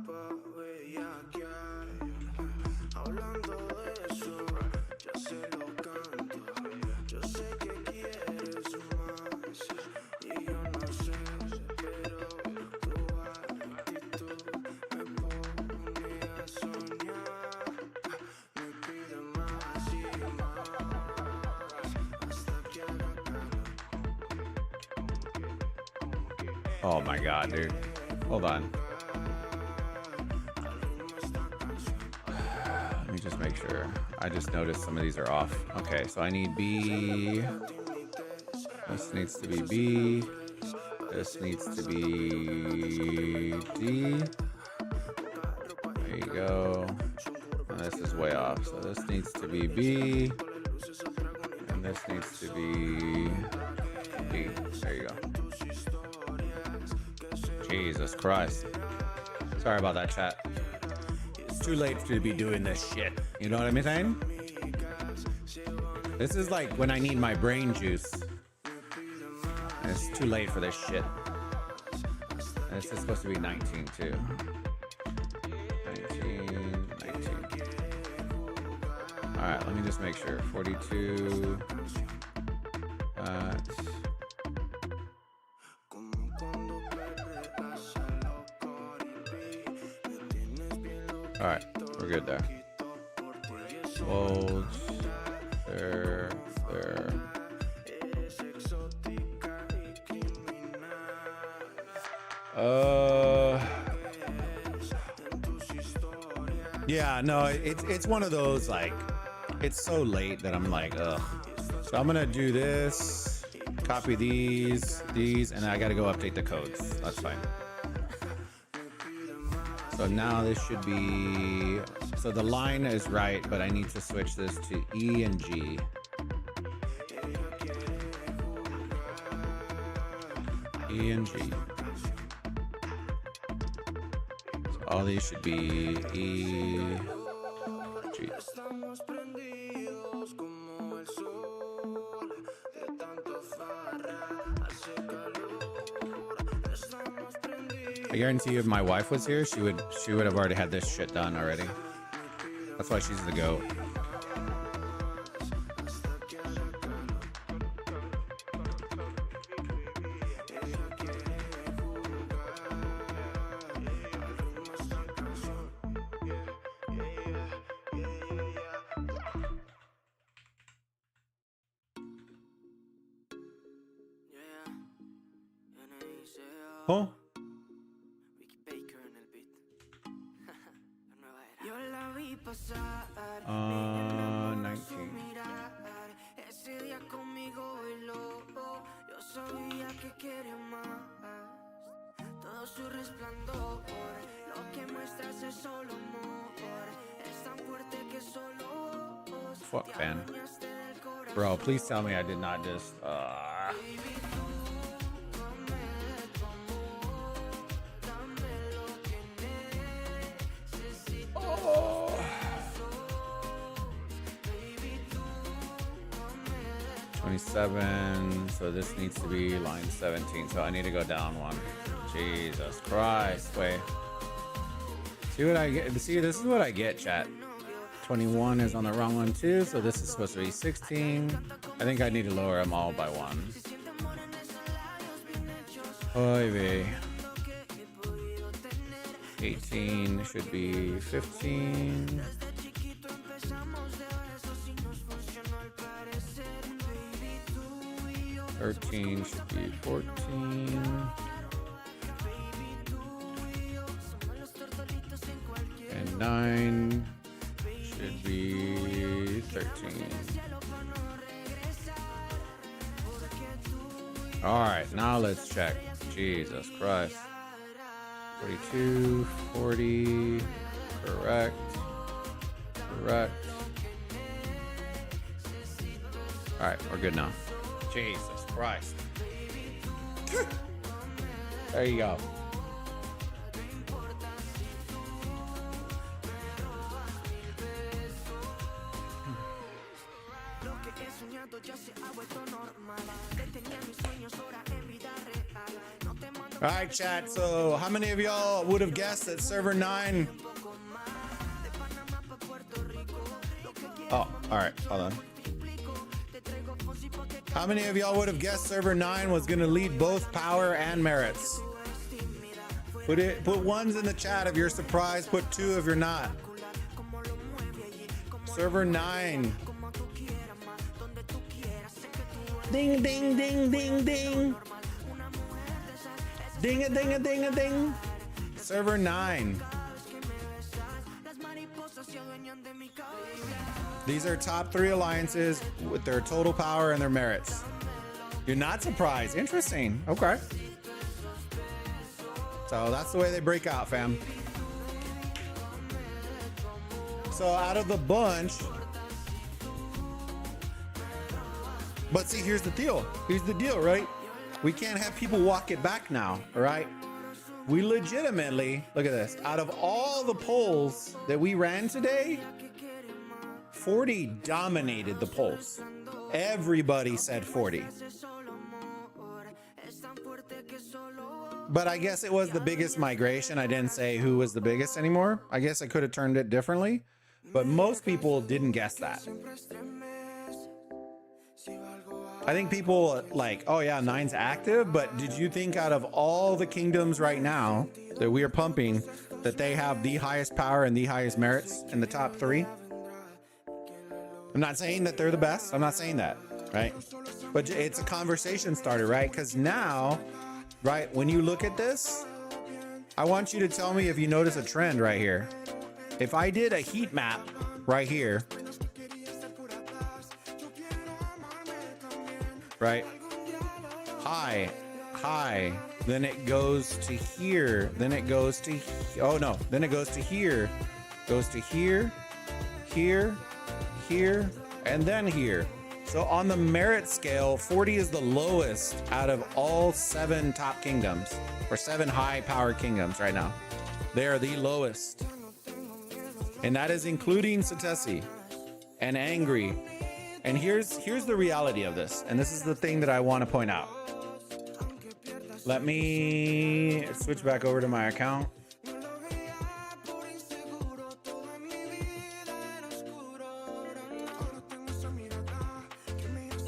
Oh my god, dude. Hold on. Let me just make sure. I just noticed some of these are off. Okay, so I need B. This needs to be B. This needs to be D. There you go. And this is way off. So this needs to be B. And this needs to be D. There you go. Jesus Christ. Sorry about that, chat. It's too late to be doing this shit. You know what I'm saying? This is like when I need my brain juice. And it's too late for this shit. And this is supposed to be 19 too. 19. Alright, let me just make sure. 42. All right, We're good there. Bold. There. Yeah, no, it's one of those, like, it's so late that I'm like, ugh. So I'm gonna do this, copy these, and I gotta go update the codes. That's fine. So now this should be, so the line is right, but I need to switch this to E and G. E and G. So all these should be E, G. I guarantee you if my wife was here, she would have already had this shit done already. That's why she's the GOAT. Oh. 19. Fuck, man. Bro, please tell me I did not just... Oh. 27, so this needs to be line 17, so I need to go down one. Jesus Christ, wait. See what I get? See, this is what I get, chat. 21 is on the wrong one too, so this is supposed to be 16. I think I need to lower them all by one. Oy vey. 18 should be 15. 13 should be 14. And 9 should be 13. All right, now let's check. Jesus Christ. 42, 40, correct. All right, we're good now. Jesus Christ. There you go. All right, chat. So how many of y'all would have guessed that server 9? Oh, all right. Hold on. How many of y'all would have guessed server 9 was going to lead both power and merits? Put ones in the chat if you're surprised. Put 2 if you're not. Server 9. Ding, ding, ding, ding, ding. Ding a ding a ding a ding. Server 9. These are top 3 alliances with their total power and their merits. You're not surprised. Interesting. Okay. So that's the way they break out, fam. So out of the bunch, but see, here's the deal. Here's the deal, right? We can't have people walk it back now, all right? We legitimately, look at this. Out of all the polls that we ran today, 40 dominated the polls. Everybody said 40. But I guess it was the biggest migration. I didn't say who was the biggest anymore. I guess I could have turned it differently, but most people didn't guess that. I think people like, oh yeah, 9's active, but did you think out of all the kingdoms right now that we are pumping, that they have the highest power and the highest merits in the top 3? I'm not saying that they're the best. I'm not saying that, right? But it's a conversation starter, right? Because now, right, when you look at this, I want you to tell me if you notice a trend right here. If I did a heat map right here, right? High, then it goes to here, then it goes to, oh no, then it goes to here, goes to here, here, here, and then here. So on the merit scale, 40 is the lowest out of all 7 top kingdoms, or 7 high power kingdoms right now. They are the lowest. And that is including Satesi and Angry. And here's the reality of this, and this is the thing that I want to point out. Let me switch back over to my account.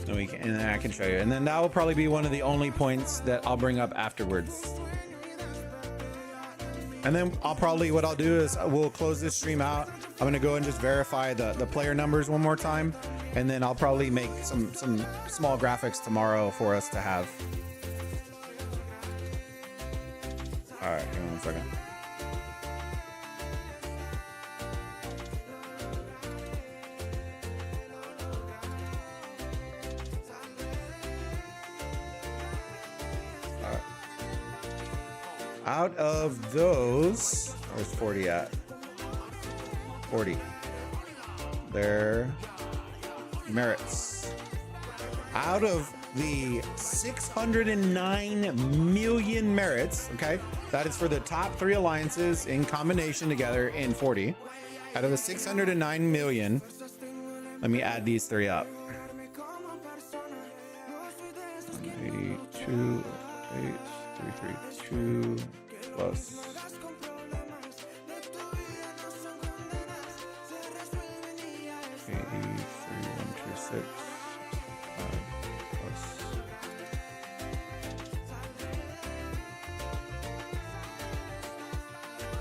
And then I can show you. And then that will probably be one of the only points that I'll bring up afterwards. And then what I'll do is we'll close this stream out. I'm gonna go and just verify the player numbers one more time. And then I'll probably make some small graphics tomorrow for us to have. All right, give me 1 second. All right. Out of those, where's 40 at? 40. Their merits. Out of the 609 million merits, okay, that is for the top 3 alliances in combination together in 40. Out of the 609 million, let me add these 3 up. 82, 332 plus.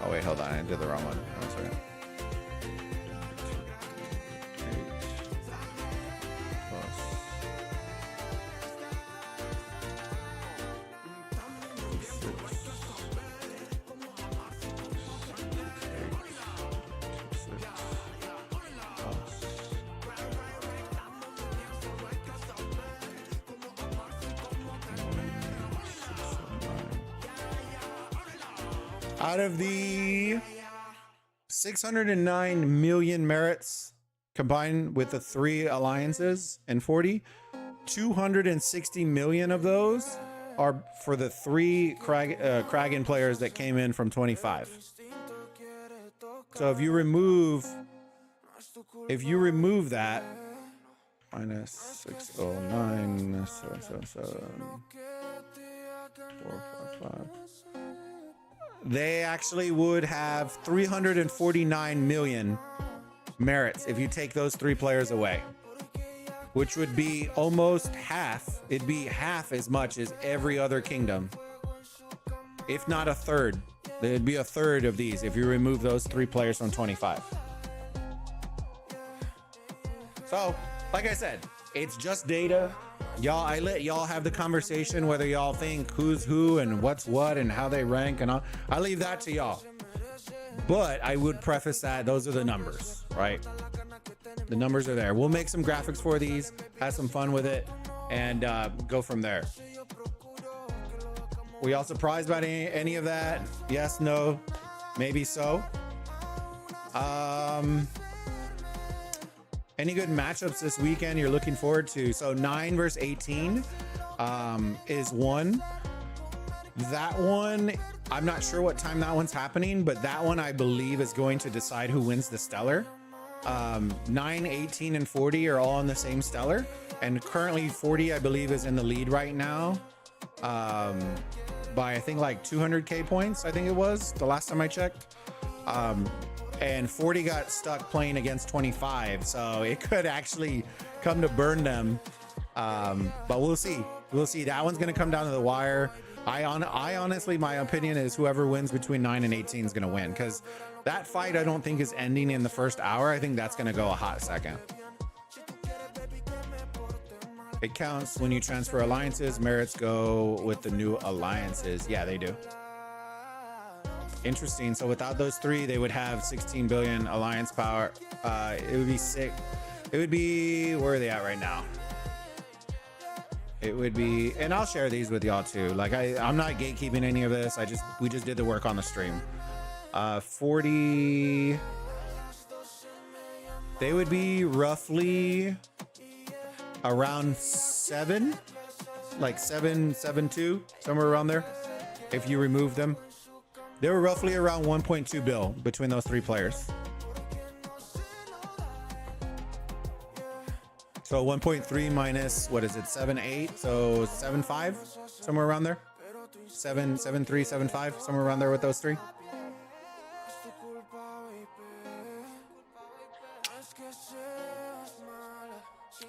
Oh wait, hold on, I did the wrong one. 1 second. 8 out of the 609 million merits combined with the 3 alliances and 40, 260 million of those are for the 3 Kragan players that came in from 25. So if you remove that, minus 609, 777, 455. They actually would have 349 million merits if you take those 3 players away, which would be almost half. It'd be half as much as every other kingdom, if not a third. There'd be a third of these if you remove those 3 players from 25. So, like I said, it's just data. Y'all, I let y'all have the conversation whether y'all think who's who and what's what and how they rank and all. I leave that to y'all. But I would preface that those are the numbers, right? The numbers are there. We'll make some graphics for these, have some fun with it, and go from there. Were y'all surprised by any of that? Yes, no, maybe so. Any good matchups this weekend you're looking forward to? So 9 versus 18 is one. That one, I'm not sure what time that one's happening, but that one I believe is going to decide who wins the Stellar. 9, 18, and 40 are all in the same Stellar. And currently 40, I believe, is in the lead right now by, I think, like 200K points, I think it was, the last time I checked. And 40 got stuck playing against 25, so it could actually come to burn them But we'll see. We'll see. That one's going to come down to the wire. I honestly, my opinion is whoever wins between 9 and 18 is going to win, because that fight I don't think is ending in the first hour. I think that's going to go a hot second. It counts when you transfer alliances. Merits go with the new alliances. Yeah, they do. Interesting. So without those three, they would have 16 billion alliance power. It would be sick. It would be, where are they at right now? It would be, and I'll share these with y'all too. Like I'm not gatekeeping any of this. We just did the work on the stream. 40. They would be roughly around 7, like 7.2, somewhere around there. If you remove them, they were roughly around 1.2 bill between those three players. So 1.3 minus, what is it, 7.8, so 7.5, somewhere around there. 7.3, 7.5, somewhere around there with those three.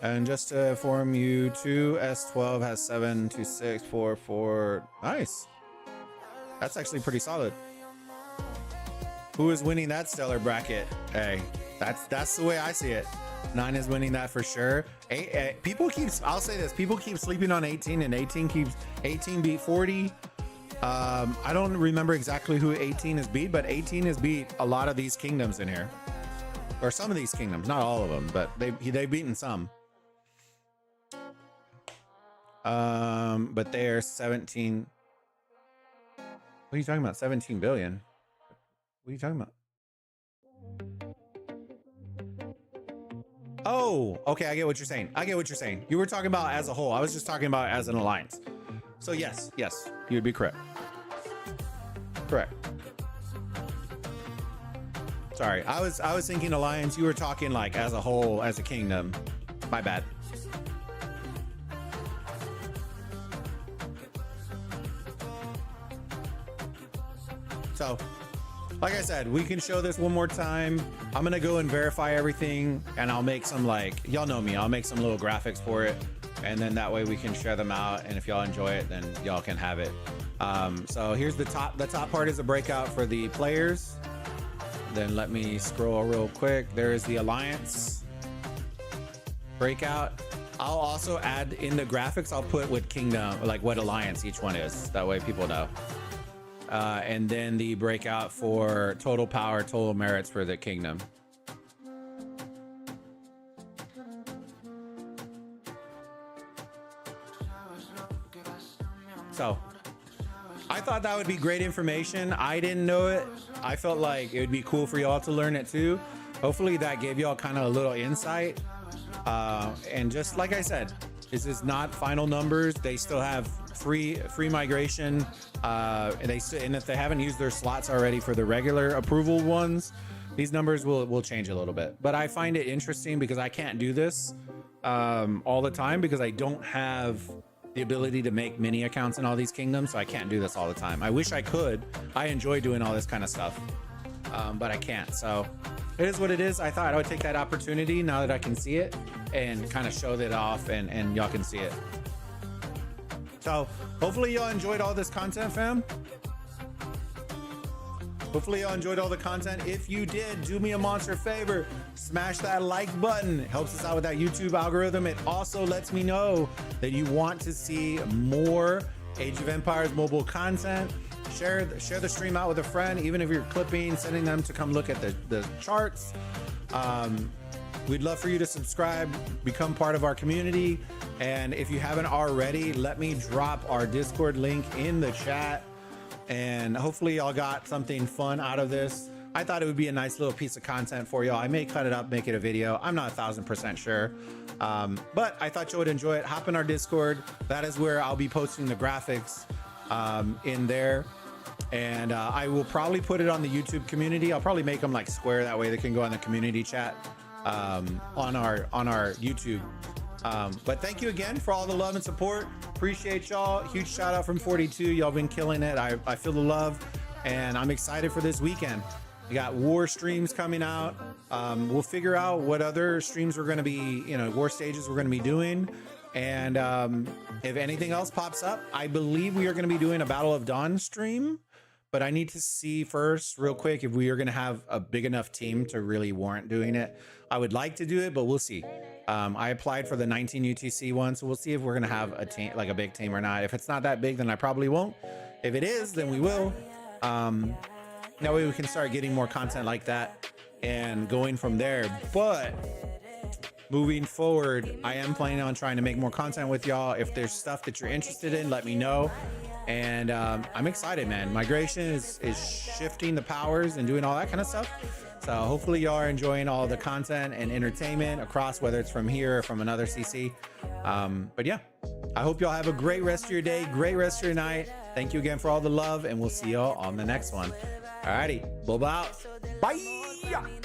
And just to inform you too, S12 has 7, 2, 6, 4, 4. Nice. That's actually pretty solid. Who is winning that stellar bracket? Hey, that's the way I see it. 9 is winning that for sure. People keep, I'll say this, people keep sleeping on 18, and 18 beat 40. I don't remember exactly who 18 is beat, but 18 has beat a lot of these kingdoms in here, or some of these kingdoms, not all of them, but they've beaten some. But they're 17. What are you talking about? 17 billion. What are you talking about? Oh, okay. I get what you're saying. You were talking about as a whole. I was just talking about as an alliance. So yes, you would be correct. Correct. Sorry, I was thinking alliance. You were talking like as a whole, as a kingdom. My bad. So, like I said, we can show this one more time. I'm gonna go and verify everything, and I'll make some, like, y'all know me, I'll make some little graphics for it, and then that way we can share them out, and if y'all enjoy it, then y'all can have it. So here's the top part is a breakout for the players. Then let me scroll real quick. There's the alliance breakout. I'll also add in the graphics, I'll put what kingdom, like what alliance each one is, that way people know. And then the breakout for total power, total merits for the kingdom. So I thought that would be great information. I didn't know it. I felt like it would be cool for y'all to learn it too. Hopefully that gave y'all kind of a little insight. And just like I said, this is not final numbers. They still have free migration. And if they haven't used their slots already for the regular approval ones, these numbers will change a little bit. But I find it interesting because I can't do this all the time because I don't have the ability to make mini accounts in all these kingdoms, so I can't do this all the time. I wish I could. I enjoy doing all this kind of stuff, but I can't. So it is what it is. I thought I would take that opportunity now that I can see it and kind of show that off, and y'all can see it. So hopefully y'all enjoyed all this content, fam. Hopefully y'all enjoyed all the content. If you did, do me a monster favor, smash that like button. It helps us out with that YouTube algorithm. It also lets me know that you want to see more Age of Empires mobile content. Share the stream out with a friend, even if you're clipping, sending them to come look at the charts. We'd love for you to subscribe, become part of our community. And if you haven't already, let me drop our Discord link in the chat. And hopefully y'all got something fun out of this. I thought it would be a nice little piece of content for y'all. I may cut it up, make it a video. I'm not 1000% sure. But I thought you would enjoy it. Hop in our Discord. That is where I'll be posting the graphics in there. And I will probably put it on the YouTube community. I'll probably make them like square. That way they can go on the community chat on our YouTube. But thank you again for all the love and support. Appreciate y'all. Huge shout out from 42. Y'all been killing it. I feel the love, and I'm excited for this weekend. We got war streams coming out. We'll figure out what other streams we're going to be, war stages we're going to be doing. And if anything else pops up, I believe we are going to be doing a Battle of Dawn stream, but I need to see first real quick if we are going to have a big enough team to really warrant doing it. I would like to do it, but we'll see. I applied for the 19 UTC one, so we'll see if we're going to have a team, like a big team or not. If it's not that big, then I probably won't. If it is, then we will. That way we can start getting more content like that and going from there. But moving forward, I am planning on trying to make more content with y'all. If there's stuff that you're interested in, let me know. And I'm excited, man. Migration is shifting the powers and doing all that kind of stuff. So hopefully y'all are enjoying all the content and entertainment across, whether it's from here or from another CC. But yeah, I hope y'all have a great rest of your day, great rest of your night. Thank you again for all the love, and we'll see y'all on the next one. Alrighty, Bulb out. Bye.